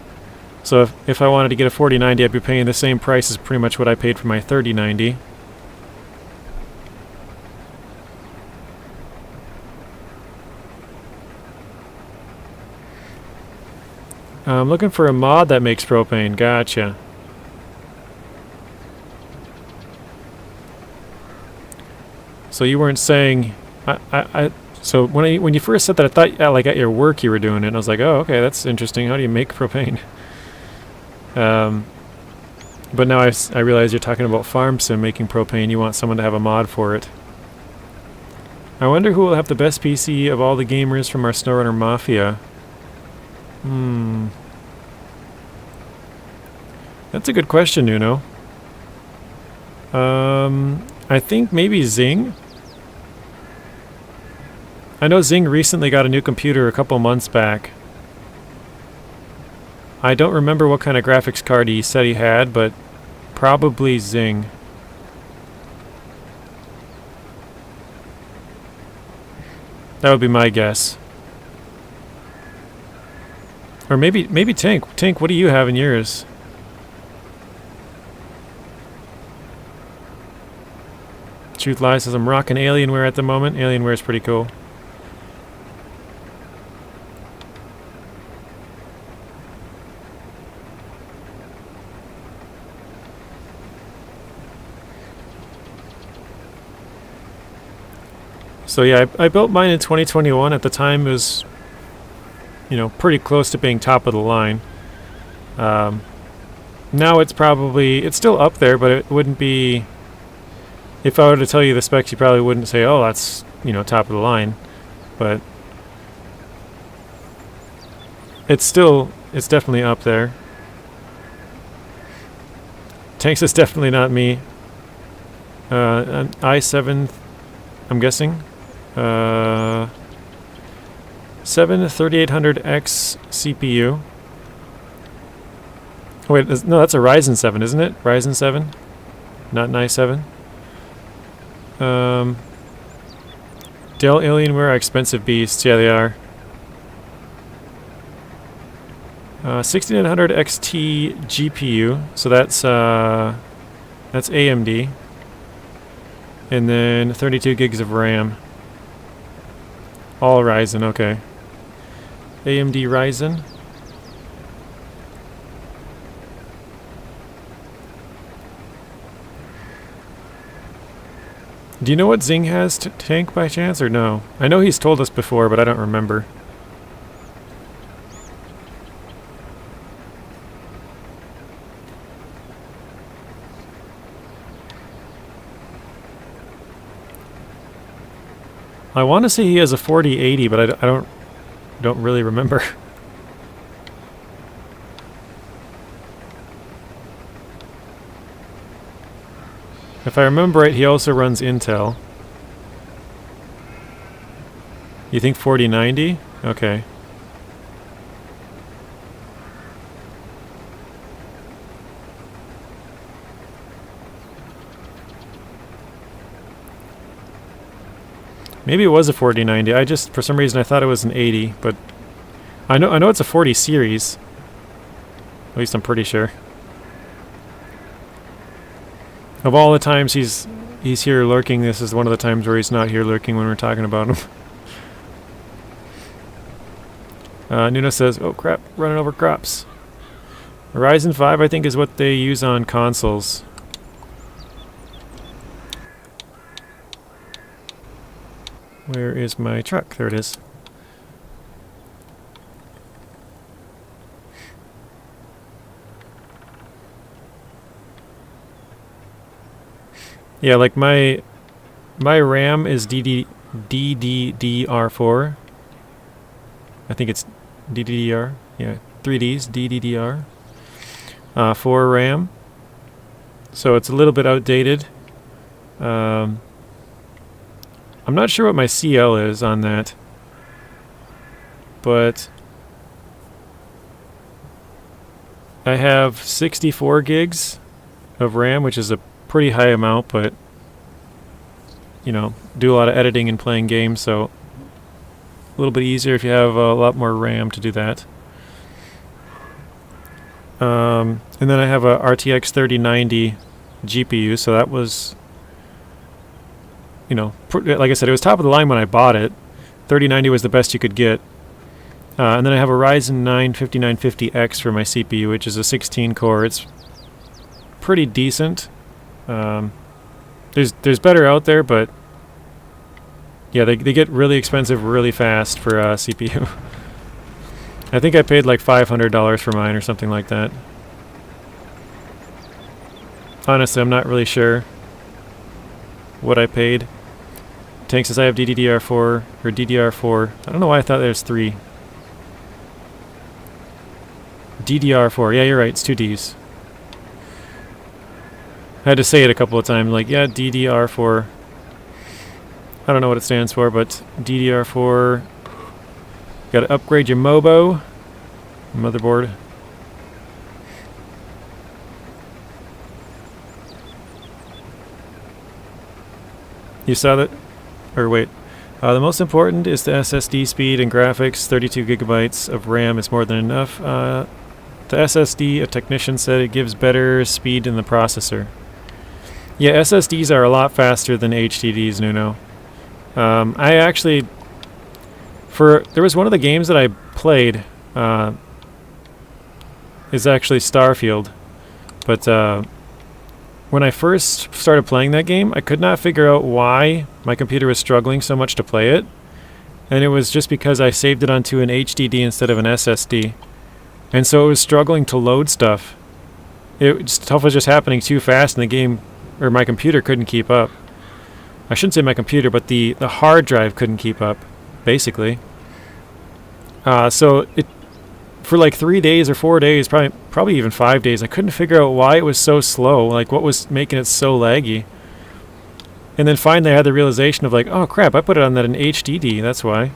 so if I wanted to get a 4090, I'd be paying the same price as pretty much what I paid for my 3090. I'm looking for a mod that makes propane. Gotcha. So you weren't saying, so when you first said that, I thought like at your work you were doing it, and I was like, oh, okay, that's interesting. How do you make propane? But now I realize you're talking about farm sim making propane. You want someone to have a mod for it. I wonder who will have the best PC of all the gamers from our SnowRunner Mafia. That's a good question, Nuno. I think maybe Zing. I know Zing recently got a new computer a couple months back. I don't remember what kind of graphics card he said he had, but probably Zing. That would be my guess. Or maybe Tank. Tank, what do you have in yours? Truth Lies says I'm rocking Alienware at the moment. Alienware is pretty cool. So yeah, I built mine in 2021. At the time, it was, you know, pretty close to being top of the line. Now it's still up there, but it wouldn't be. If I were to tell you the specs, you probably wouldn't say, "Oh, that's, you know, top of the line." But it's definitely up there. Tanks is definitely not me. An i7, I'm guessing. 3800X CPU. Oh, wait, no, that's a Ryzen 7, isn't it? Ryzen 7, not an i7. Dell Alienware, expensive beasts. Yeah, they are. 6900 XT GPU, so that's AMD, and then 32 gigs of RAM. All Ryzen, okay. AMD Ryzen. Do you know what Zing has, Tank, by chance, or no? I know he's told us before, but I don't remember. I want to say he has a 4080, but I don't really remember. If I remember right, he also runs Intel. You think 4090? Okay. Maybe it was a 4090. I just, for some reason, I thought it was an 80, but I know it's a 40 series. At least I'm pretty sure. Of all the times he's here lurking, this is one of the times where he's not here lurking when we're talking about him. Nuno says, "Oh crap, running over crops." Ryzen 5, I think, is what they use on consoles. Where is my truck? There it is. Yeah, like my RAM is DDR4. I think it's DDR. Yeah, 3Ds, DDR. 4 RAM. So it's a little bit outdated. I'm not sure what my CL is on that, but I have 64 gigs of RAM, which is a pretty high amount, but you know, do a lot of editing and playing games, so a little bit easier if you have a lot more RAM to do that. And then I have a RTX 3090 GPU, so that was, you know, like I said, it was top of the line when I bought it. 3090 was the best you could get. And then I have a Ryzen 9 5950X for my CPU, which is a 16 core. It's pretty decent. There's better out there, but yeah, they get really expensive really fast for a CPU. I think I paid like $500 for mine or something like that. Honestly, I'm not really sure what I paid. Tank says I have DDR4 or DDR4. I don't know why I thought there's 3. DDR4. Yeah, you're right. It's 2 Ds. I had to say it a couple of times, like, yeah, DDR4. I don't know what it stands for, but DDR4. Got to upgrade your motherboard. You saw that? Or wait. The most important is the SSD speed and graphics. 32 gigabytes of RAM is more than enough. The SSD, a technician said it gives better speed in the processor. Yeah, SSDs are a lot faster than HDDs, Nuno. I actually... There was one of the games that I played, is actually Starfield. But when I first started playing that game, I could not figure out why my computer was struggling so much to play it. And it was just because I saved it onto an HDD instead of an SSD. And so it was struggling to load stuff. Stuff was just happening too fast and the game, or my computer couldn't keep up. I shouldn't say my computer, but the hard drive couldn't keep up, basically. So for like 3 days or 4 days, probably even 5 days, I couldn't figure out why it was so slow, like what was making it so laggy. And then finally I had the realization of like, oh crap, I put it on an HDD, that's why.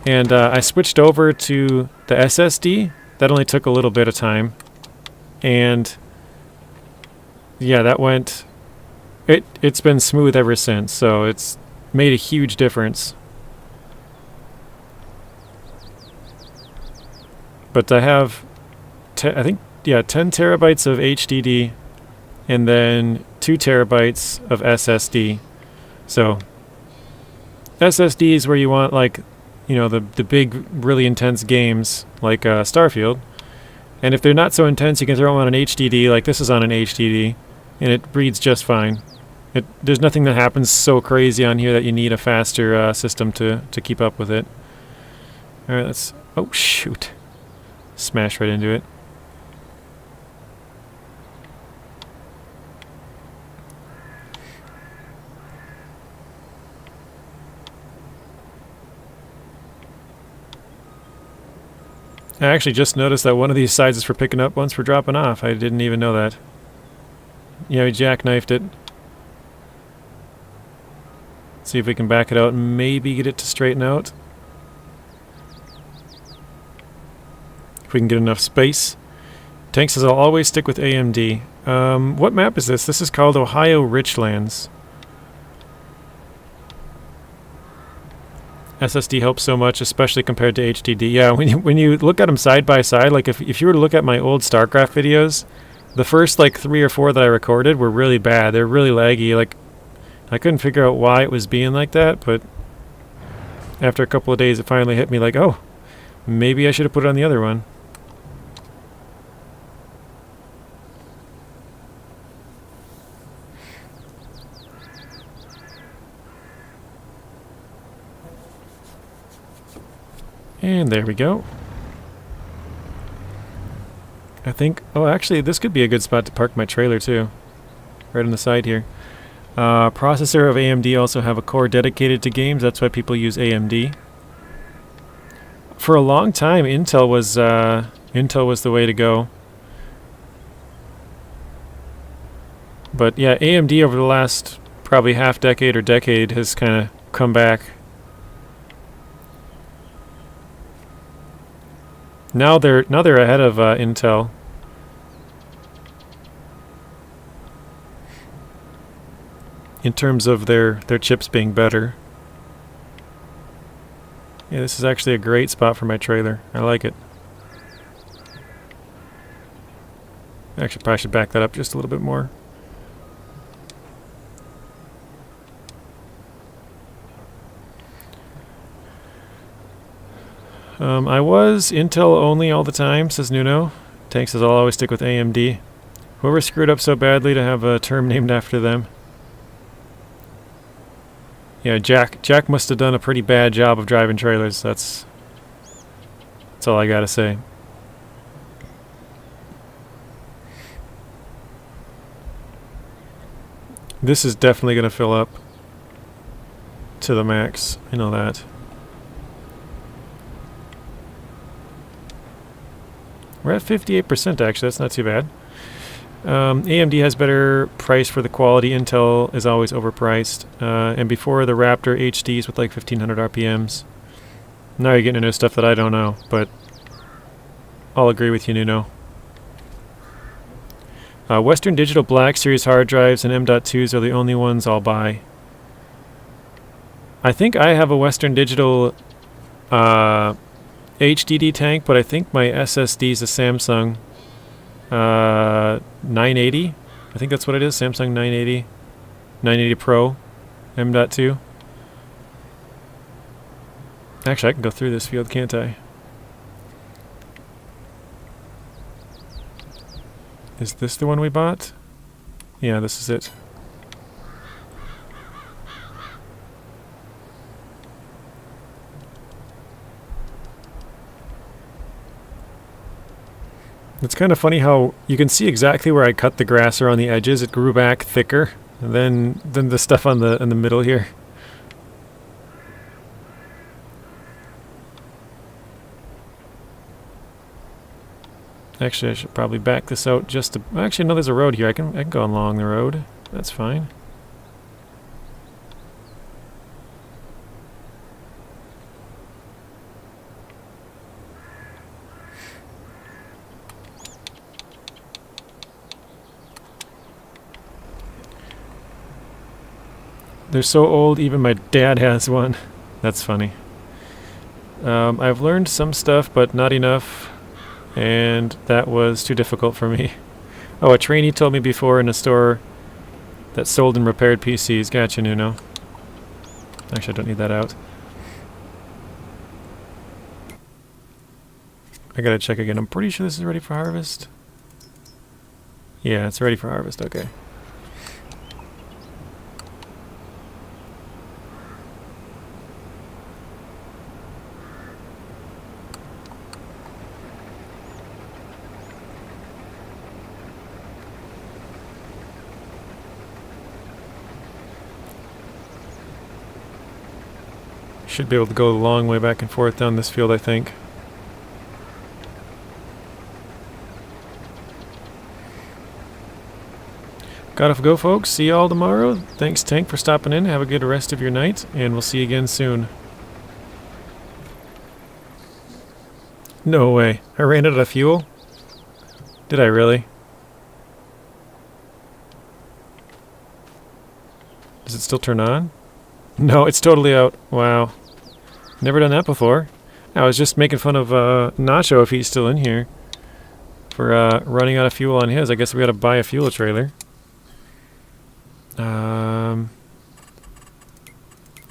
And I switched over to the SSD. That only took a little bit of time. And yeah, that went... It's been smooth ever since, so it's made a huge difference. But I have, 10 terabytes of HDD and then 2 terabytes of SSD. So SSD is where you want, like, you know, the big, really intense games like Starfield. And if they're not so intense, you can throw them on an HDD, like this is on an HDD, and it reads just fine. There's nothing that happens so crazy on here that you need a faster system to keep up with it. Alright, let's... Oh, shoot. Smash right into it. I actually just noticed that one of these sides is for picking up, one's for dropping off. I didn't even know that. Yeah, we jackknifed it. See if we can back it out and maybe get it to straighten out. If we can get enough space. Tank says, I'll always stick with AMD. What map is this? This is called Ohio Richlands. SSD helps so much, especially compared to HDD. Yeah, when you look at them side by side, like if you were to look at my old StarCraft videos, the first like 3 or 4 that I recorded were really bad. They're really laggy. Like I couldn't figure out why it was being like that, but after a couple of days it finally hit me like, oh, maybe I should have put it on the other one. And there we go. I think... Oh, actually, this could be a good spot to park my trailer, too. Right on the side here. Processor of AMD also have a core dedicated to games. That's why people use AMD. For a long time, Intel was the way to go. But yeah, AMD over the last probably half decade or decade has kind of come back. Now they're ahead of Intel. In terms of their chips being better. Yeah, this is actually a great spot for my trailer. I like it. Actually, probably should back that up just a little bit more. I was Intel only all the time, says Nuno. Tank says I'll always stick with AMD. Whoever screwed up so badly to have a term named after them. Yeah, Jack must have done a pretty bad job of driving trailers. That's all I gotta say. This is definitely gonna fill up to the max. I know that. We're at 58% actually, that's not too bad. AMD has better price for the quality. Intel is always overpriced. And before the Raptor HDs with like 1500 RPMs. Now you're getting into stuff that I don't know, but I'll agree with you, Nuno. Western Digital Black Series hard drives and M.2s are the only ones I'll buy. I think I have a Western Digital HDD tank, but I think my SSD is a Samsung 980. I think that's what it is, Samsung 980. 980 Pro M.2. Actually, I can go through this field, can't I? Is this the one we bought? Yeah, this is it. It's kind of funny how you can see exactly where I cut the grass around the edges. It grew back thicker than the stuff on in the middle here. Actually, I should probably back this out just to... Actually, no, there's a road here. I can go along the road. That's fine. They're so old, even my dad has one. That's funny. I've learned some stuff, but not enough. And that was too difficult for me. Oh, a trainee told me before in a store that sold and repaired PCs. Gotcha, Nuno. Actually, I don't need that out. I gotta check again. I'm pretty sure this is ready for harvest. Yeah, it's ready for harvest. Okay. Should be able to go a long way back and forth down this field, I think. Gotta go, folks. See y'all tomorrow. Thanks, Tank, for stopping in. Have a good rest of your night, and we'll see you again soon. No way. I ran out of fuel? Did I really? Does it still turn on? No, it's totally out. Wow. Never done that before. I was just making fun of Nacho if he's still in here for running out of fuel on his. I guess we gotta buy a fuel trailer.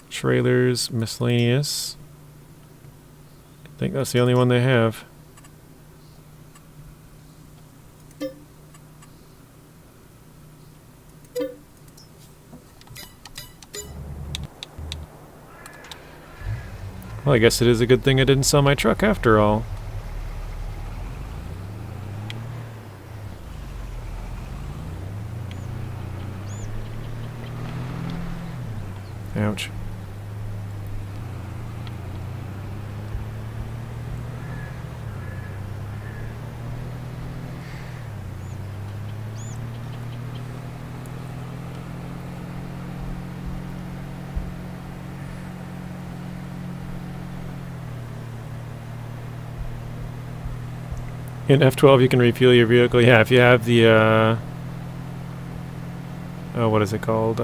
Trailers, miscellaneous. I think that's the only one they have. Well, I guess it is a good thing I didn't sell my truck after all. Ouch. In F12 you can refuel your vehicle. Yeah, if you have the oh, what is it called?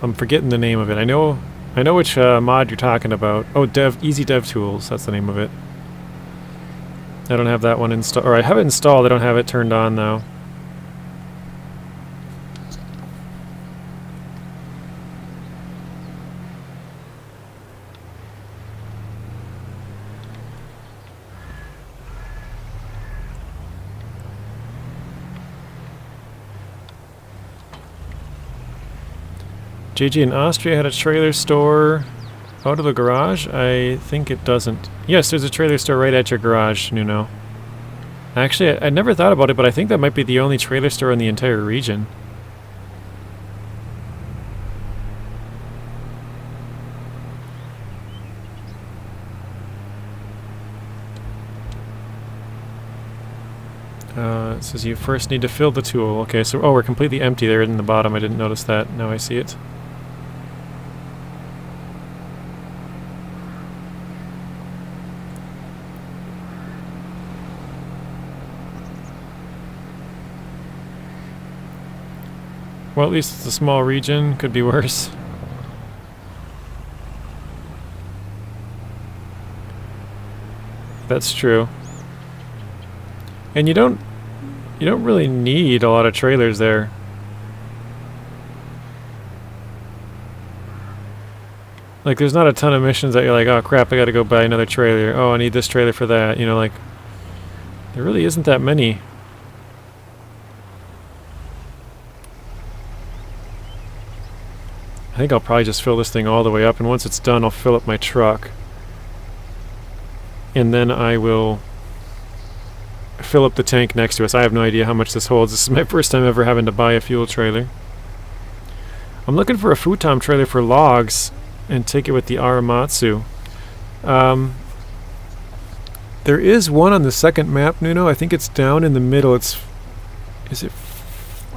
I'm forgetting the name of it. I know which mod you're talking about. Oh, Easy Dev Tools. That's the name of it. I don't have that one installed, or I have it installed. I don't have it turned on though. JG in Austria had a trailer store out of the garage? I think it doesn't. Yes, there's a trailer store right at your garage, Nuno. Actually, I never thought about it, but I think that might be the only trailer store in the entire region. It says you first need to fill the tool. Okay, so, oh, we're completely empty there in the bottom. I didn't notice that. Now I see it. Well, at least it's a small region. Could be worse. That's true. And you don't really need a lot of trailers there. Like, there's not a ton of missions that you're like, oh crap, I gotta go buy another trailer. Oh, I need this trailer for that. You know, like, there really isn't that many. I think I'll probably just fill this thing all the way up, and once it's done, I'll fill up my truck. And then I will fill up the tank next to us. I have no idea how much this holds. This is my first time ever having to buy a fuel trailer. I'm looking for a futon trailer for logs and take it with the Aramatsu. There is one on the second map, Nuno. I think it's down in the middle. I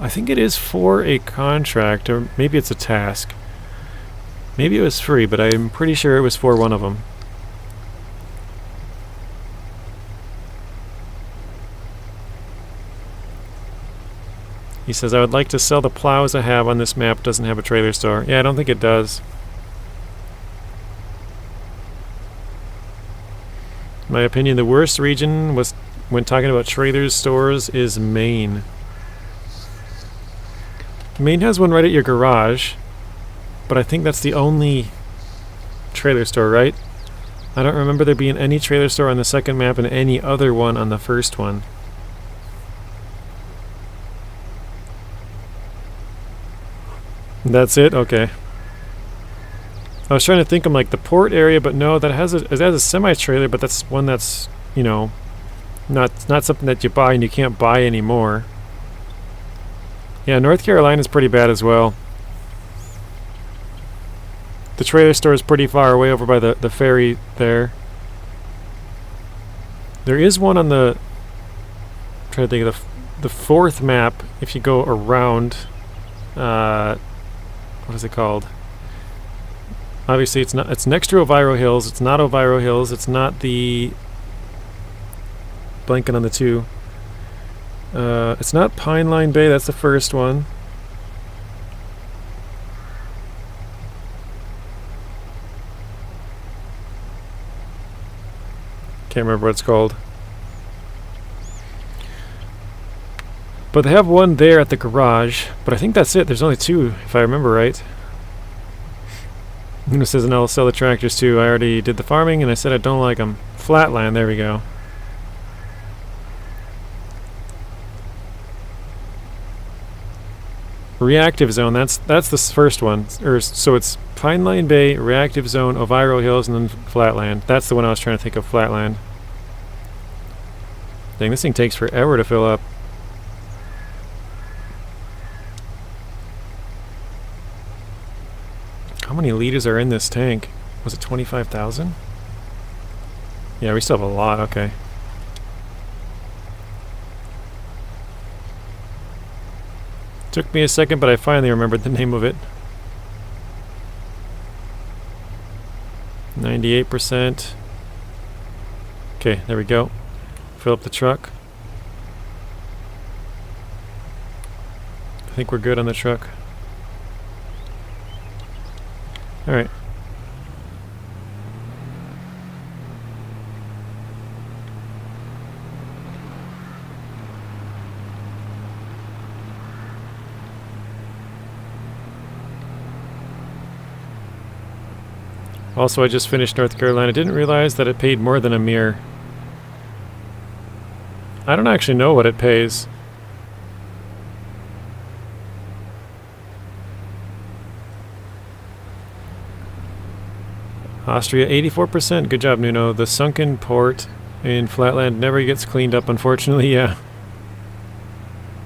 think it is for a contract, or maybe it's a task. Maybe it was free, but I'm pretty sure it was for one of them. He says, I would like to sell the plows I have on this map. Doesn't have a trailer store. Yeah, I don't think it does. In my opinion, the worst region was, when talking about trailer stores, is Maine. Maine has one right at your garage, but I think that's the only trailer store, right? I don't remember there being any trailer store on the second map and any other one on the first one. That's it? Okay. I was trying to think of like the port area, but no, it has a semi-trailer, but that's one that's, you know, not something that you buy and you can't buy anymore. Yeah, North Carolina's pretty bad as well. The trailer store is pretty far away over by the ferry there. There is one on the, I'm trying to think of the fourth map, if you go around, what is it called? Obviously it's next to Oviro Hills. It's not Oviro Hills. It's not the, blanking on the two. It's not Pine Line Bay, that's the first one. Can't remember what it's called. But they have one there at the garage, but I think that's it. There's only two, if I remember right. And it says, and I'll sell the tractors too. I already did the farming, and I said I don't like them. Flatland, there we go. Reactive Zone, that's the first one. So it's Pine Line Bay, Reactive Zone, Oviro Hills, and then Flatland. That's the one I was trying to think of, Flatland. Dang, this thing takes forever to fill up. How many liters are in this tank? Was it 25,000? Yeah, we still have a lot, okay. Took me a second, but I finally remembered the name of it. 98%. Okay, there we go. Fill up the truck. I think we're good on the truck. Alright. Also, I just finished North Carolina. Didn't realize that it paid more than a mere. I don't actually know what it pays. Austria, 84%. Good job, Nuno. The sunken port in Flatland never gets cleaned up, unfortunately. Yeah.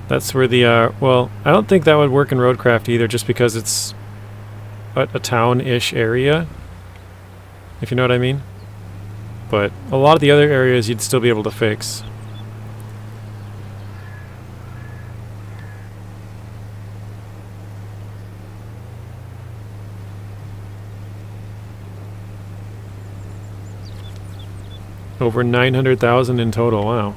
That's where the, well, I don't think that would work in Roadcraft either, just because it's a town-ish area, if you know what I mean. But a lot of the other areas you'd still be able to fix. Over 900,000 in total, wow.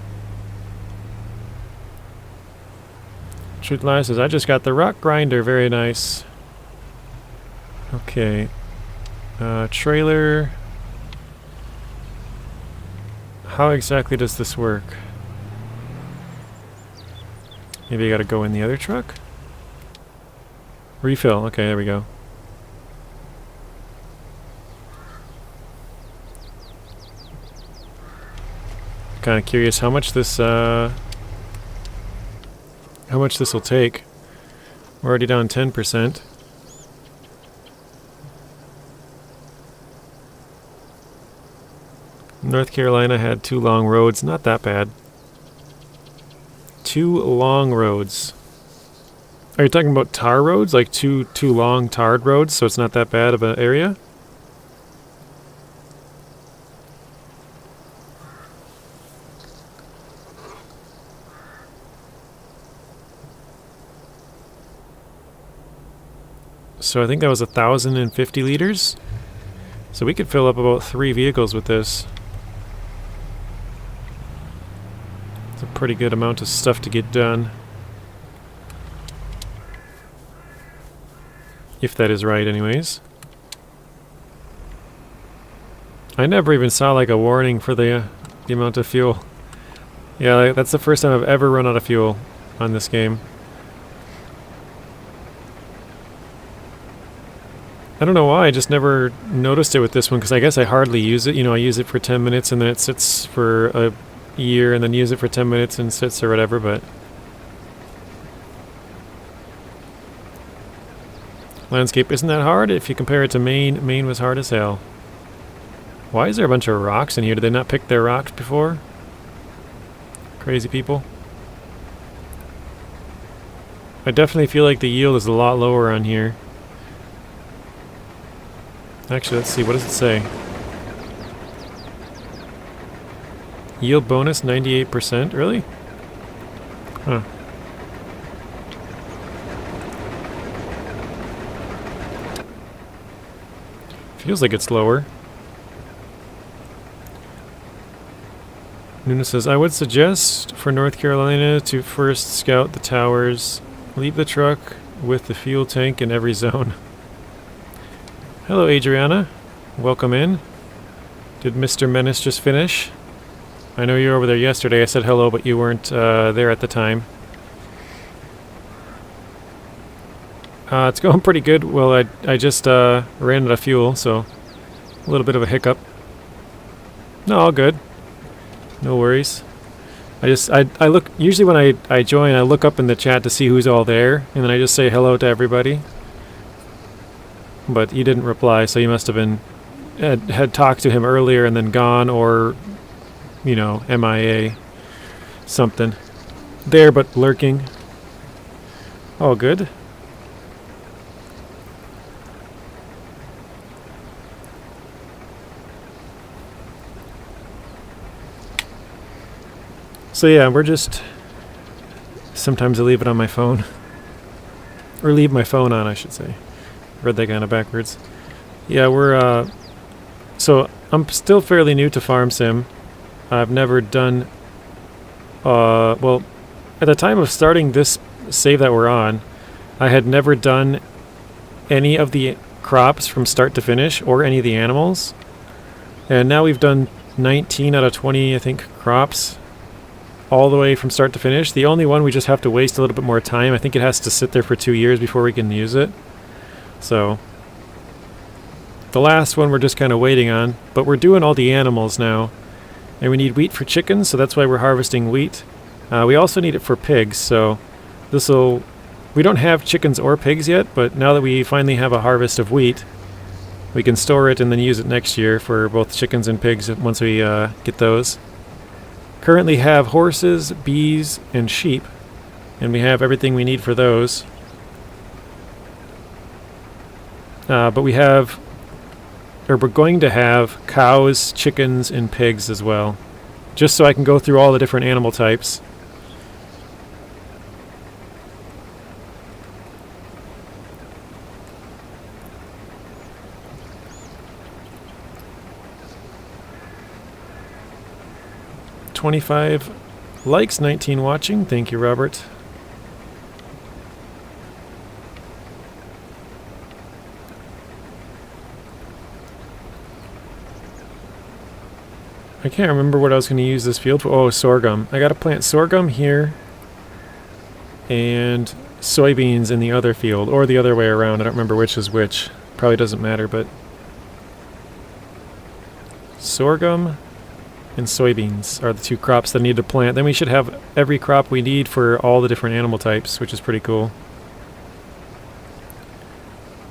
Truth Lies says, I just got the rock grinder. Very nice. Okay. Trailer. How exactly does this work? Maybe I gotta go in the other truck? Refill. Okay, there we go. Kind of curious how much this will take. We're already down 10%. North Carolina had 2 long roads. Not that bad. 2 long roads. Are you talking about tar roads? Like two long tarred roads, so it's not that bad of an area? So I think that was 1,050 liters. So we could fill up about 3 vehicles with this. It's a pretty good amount of stuff to get done. If that is right, anyways. I never even saw like a warning for the amount of fuel. Yeah, like, that's the first time I've ever run out of fuel on this game. I don't know why, I just never noticed it with this one, because I guess I hardly use it. You know, I use it for 10 minutes and then it sits for a year and then use it for 10 minutes and sits or whatever, but... Landscape isn't that hard if you compare it to Maine. Maine was hard as hell. Why is there a bunch of rocks in here? Did they not pick their rocks before? Crazy people. I definitely feel like the yield is a lot lower on here. Actually, let's see. What does it say? Yield bonus 98%? Really? Huh. Feels like it's lower. Nuna says, I would suggest for North Carolina to first scout the towers. Leave the truck with the fuel tank in every zone. Hello, Adriana. Welcome in. Did Mr. Menace just finish? I know you were over there yesterday. I said hello, but you weren't there at the time. It's going pretty good. Well, I just ran out of fuel, so a little bit of a hiccup. No, all good. No worries. I look, usually when I join, I look up in the chat to see who's all there, and then I just say hello to everybody. But you didn't reply, so you must have been had talked to him earlier and then gone, or you know, MIA something. There but lurking. All good. So yeah, we're just... Sometimes I leave it on my phone. Or leave my phone on, I should say. Read that kind of backwards. Yeah, we're... So, I'm still fairly new to Farm Sim. I've never done... well, at the time of starting this save that we're on, I had never done any of the crops from start to finish, or any of the animals. And now we've done 19 out of 20, I think, crops. All the way from start to finish. The only one we just have to waste a little bit more time. I think it has to sit there for 2 years before we can use it. So the last one we're just kind of waiting on, but we're doing all the animals now. And we need wheat for chickens, so that's why we're harvesting wheat. We also need it for pigs, so this'll... We don't have chickens or pigs yet, but now that we finally have a harvest of wheat, we can store it and then use it next year for both chickens and pigs once we get those. Currently have horses, bees, and sheep, and we have everything we need for those. But we have, or we're going to have cows, chickens, and pigs as well, just so I can go through all the different animal types. .25 likes, 19 watching. Thank you, Robert. I can't remember what I was going to use this field for. Oh, sorghum. I got to plant sorghum here and soybeans in the other field, or the other way around. I don't remember which is which. Probably doesn't matter, but sorghum and soybeans are the two crops that I need to plant. Then we should have every crop we need for all the different animal types, which is pretty cool.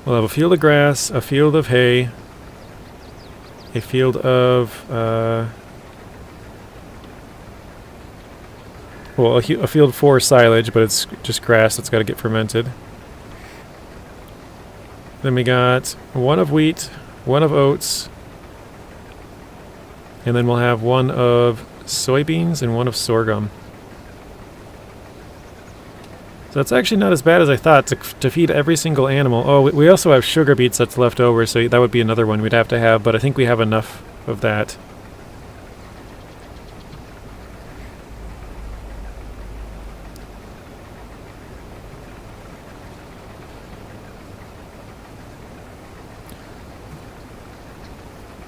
We'll have a field of grass, a field of hay, a field of well, a field for silage, but it's just grass that's got to get fermented. Then we got one of wheat, one of oats, and then we'll have one of soybeans and one of sorghum. So that's actually not as bad as I thought to feed every single animal. Oh, we also have sugar beets that's left over, so that would be another one we'd have to have, but I think we have enough of that.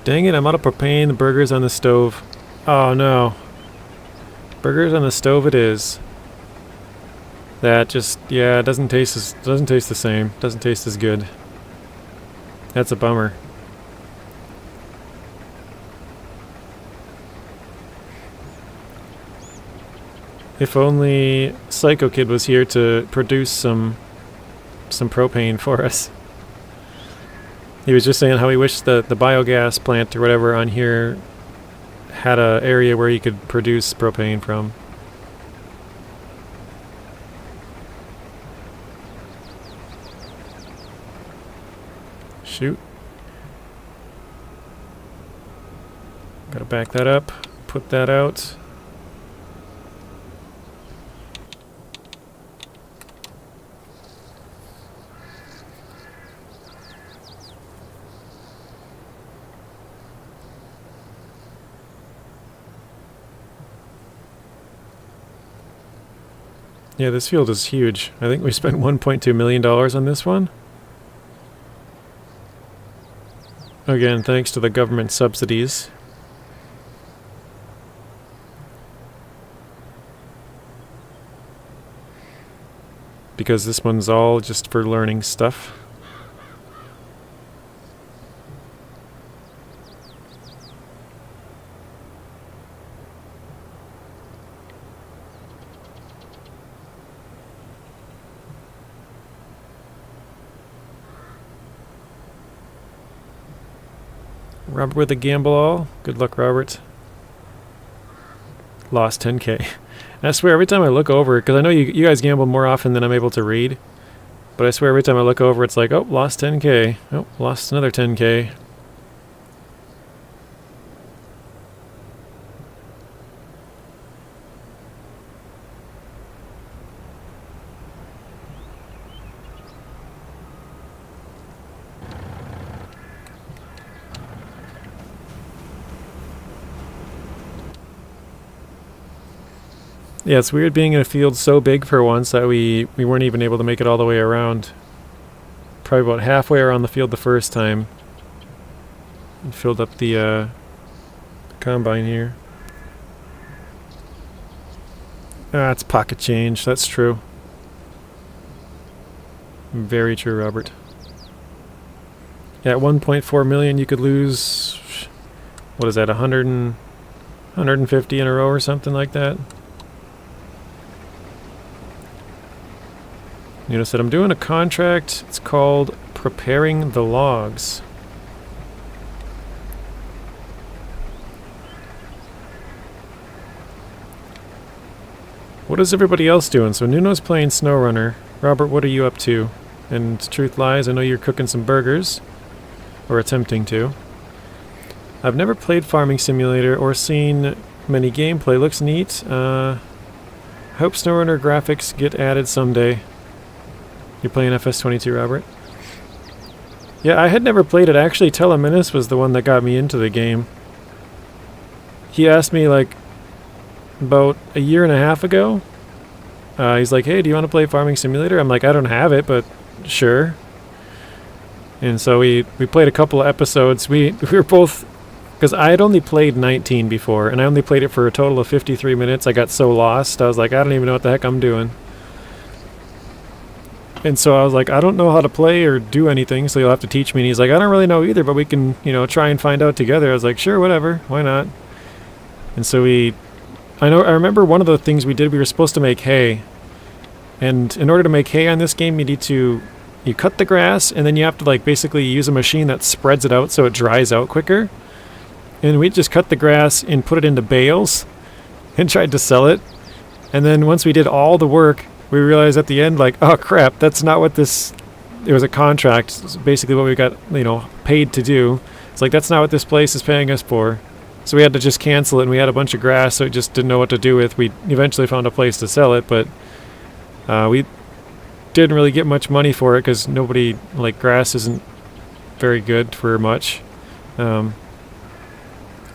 Dang it, I'm out of propane, the burger's on the stove. Oh no. Burgers on the stove it is. That just, yeah, it doesn't taste the same. Doesn't taste as good. That's a bummer. If only Psycho Kid was here to produce some propane for us. He was just saying how he wished the biogas plant or whatever on here had an area where he could produce propane from. Shoot. Gotta back that up, put that out. Yeah, this field is huge. I think we spent $1.2 million on this one. Again, thanks to the government subsidies. Because this one's all just for learning stuff. Robert with a gamble all. Good luck, Robert. Lost 10k. And I swear every time I look over, because I know you guys gamble more often than I'm able to read, but I swear every time I look over it's like, oh, lost 10k. Oh, lost another 10k. Yeah, it's weird being in a field so big for once that we weren't even able to make it all the way around. Probably about halfway around the field the first time. And filled up the combine here. Ah, it's pocket change. That's true. Very true, Robert. Yeah, at 1.4 million you could lose, what is that, 150 in a row or something like that? You know, said I'm doing a contract. It's called Preparing the Logs. What is everybody else doing? So Nuno's playing SnowRunner. Robert, what are you up to? And truth lies, I know you're cooking some burgers. Or attempting to. I've never played Farming Simulator or seen many gameplay. Looks neat. Hope SnowRunner graphics get added someday. You're playing FS22, Robert? Yeah, I had never played it. Actually, Teleminus was the one that got me into the game. He asked me, like, about a year and a half ago. He's like, hey, do you want to play Farming Simulator? I'm like, I don't have it, but sure. And so we played a couple of episodes. We were both Because I had only played 19 before, and I only played it for a total of 53 minutes. I got so lost, I was like, I don't even know what the heck I'm doing. And so I was like, I don't know how to play or do anything, so you'll have to teach me. And he's like, I don't really know either, but we can, try and find out together. I was like, sure, whatever, why not? And so I remember one of the things we did, we were supposed to make hay. And in order to make hay on this game, you cut the grass, and then you have to like basically use a machine that spreads it out so it dries out quicker. And we just cut the grass and put it into bales and tried to sell it. And then once we did all the work, we realized at the end, like, oh crap, that's not what this... It was a contract. It's basically what we got, paid to do. It's like, that's not what this place is paying us for. So we had to just cancel it, and we had a bunch of grass, so we just didn't know what to do with. We eventually found a place to sell it, but we didn't really get much money for it because nobody... Like, grass isn't very good for much.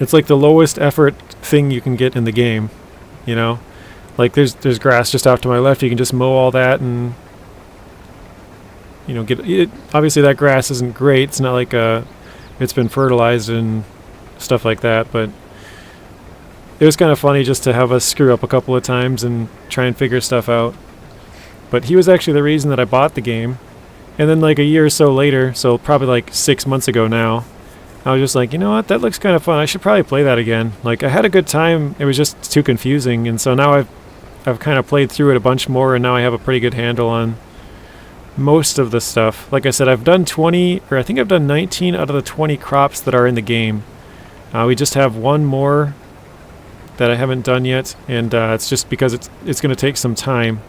It's like the lowest effort thing you can get in the game, Like there's grass just off to my left. You can just mow all that and get it. Obviously that grass isn't great. It's not like it's been fertilized and stuff like that, but it was kind of funny just to have us screw up a couple of times and try and figure stuff out. But he was actually the reason that I bought the game. And then like a year or so later, so probably like 6 months ago now, I was just like, you know what, that looks kind of fun. I should probably play that again. Like, I had a good time. It was just too confusing. And so now I've kind of played through it a bunch more, and now I have a pretty good handle on most of the stuff. Like I said, I've done 20, or I think I've done 19 out of the 20 crops that are in the game. We just have one more that I haven't done yet, and it's just because it's going to take some time.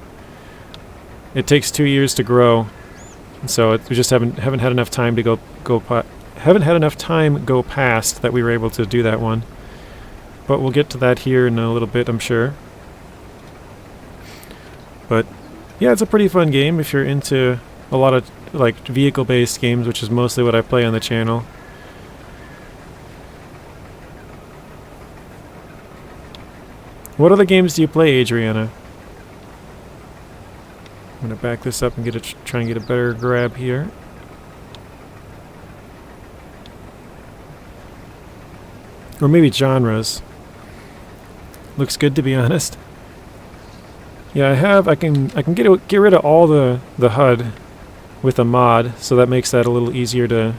It takes 2 years to grow, so we just haven't had enough time to haven't had enough time go past that we were able to do that one. But we'll get to that here in a little bit, I'm sure. But yeah, it's a pretty fun game if you're into a lot of like vehicle-based games, which is mostly what I play on the channel. What other games do you play, Adriana? I'm gonna back this up and try and get a better grab here. Or maybe genres. Looks good, to be honest. Yeah, I can get rid of all the HUD with a mod, so that makes that a little easier to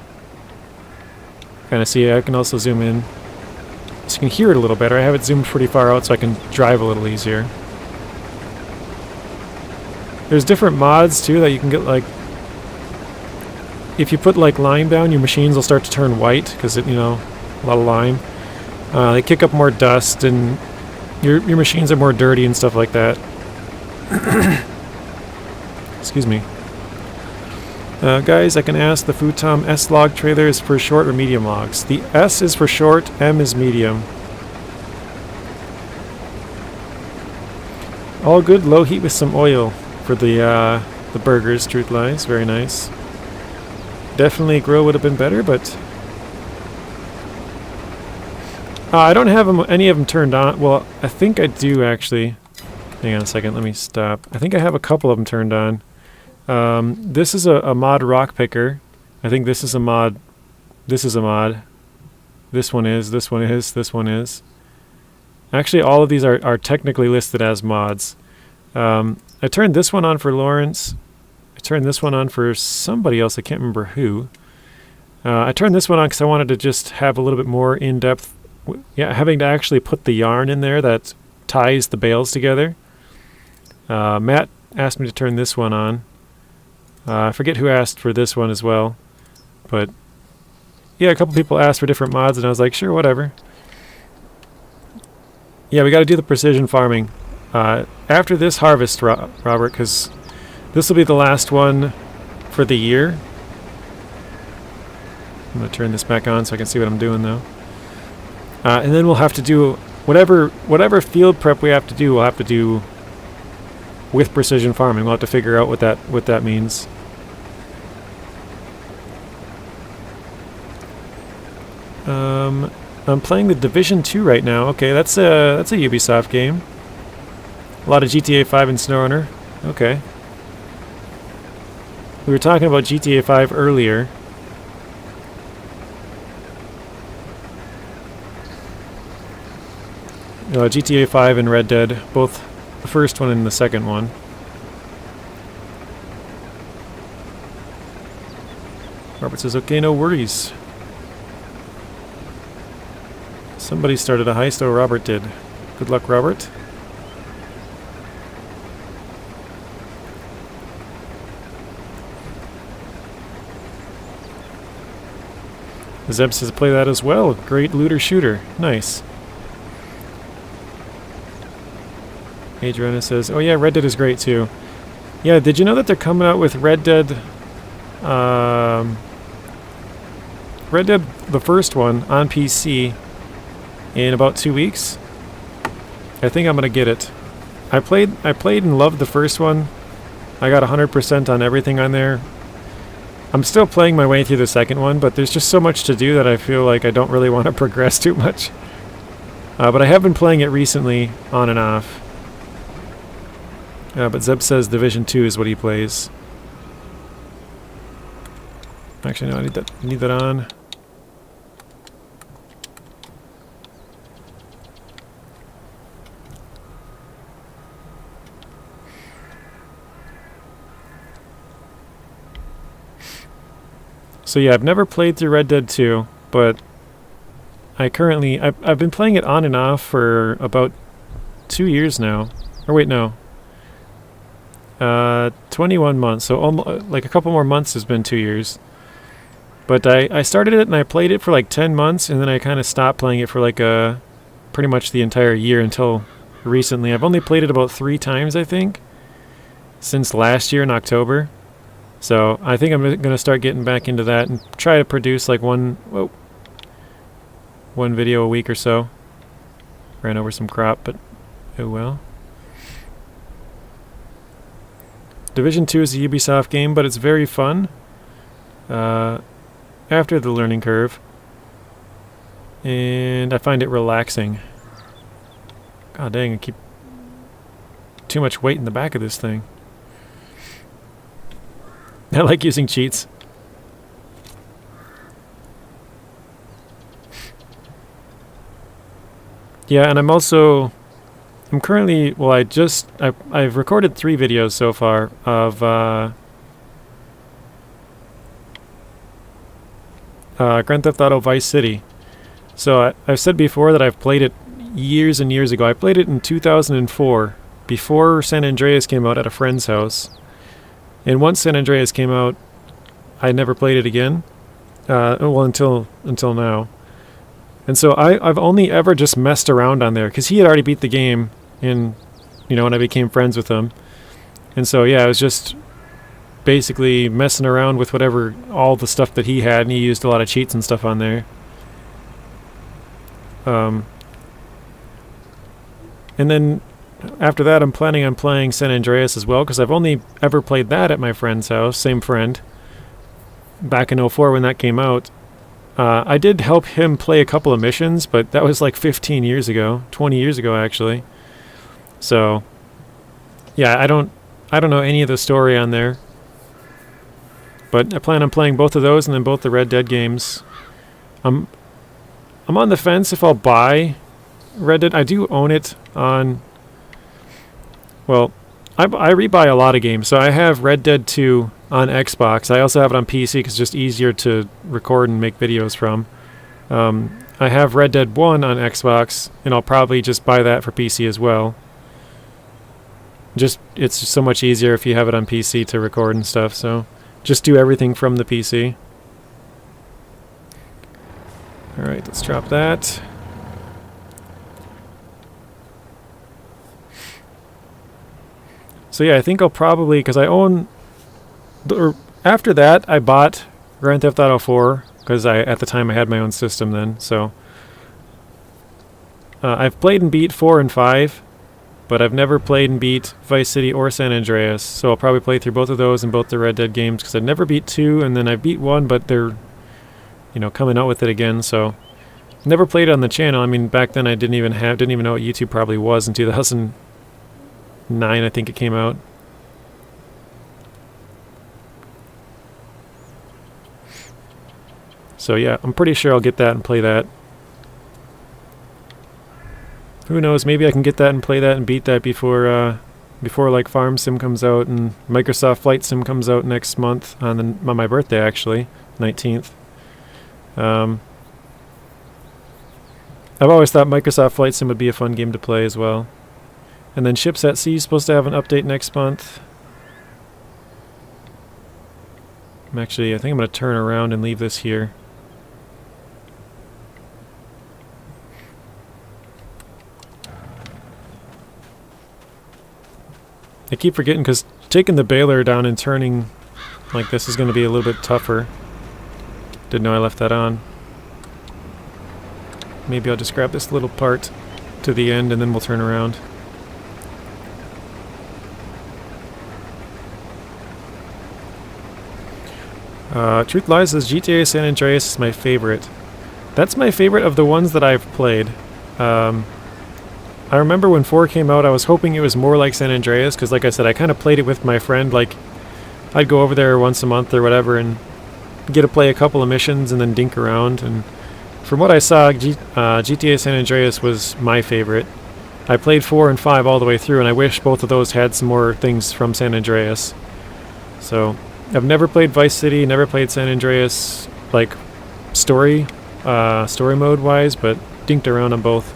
kind of see. I can also zoom in, so you can hear it a little better. I have it zoomed pretty far out so I can drive a little easier. There's different mods too that you can get. Like, if you put like lime down, your machines will start to turn white because a lot of lime. They kick up more dust, and your machines are more dirty and stuff like that. Excuse me. Guys, I can ask the Futom S-Log trailer is for short or medium logs. The S is for short, M is medium. All good, low heat with some oil for the burgers, truth lies. Very nice. Definitely grill would have been better, but... I don't have any of them turned on. Well, I think I do, actually. Hang on a second, let me stop. I think I have a couple of them turned on. This is a mod rock picker. I think this is a mod. This is a mod. This one is, this one is, this one is. Actually, all of these are technically listed as mods. I turned this one on for Lawrence. I turned this one on for somebody else. I can't remember who. I turned this one on because I wanted to just have a little bit more in-depth. Yeah, having to actually put the yarn in there that ties the bales together. Matt asked me to turn this one on. I forget who asked for this one as well. But yeah, a couple people asked for different mods, and I was like, sure, whatever. Yeah, we got to do the precision farming. After this harvest, Robert, because this will be the last one for the year. I'm going to turn this back on so I can see what I'm doing, though. And then we'll have to do whatever field prep we have to do, we'll have to do with precision farming. We'll have to figure out what that means. I'm playing the Division 2 right now. Okay, that's a Ubisoft game. A lot of GTA 5 and SnowRunner. Okay. We were talking about GTA 5 earlier. GTA 5 and Red Dead, both the first one and the second one. Robert says, okay, no worries. Somebody started a heist. Oh, Robert did. Good luck, Robert. Zeb says, play that as well. Great looter shooter. Nice. Adriana says, oh yeah, Red Dead is great too. Yeah, did you know that they're coming out with Red Dead... Red Dead, the first one, on PC in about 2 weeks? I think I'm gonna get it. I played and loved the first one. I got 100% on everything on there. I'm still playing my way through the second one, but there's just so much to do that I feel like I don't really want to progress too much. But I have been playing it recently, on and off. But Zeb says Division 2 is what he plays. Actually, no, I need that on. So yeah, I've never played through Red Dead 2, but I've been playing it on and off for about 2 years now. Or wait, no. 21 months, so like a couple more months has been 2 years. But I started it and I played it for like 10 months, and then I kind of stopped playing it for like pretty much the entire year until recently. I've only played it about 3 times, I think, since last year in October. So I think I'm going to start getting back into that and try to produce like one video a week or so. Ran over some crop, but oh well. Division 2 is a Ubisoft game, but it's very fun after the learning curve. And I find it relaxing. God dang, I keep too much weight in the back of this thing. I like using cheats. Yeah, and I'm currently, well, I've recorded 3 videos so far of Grand Theft Auto Vice City. So I've said before that I've played it years and years ago. I played it in 2004, before San Andreas came out, at a friend's house. And once San Andreas came out, I never played it again. Well, until now. And so I've only ever just messed around on there, because he had already beat the game when I became friends with him. And so, yeah, I was just basically messing around with all the stuff that he had, and he used a lot of cheats and stuff on there. And then after that, I'm planning on playing San Andreas as well, because I've only ever played that at my friend's house, same friend, back in 04 when that came out. I did help him play a couple of missions, but that was like 15 years ago, 20 years ago actually. So, yeah, I don't know any of the story on there, but I plan on playing both of those and then both the Red Dead games. I'm on the fence if I'll buy Red Dead. I do own it on. Well, I rebuy a lot of games, so I have Red Dead 2 on Xbox. I also have it on PC because it's just easier to record and make videos from. I have Red Dead 1 on Xbox, and I'll probably just buy that for PC as well. It's just so much easier if you have it on PC to record and stuff, so just do everything from the PC. Alright, let's drop that. So yeah, I think I'll probably, because I own, after that I bought Grand Theft Auto 4, because at the time I had my own system then, so. I've played and beat 4 and 5, but I've never played and beat Vice City or San Andreas, so I'll probably play through both of those and both the Red Dead games, because I never beat 2, and then I beat 1, but they're, coming out with it again, so. Never played it on the channel. I mean, back then I didn't even know what YouTube probably was in 2009, I think it came out. So yeah, I'm pretty sure I'll get that and play that. who knows? Maybe I can get that and play that and beat that before like Farm Sim comes out and Microsoft Flight Sim comes out next month on my birthday, actually, 19th. I've always thought Microsoft Flight Sim would be a fun game to play as well. And then Ships at Sea is supposed to have an update next month. I think I'm going to turn around and leave this here. I keep forgetting because taking the baler down and turning like this is going to be a little bit tougher. Didn't know I left that on. Maybe I'll just grab this little part to the end and then we'll turn around. Truth Lies says GTA San Andreas is my favorite. That's my favorite of the ones that I've played. I remember when 4 came out, I was hoping it was more like San Andreas, because like I said, I kind of played it with my friend. Like, I'd go over there once a month or whatever and get to play a couple of missions and then dink around. And from what I saw, GTA San Andreas was my favorite. I played 4 and 5 all the way through, and I wish both of those had some more things from San Andreas. So, I've never played Vice City, never played San Andreas, like, story mode-wise, but dinked around on both.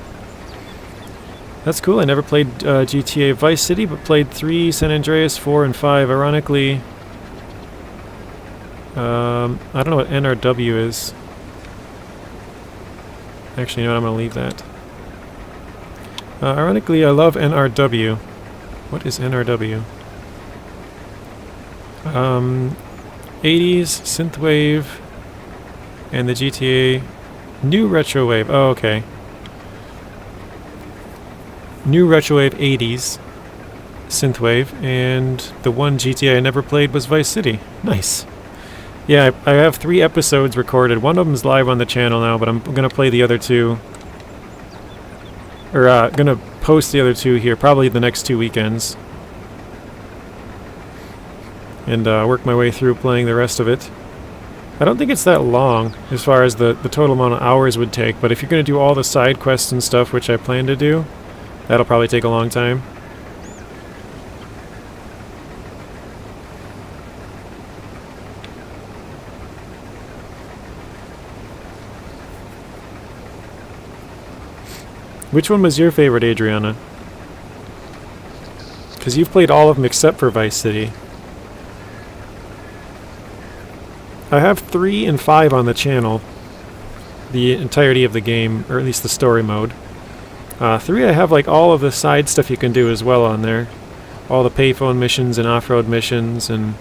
That's cool. I never played GTA Vice City, but played 3, San Andreas, 4, and 5. Ironically, I don't know what NRW is. Actually, you know what? I'm going to leave that. Ironically, I love NRW. What is NRW? 80s, synthwave, and the GTA new retrowave. Oh, okay. New retrowave 80s, synthwave, and the one GTA I never played was Vice City. Nice. Yeah, I have 3 episodes recorded. One of them's live on the channel now, but I'm gonna play the other 2. Or gonna post the other 2 here, probably the next 2 weekends. And work my way through playing the rest of it. I don't think it's that long as far as the total amount of hours would take, but if you're gonna do all the side quests and stuff, which I plan to do, that'll probably take a long time. Which one was your favorite, Adriana? Because you've played all of them except for Vice City. I have 3 and 5 on the channel. The entirety of the game, or at least the story mode. 3 I have like all of the side stuff you can do as well on there. All the payphone missions and off-road missions and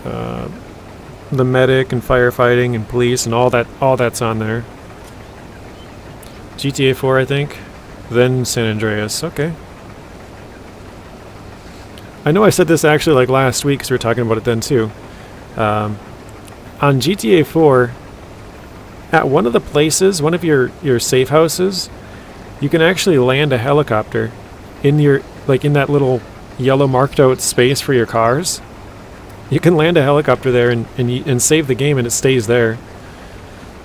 the medic and firefighting and police and all that's on there. GTA 4 I think. Then San Andreas. Okay. I know I said this actually like last week because we were talking about it then too. On GTA 4, at one of the places, one of your safe houses, you can actually land a helicopter in in that little yellow marked out space for your cars. You can land a helicopter there and save the game and it stays there.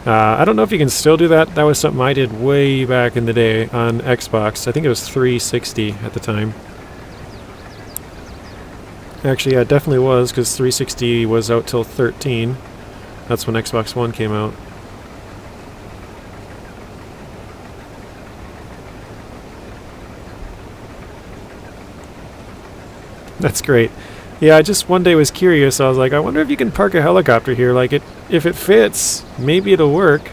I don't know if you can still do that. That was something I did way back in the day on Xbox. I think it was 360 at the time. Actually, yeah, it definitely was, because 360 was out till 13. That's when Xbox One came out. That's great. Yeah, I just one day was curious. I was like, I wonder if you can park a helicopter here. Like, if it fits, maybe it'll work.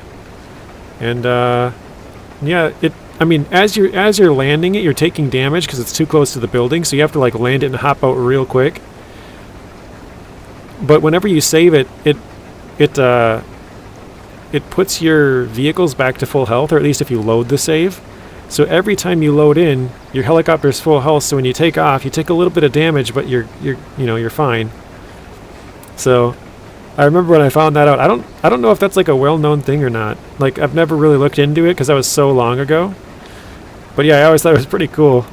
And yeah, I mean, as you're landing it, you're taking damage because it's too close to the building, so you have to like land it and hop out real quick. But whenever you save it, it puts your vehicles back to full health, or at least if you load the save. So every time you load in, your helicopter's full health. So when you take off, you take a little bit of damage, but you're fine. So I remember when I found that out. I don't know if that's like a well-known thing or not. Like, I've never really looked into it because that was so long ago. But yeah, I always thought it was pretty cool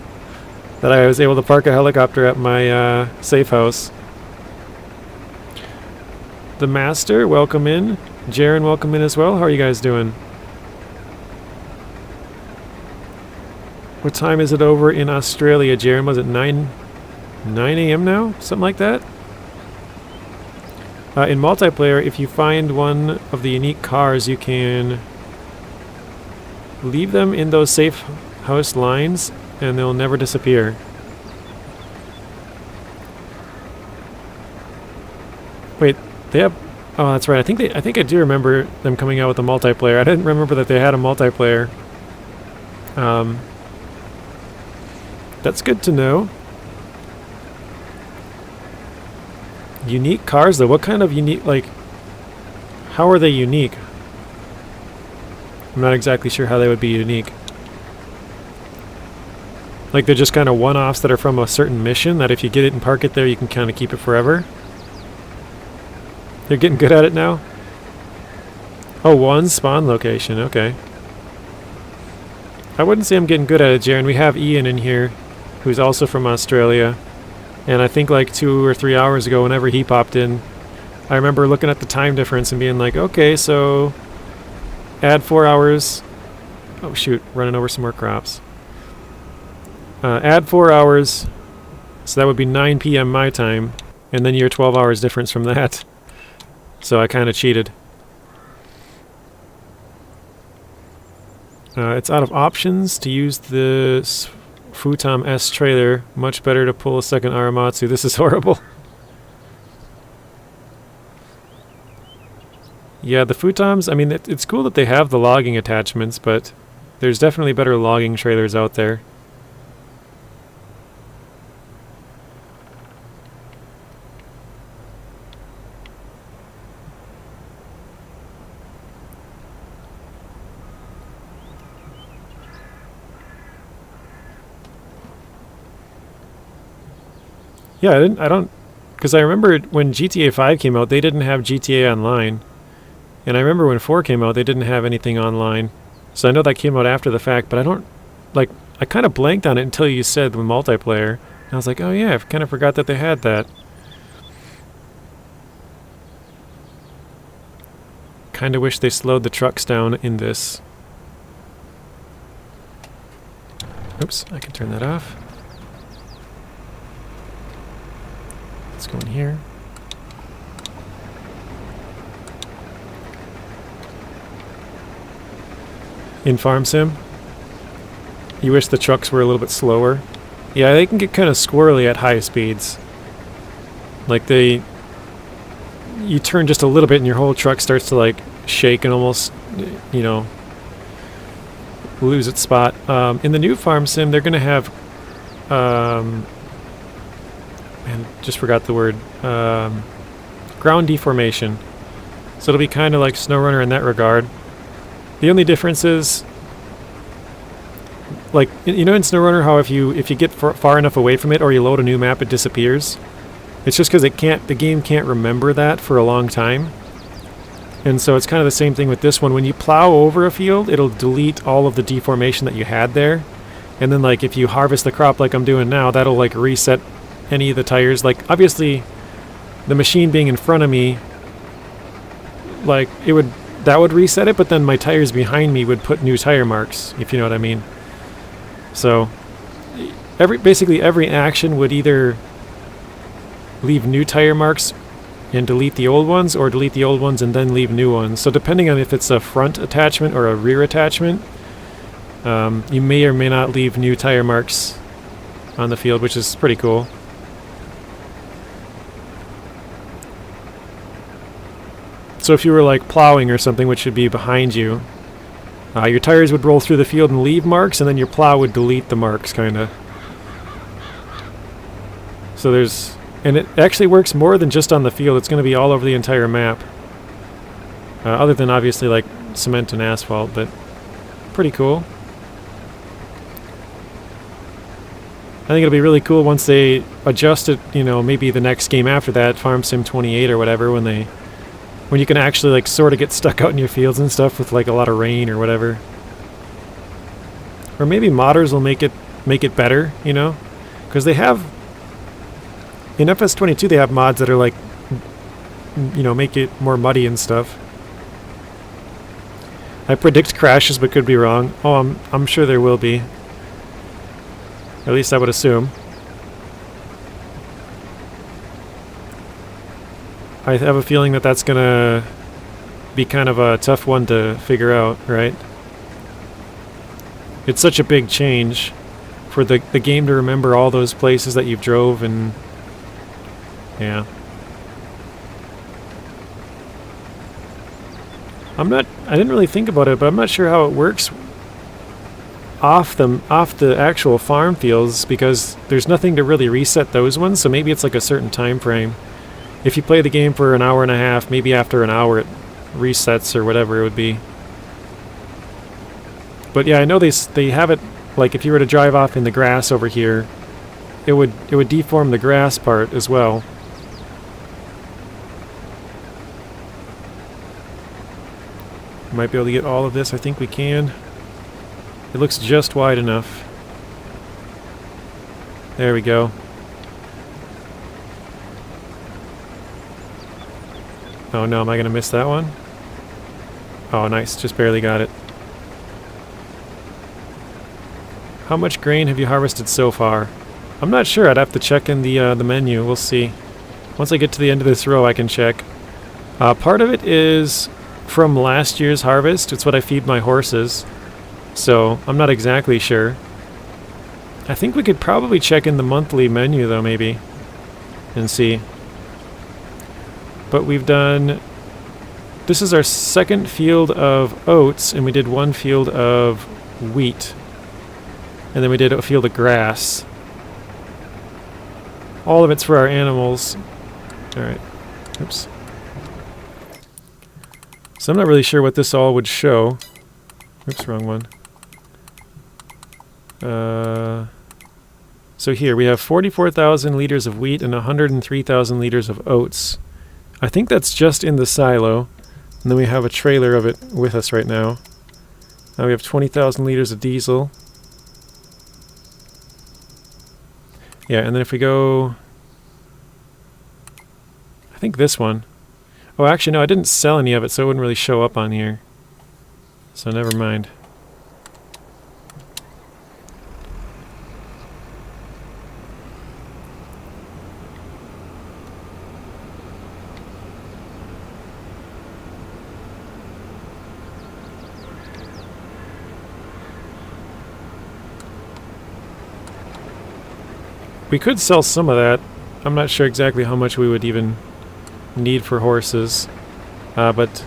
that I was able to park a helicopter at my safe house. The Master, welcome in. Jaren, welcome in as well. How are you guys doing? What time is it over in Australia, Jaren? Was it 9 a.m. now? Something like that? In multiplayer, if you find one of the unique cars, you can leave them in those safe house lines and they'll never disappear. Wait, they have... Oh, that's right. I think I do remember them coming out with a multiplayer. I didn't remember that they had a multiplayer. That's good to know. Unique cars, though. What kind of unique, like... How are they unique? I'm not exactly sure how they would be unique. Like, they're just kind of one-offs that are from a certain mission, that if you get it and park it there, you can kind of keep it forever. They're getting good at it now? Oh, one spawn location, okay. I wouldn't say I'm getting good at it, Jaren. We have Ian in here, who's also from Australia. And I think like 2 or 3 hours ago, whenever he popped in, I remember looking at the time difference and being like, okay, so add 4 hours. Oh shoot, running over some more crops. Add 4 hours, so that would be 9 p.m. my time, and then you're 12 hours difference from that. So I kind of cheated. It's out of options to use the Futam S trailer. Much better to pull a second Aramatsu. This is horrible. Yeah, the Futams, I mean, it's cool that they have the logging attachments, but there's definitely better logging trailers out there. Yeah, because I remember when GTA 5 came out, they didn't have GTA Online. And I remember when 4 came out, they didn't have anything online. So I know that came out after the fact, but I kind of blanked on it until you said the multiplayer. And I was like, oh yeah, I kind of forgot that they had that. Kind of wish they slowed the trucks down in this. Oops, I can turn that off. Let's go in here. In Farm Sim, you wish the trucks were a little bit slower. Yeah, they can get kind of squirrely at high speeds. Like you turn just a little bit and your whole truck starts to like shake and almost, you know, lose its spot. In the new Farm Sim, they're going to have man, just forgot the word. Ground deformation. So it'll be kind of like SnowRunner in that regard. The only difference is, like, you know in SnowRunner how if you get far enough away from it or you load a new map, it disappears? It's just because the game can't remember that for a long time. And so it's kind of the same thing with this one. When you plow over a field, it'll delete all of the deformation that you had there. And then, like, if you harvest the crop like I'm doing now, that'll, like, reset any of the tires. Like, obviously, the machine being in front of me, like, that would reset it, but then my tires behind me would put new tire marks, if you know what I mean. So, basically every action would either leave new tire marks and delete the old ones, or delete the old ones and then leave new ones. So depending on if it's a front attachment or a rear attachment, you may or may not leave new tire marks on the field, which is pretty cool. So if you were like plowing or something, which would be behind you, your tires would roll through the field and leave marks, and then your plow would delete the marks, kind of. So and it actually works more than just on the field. It's going to be all over the entire map. Other than obviously like cement and asphalt, but pretty cool. I think it'll be really cool once they adjust it, you know, maybe the next game after that, Farm Sim 28 or whatever, when you can actually like sort of get stuck out in your fields and stuff with like a lot of rain or whatever. Or maybe modders will make it better, you know? Because they have in FS22 they have mods that are like, you know, make it more muddy and stuff. I predict crashes but could be wrong. Oh, I'm sure there will be. At least I would assume. I have a feeling that that's gonna be kind of a tough one to figure out, right? It's such a big change for the game to remember all those places that you've drove, and yeah. I didn't really think about it, but I'm not sure how it works off the actual farm fields, because there's nothing to really reset those ones, so maybe it's like a certain time frame. If you play the game for an hour and a half, maybe after an hour it resets or whatever it would be. But yeah, I know they have it, like if you were to drive off in the grass over here, it would deform the grass part as well. Might be able to get all of this. I think we can. It looks just wide enough. There we go. Oh no, am I going to miss that one? Oh nice, just barely got it. How much grain have you harvested so far? I'm not sure, I'd have to check in the menu, we'll see. Once I get to the end of this row I can check. Part of it is from last year's harvest. It's what I feed my horses, so I'm not exactly sure. I think we could probably check in the monthly menu though, maybe, and see. But we've done, this is our second field of oats, and we did one field of wheat, and then we did a field of grass. All of it's for our animals. Alright, oops. So I'm not really sure what this all would show. Oops, wrong one. So here we have 44,000 liters of wheat and 103,000 liters of oats. I think that's just in the silo. And then we have a trailer of it with us right now. Now we have 20,000 liters of diesel. Yeah, and then if we go, I think this one. Oh, actually, no, I didn't sell any of it, so it wouldn't really show up on here. So never mind. We could sell some of that. I'm not sure exactly how much we would even need for horses, but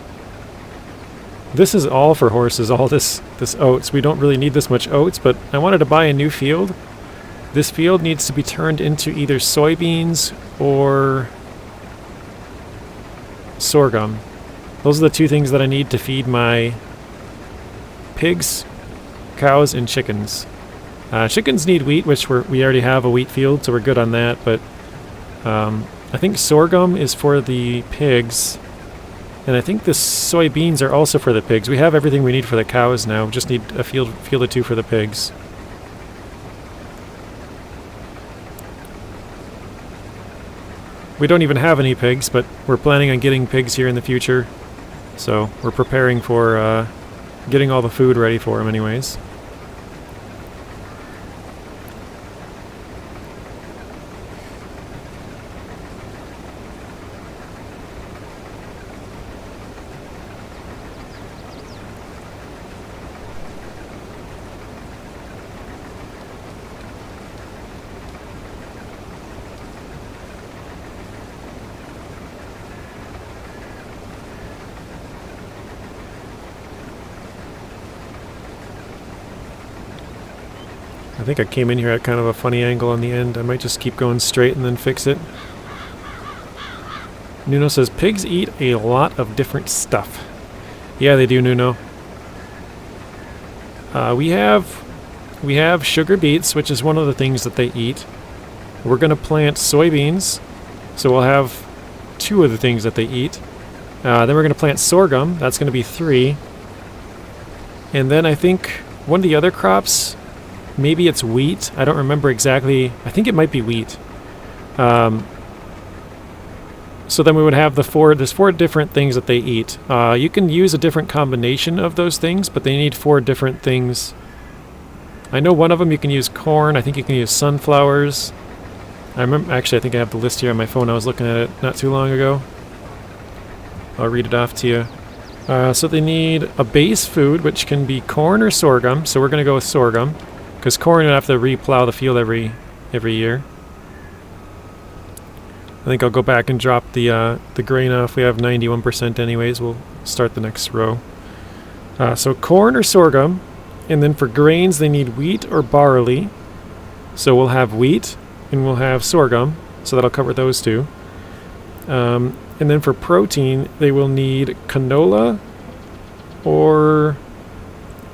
this is all for horses, all this oats. We don't really need this much oats, but I wanted to buy a new field. This field needs to be turned into either soybeans or sorghum. Those are the two things that I need to feed my pigs, cows, and chickens. Chickens need wheat, which we already have a wheat field, so we're good on that, but I think sorghum is for the pigs, and I think the soybeans are also for the pigs. We have everything we need for the cows now. We just need a field or two for the pigs. We don't even have any pigs, but we're planning on getting pigs here in the future, so we're preparing for getting all the food ready for them anyways. I think I came in here at kind of a funny angle on the end. I might just keep going straight and then fix it. Nuno says, pigs eat a lot of different stuff. Yeah, they do, Nuno. We have sugar beets, which is one of the things that they eat. We're going to plant soybeans, so we'll have 2 of the things that they eat. Then we're going to plant sorghum. That's going to be 3. And then I think one of the other crops, maybe it's wheat. I don't remember exactly. I think it might be wheat. So then we would have there's 4 different things that they eat. You can use a different combination of those things, but they need 4 different things I know one of them you can use corn. I think you can use sunflowers. I remember, actually, I think I have the list here on my phone. I was looking at it not too long ago. I'll read it off to you. So they need a base food, which can be corn or sorghum. So we're going to go with sorghum, because corn would have to re-plow the field every year. I think I'll go back and drop the grain off. We have 91% anyways. We'll start the next row. So corn or sorghum, and then for grains they need wheat or barley. So we'll have wheat and we'll have sorghum. So that'll cover those two. And then for protein, they will need canola or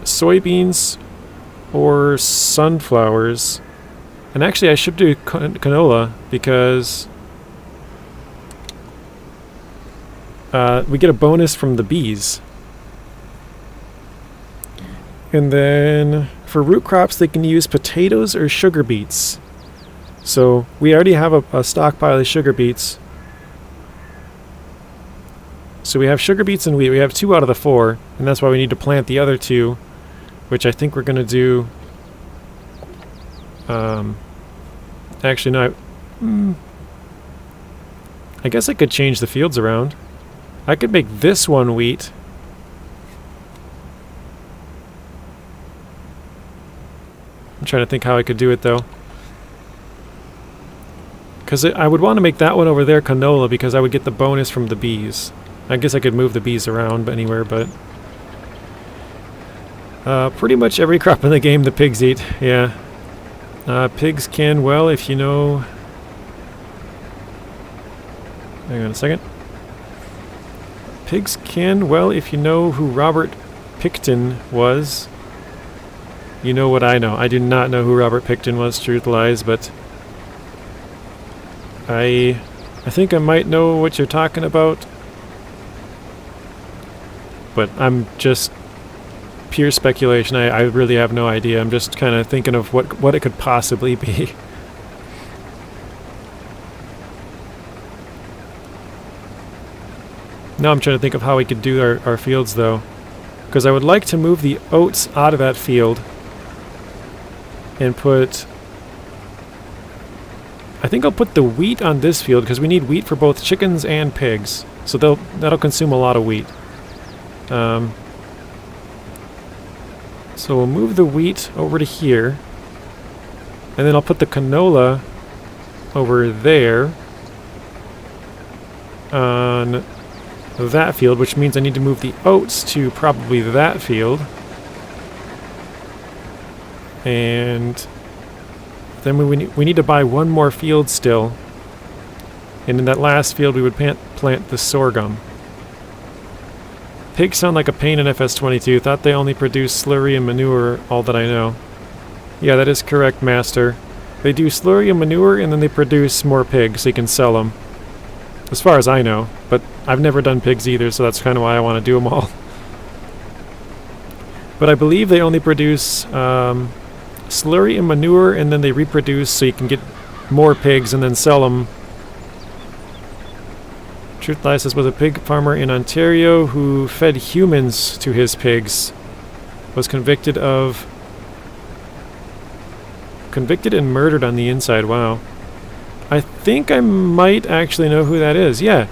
soybeans or sunflowers. And actually I should do canola because we get a bonus from the bees. And then for root crops, they can use potatoes or sugar beets. So we already have a stockpile of sugar beets. So we have sugar beets and wheat. We have 2 out of the 4, and that's why we need to plant the other 2, which I think we're going to do. Actually, no. I guess I could change the fields around. I could make this one wheat. I'm trying to think how I could do it, though. Because I would want to make that one over there canola because I would get the bonus from the bees. I guess I could move the bees around anywhere, but... pretty much every crop in the game the pigs eat, yeah. Pigs can, well, if you know... Hang on a second. Pigs can, well, if you know who Robert Picton was. You know what I know. I do not know who Robert Picton was, truth lies, but... I think I might know what you're talking about. But I'm just pure speculation. I really have no idea. I'm just kind of thinking of what it could possibly be. Now I'm trying to think of how we could do our fields, though. Because I would like to move the oats out of that field and put... I think I'll put the wheat on this field because we need wheat for both chickens and pigs. So that'll consume a lot of wheat. So we'll move the wheat over to here. And then I'll put the canola over there on that field, which means I need to move the oats to probably that field. And then we need to buy one more field still. And in that last field we would plant the sorghum. Pigs sound like a pain in FS22. Thought they only produce slurry and manure, all that I know. Yeah, that is correct, Master. They do slurry and manure and then they produce more pigs so you can sell them. As far as I know. But I've never done pigs either, so that's kind of why I want to do them all. But I believe they only produce slurry and manure and then they reproduce so you can get more pigs and then sell them. Truth Lies says, was a pig farmer in Ontario who fed humans to his pigs. Was convicted and murdered on the inside. Wow. I think I might actually know who that is. Yeah.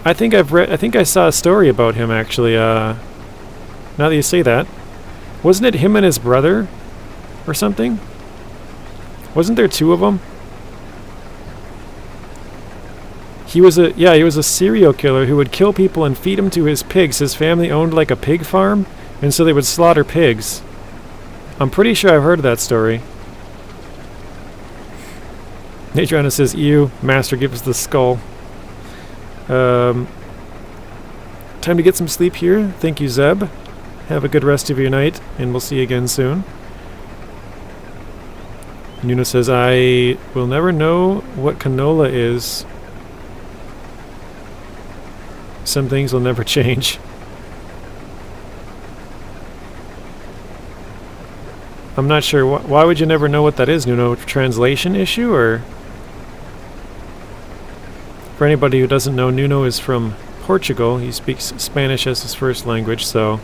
I think I saw a story about him actually. Now that you say that. Wasn't it him and his brother or something? Wasn't there 2 of them? He was a serial killer who would kill people and feed them to his pigs. His family owned like a pig farm, and so they would slaughter pigs. I'm pretty sure I've heard of that story. Natrana says, ew, Master gives the skull. Time to get some sleep here. Thank you, Zeb. Have a good rest of your night, and we'll see you again soon. Nuna says, I will never know what canola is. Some things will never change. I'm not sure. Why would you never know what that is, Nuno? Translation issue, or? For anybody who doesn't know, Nuno is from Portugal. He speaks Spanish as his first language, so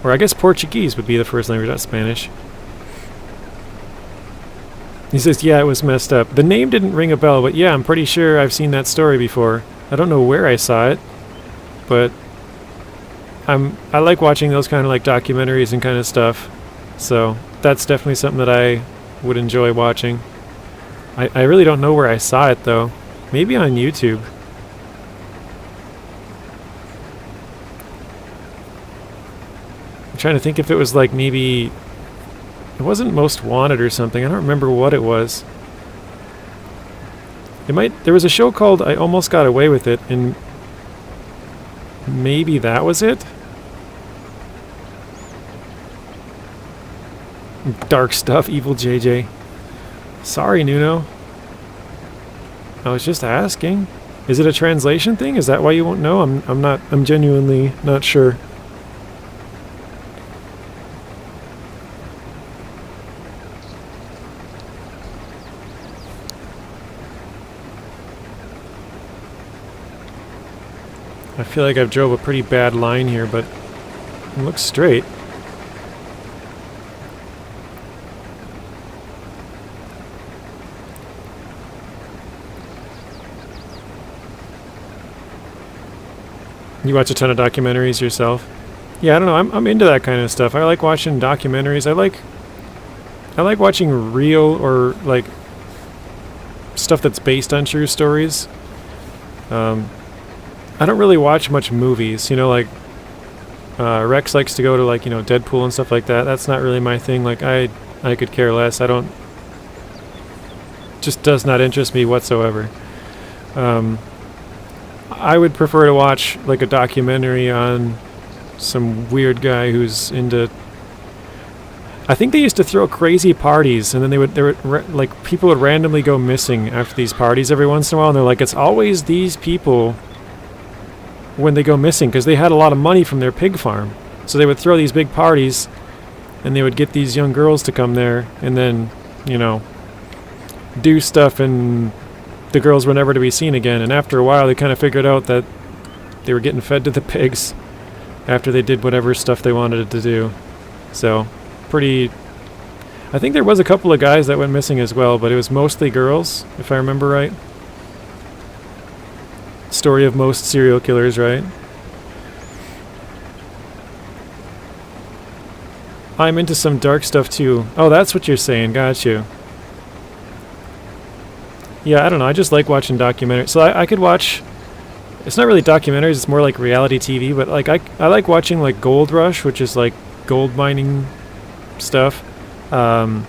Or I guess Portuguese would be the first language, not Spanish. He says, yeah, it was messed up. The name didn't ring a bell, but yeah, I'm pretty sure I've seen that story before. I don't know where I saw it, but I like watching those kind of like documentaries and kind of stuff. So that's definitely something that I would enjoy watching. I really don't know where I saw it though. Maybe on YouTube. I'm trying to think if it was like maybe... It wasn't Most Wanted or something. I don't remember what it was. There was a show called I Almost Got Away With It, and maybe that was it? Dark stuff, evil JJ. Sorry, Nuno. I was just asking. Is it a translation thing? Is that why you won't know? I'm genuinely not sure. I feel like I've drove a pretty bad line here, but it looks straight. You watch a ton of documentaries yourself? Yeah, I don't know. I'm into that kind of stuff. I like watching documentaries. I like watching real or like stuff that's based on true stories. I don't really watch much movies. You know, like Rex likes to go to like, you know, Deadpool and stuff like that. That's not really my thing. Like I could care less. Just does not interest me whatsoever. I would prefer to watch like a documentary on some weird guy who's into... I think they used to throw crazy parties, and then like people would randomly go missing after these parties every once in a while, and they're like, it's always these people when they go missing, because they had a lot of money from their pig farm. So they would throw these big parties, and they would get these young girls to come there, and then, you know, do stuff, and the girls were never to be seen again. And after a while, they kind of figured out that they were getting fed to the pigs after they did whatever stuff they wanted to do. So, pretty... I think there was a couple of guys that went missing as well, but it was mostly girls, if I remember right. Story of most serial killers, right? I'm into some dark stuff too. Oh, that's what you're saying. Got you. Yeah, I don't know. I just like watching documentaries. So I could watch... It's not really documentaries. It's more like reality TV. But like I like watching like Gold Rush, which is like gold mining stuff. I've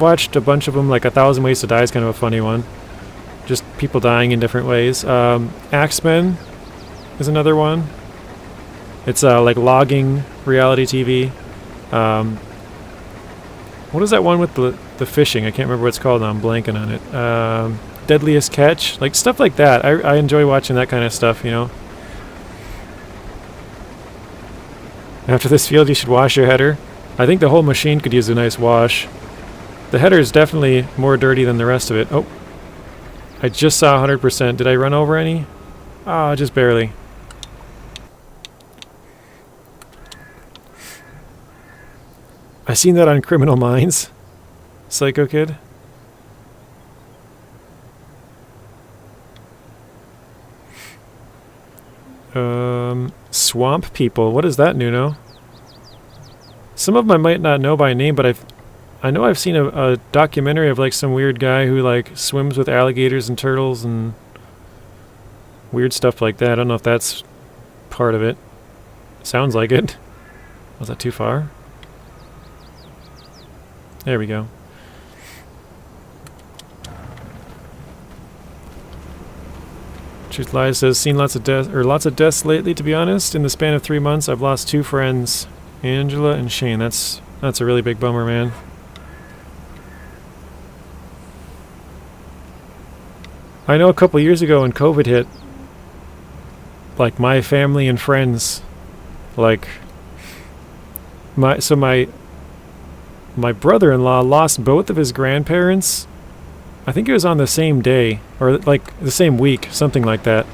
watched a bunch of them. Like 1,000 Ways to Die is kind of a funny one. Just people dying in different ways. Axemen is another one. It's like logging reality TV. What is that one with the fishing? I can't remember what it's called now. I'm blanking on it. Deadliest Catch. Like stuff like that. I enjoy watching that kind of stuff, you know. After this field, you should wash your header. I think the whole machine could use a nice wash. The header is definitely more dirty than the rest of it. Oh. I just saw 100%. Did I run over any? Ah, just barely. I seen that on Criminal Minds. Psycho Kid. Swamp People. What is that, Nuno? Some of them I might not know by name, but I know I've seen a documentary of like some weird guy who like swims with alligators and turtles and weird stuff like that. I don't know if that's part of it. Sounds like it. Was that too far? There we go. Truth Lies says, seen lots of deaths lately, to be honest. In the span of 3 months, I've lost 2 friends, Angela and Shane. That's a really big bummer, man. I know a couple years ago when COVID hit, like my family and friends, like my brother-in-law lost both of his grandparents. I think it was on the same day, or like the same week, something like that.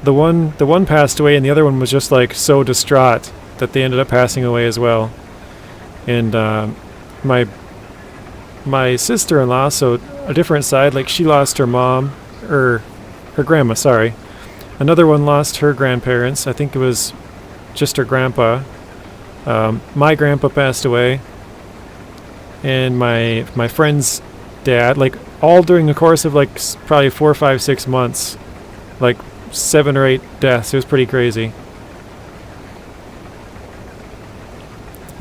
the one passed away, and the other one was just like so distraught that they ended up passing away as well. And my sister-in-law, so a different side, like she lost her mom, or her grandma, sorry. Another one lost her grandparents. I think it was just her grandpa. My grandpa passed away, and my friend's dad, like all during the course of like probably 4, 5, 6 months, like 7 or 8 deaths. It was pretty crazy.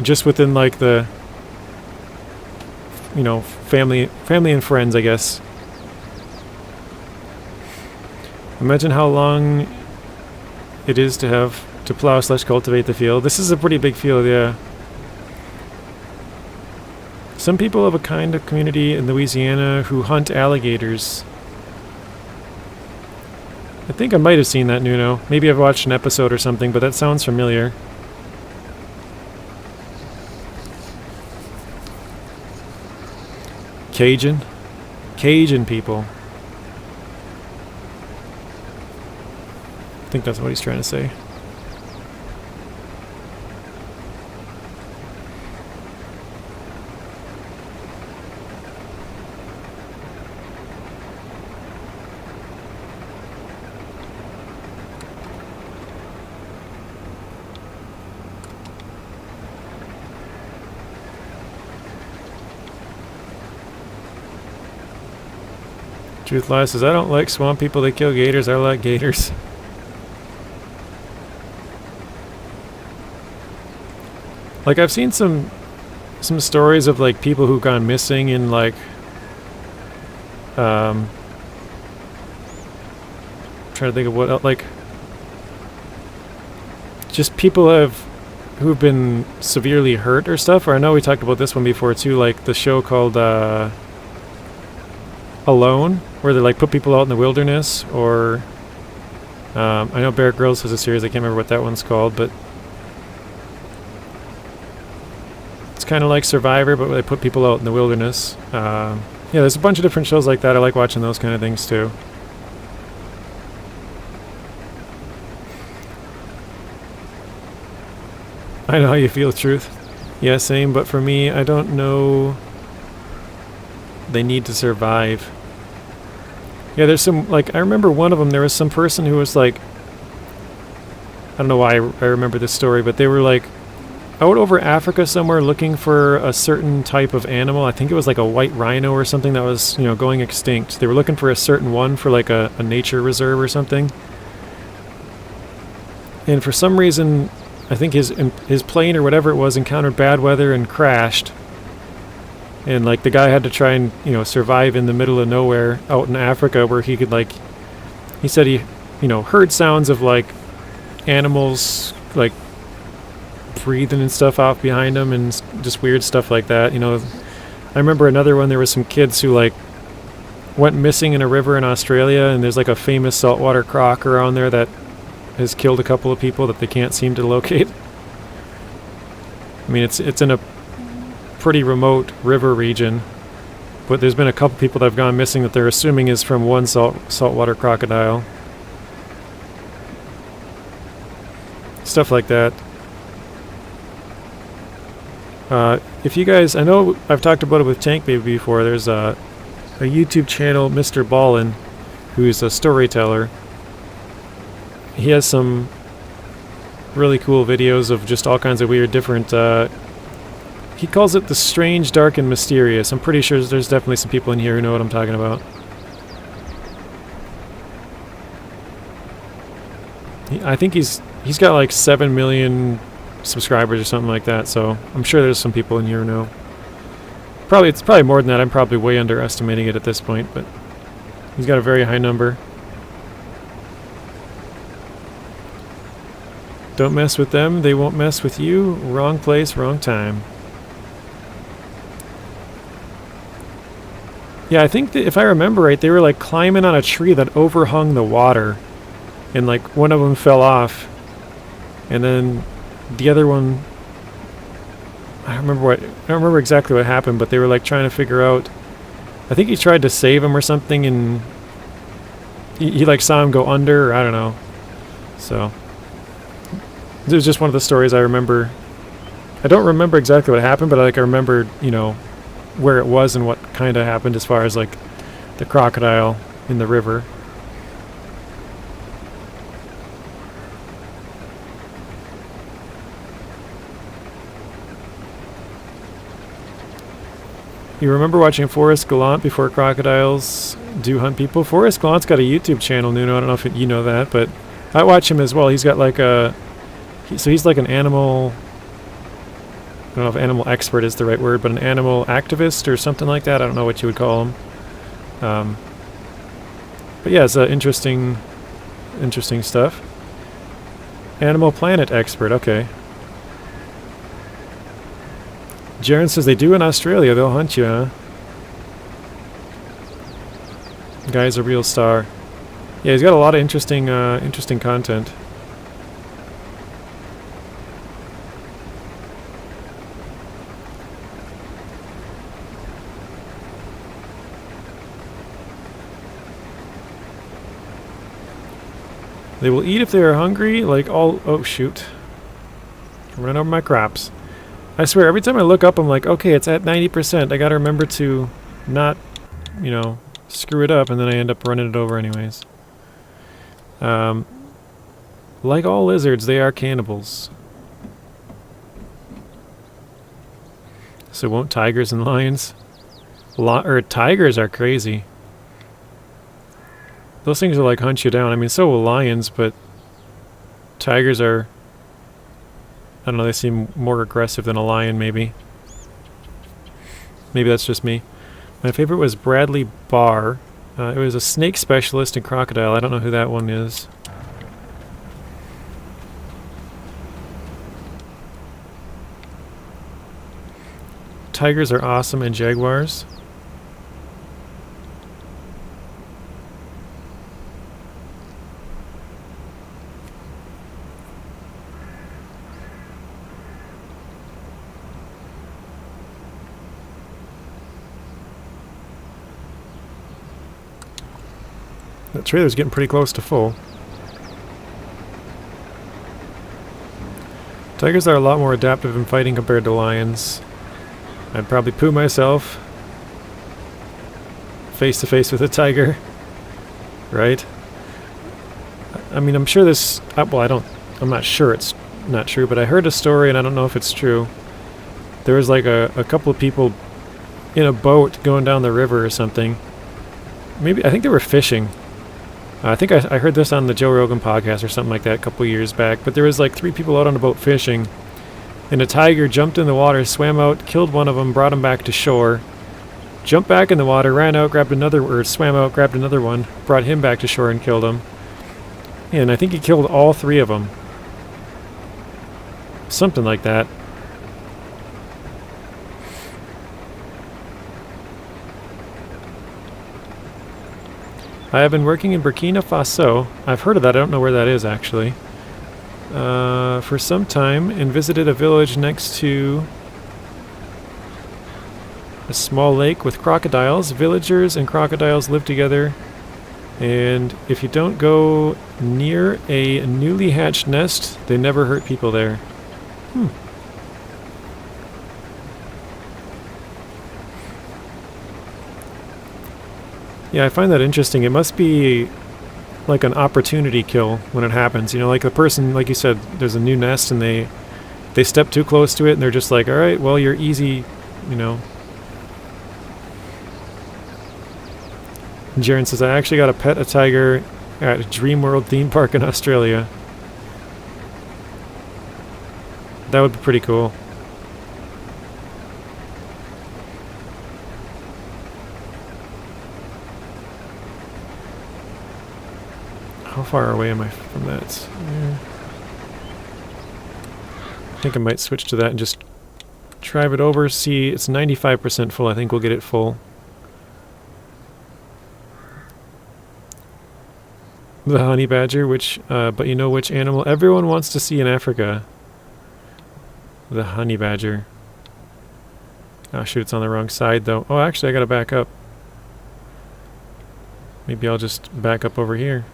Just within like the, family and friends, I guess. Imagine how long it is to plow/cultivate the field. This is a pretty big field, yeah. Some people have a kind of community in Louisiana who hunt alligators. I think I might have seen that, Nuno. Maybe I've watched an episode or something, but that sounds familiar. Cajun people. I think that's what he's trying to say. Truth Lies says, I don't like swamp people, they kill gators, I like gators. Like, I've seen some stories of like people who've gone missing in like trying to think of what like just people who've been severely hurt or stuff. Or I know we talked about this one before too, like the show called Alone, where they like put people out in the wilderness. Or I know Bear Grylls has a series, I can't remember what that one's called, but it's kind of like Survivor, but they put people out in the wilderness. Yeah, there's a bunch of different shows like that. I like watching those kind of things too. I know how you feel, Truth. Yeah, same, but for me, I don't know. They need to survive. Yeah, there's some, like, I remember one of them, there was some person who was like, I don't know why I remember this story, but they were like out over Africa somewhere looking for a certain type of animal. I think it was like a white rhino or something that was, going extinct. They were looking for a certain one for like a nature reserve or something. And for some reason, I think his plane or whatever it was encountered bad weather and crashed. And like the guy had to try and, survive in the middle of nowhere out in Africa, where he could like, he said he, heard sounds of like animals like breathing and stuff off behind him and just weird stuff like that. I remember another one, there was some kids who like went missing in a river in Australia, and there's like a famous saltwater croc around there that has killed a couple of people that they can't seem to locate. I mean, it's in a pretty remote river region, but there's been a couple people that have gone missing that they're assuming is from one saltwater crocodile. Stuff like that. If you guys, I know I've talked about it with Tank Baby before, there's a YouTube channel, Mr. Ballin, who's a storyteller. He has some really cool videos of just all kinds of weird different, he calls it the strange, dark, and mysterious. I'm pretty sure there's definitely some people in here who know what I'm talking about. I think he's got like 7 million subscribers or something like that, so I'm sure there's some people in here who know. It's probably more than that. I'm probably way underestimating it at this point, but he's got a very high number. Don't mess with them, they won't mess with you. Wrong place, wrong time. Yeah, I think that if I remember right, they were like climbing on a tree that overhung the water, and like one of them fell off, and then the other one, I don't remember exactly what happened, but they were like trying to figure out, I think he tried to save him or something, and he like saw him go under, or I don't know. So it was just one of the stories I remember. I don't remember exactly what happened, but like I remember, you know, where it was and what kind of happened as far as like the crocodile in the river. You remember watching Forrest Gallant before crocodiles do hunt people? Forrest Gallant's got a YouTube channel, Nuno. I don't know if you know that, but I watch him as well. He's got like a... So he's like an animal... I don't know if animal expert is the right word, but an animal activist or something like that. I don't know what you would call him. But yeah, it's interesting stuff. Animal Planet expert, okay. Jaren says they do in Australia. They'll hunt you, huh? Guy's a real star. Yeah, he's got a lot of interesting content. They will eat if they are hungry, like all... Oh, shoot. I'm running over my crops. I swear, every time I look up, I'm like, okay, it's at 90%. I gotta remember to not, you know, screw it up, and then I end up running it over anyways. Like all lizards, they are cannibals. So won't tigers and lions? Tigers are crazy. Those things will like hunt you down. I mean, so will lions, but tigers are... I don't know, they seem more aggressive than a lion, maybe. Maybe that's just me. My favorite was Bradley Barr. It was a snake specialist in crocodile. I don't know who that one is. Tigers are awesome, and jaguars. That trailer's getting pretty close to full. Tigers are a lot more adaptive in fighting compared to lions. I'd probably poo myself face to face with a tiger, right? I mean, I'm sure this... well, I'm not sure it's not true, but I heard a story and I don't know if it's true. There was like a couple of people in a boat going down the river or something. Maybe, I think they were fishing. I think I heard this on the Joe Rogan podcast or something like that a couple years back, but there was like 3 people out on a boat fishing, and a tiger jumped in the water, swam out, killed one of them, brought him back to shore, jumped back in the water, ran out, grabbed another, or swam out, grabbed another one, brought him back to shore and killed him. And I think he killed all 3 of them. Something like that. I have been working in Burkina Faso. I've heard of that. I don't know where that is, actually. For some time, and visited a village next to a small lake with crocodiles. Villagers and crocodiles live together. And if you don't go near a newly hatched nest, they never hurt people there. Yeah, I find that interesting. It must be like an opportunity kill when it happens. You know, like the person, like you said, there's a new nest and they step too close to it and they're just like, all right, well, you're easy, you know. Jaren says, I actually got to pet a tiger at a Dream World theme park in Australia. That would be pretty cool. How far away am I from that? Yeah. I think I might switch to that and just drive it over. See, it's 95% full. I think we'll get it full. The honey badger, but you know which animal everyone wants to see in Africa? The honey badger. Oh shoot, it's on the wrong side though. Oh, actually I gotta back up. Maybe I'll just back up over here.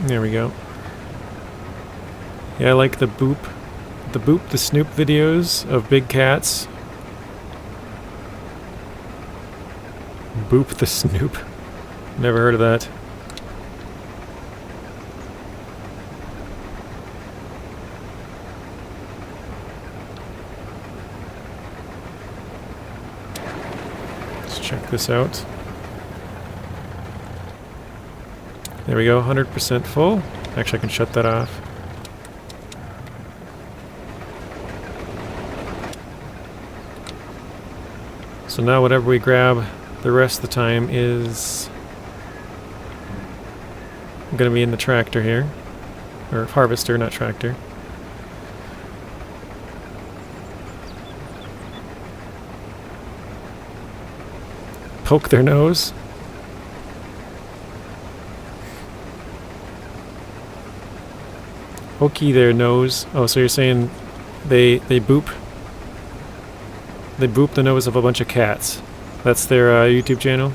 There we go. Yeah, I like the boop, the snoop videos of big cats. Boop the snoop. Never heard of that. Let's check this out. There we go, 100% full. Actually, I can shut that off. So now whatever we grab the rest of the time is going to be in the tractor here. Or harvester, not tractor. Poke their nose. Pokey their nose. Oh, so you're saying they boop? They boop the nose of a bunch of cats. That's their YouTube channel?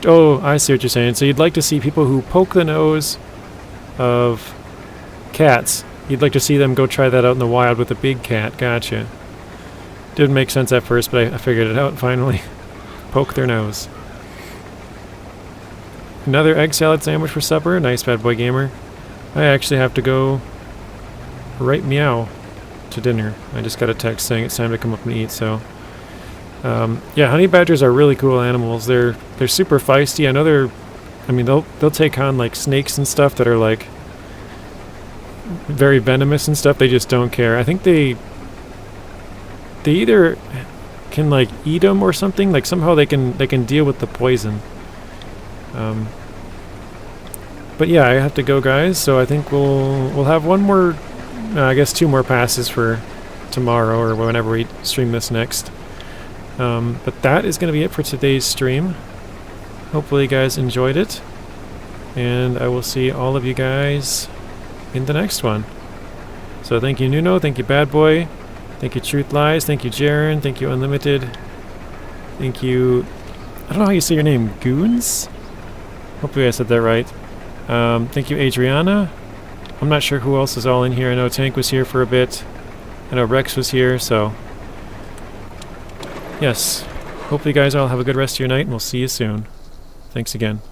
Oh, I see what you're saying. So you'd like to see people who poke the nose of cats. You'd like to see them go try that out in the wild with a big cat. Gotcha. Didn't make sense at first, but I figured it out finally. Poke their nose. Another egg salad sandwich for supper. Nice, Bad Boy Gamer. I actually have to go right meow to dinner. I just got a text saying it's time to come up and eat, so yeah, honey badgers are really cool animals. They're super feisty. I know they'll take on like snakes and stuff that are like very venomous and stuff. They just don't care. I think they either can like eat them or something. Like somehow they can deal with the poison. But yeah, I have to go, guys. So I think we'll have one more, I guess 2 more passes for tomorrow or whenever we stream this next. But that is going to be it for today's stream. Hopefully you guys enjoyed it, and I will see all of you guys in the next one. So thank you, Nuno. Thank you, Bad Boy. Thank you, Truth Lies. Thank you, Jaren. Thank you, Unlimited. Thank you, I don't know how you say your name, Goons? Hopefully I said that right. Thank you, Adriana. I'm not sure who else is all in here. I know Tank was here for a bit. I know Rex was here, so yes. Hopefully you guys all have a good rest of your night, and we'll see you soon. Thanks again.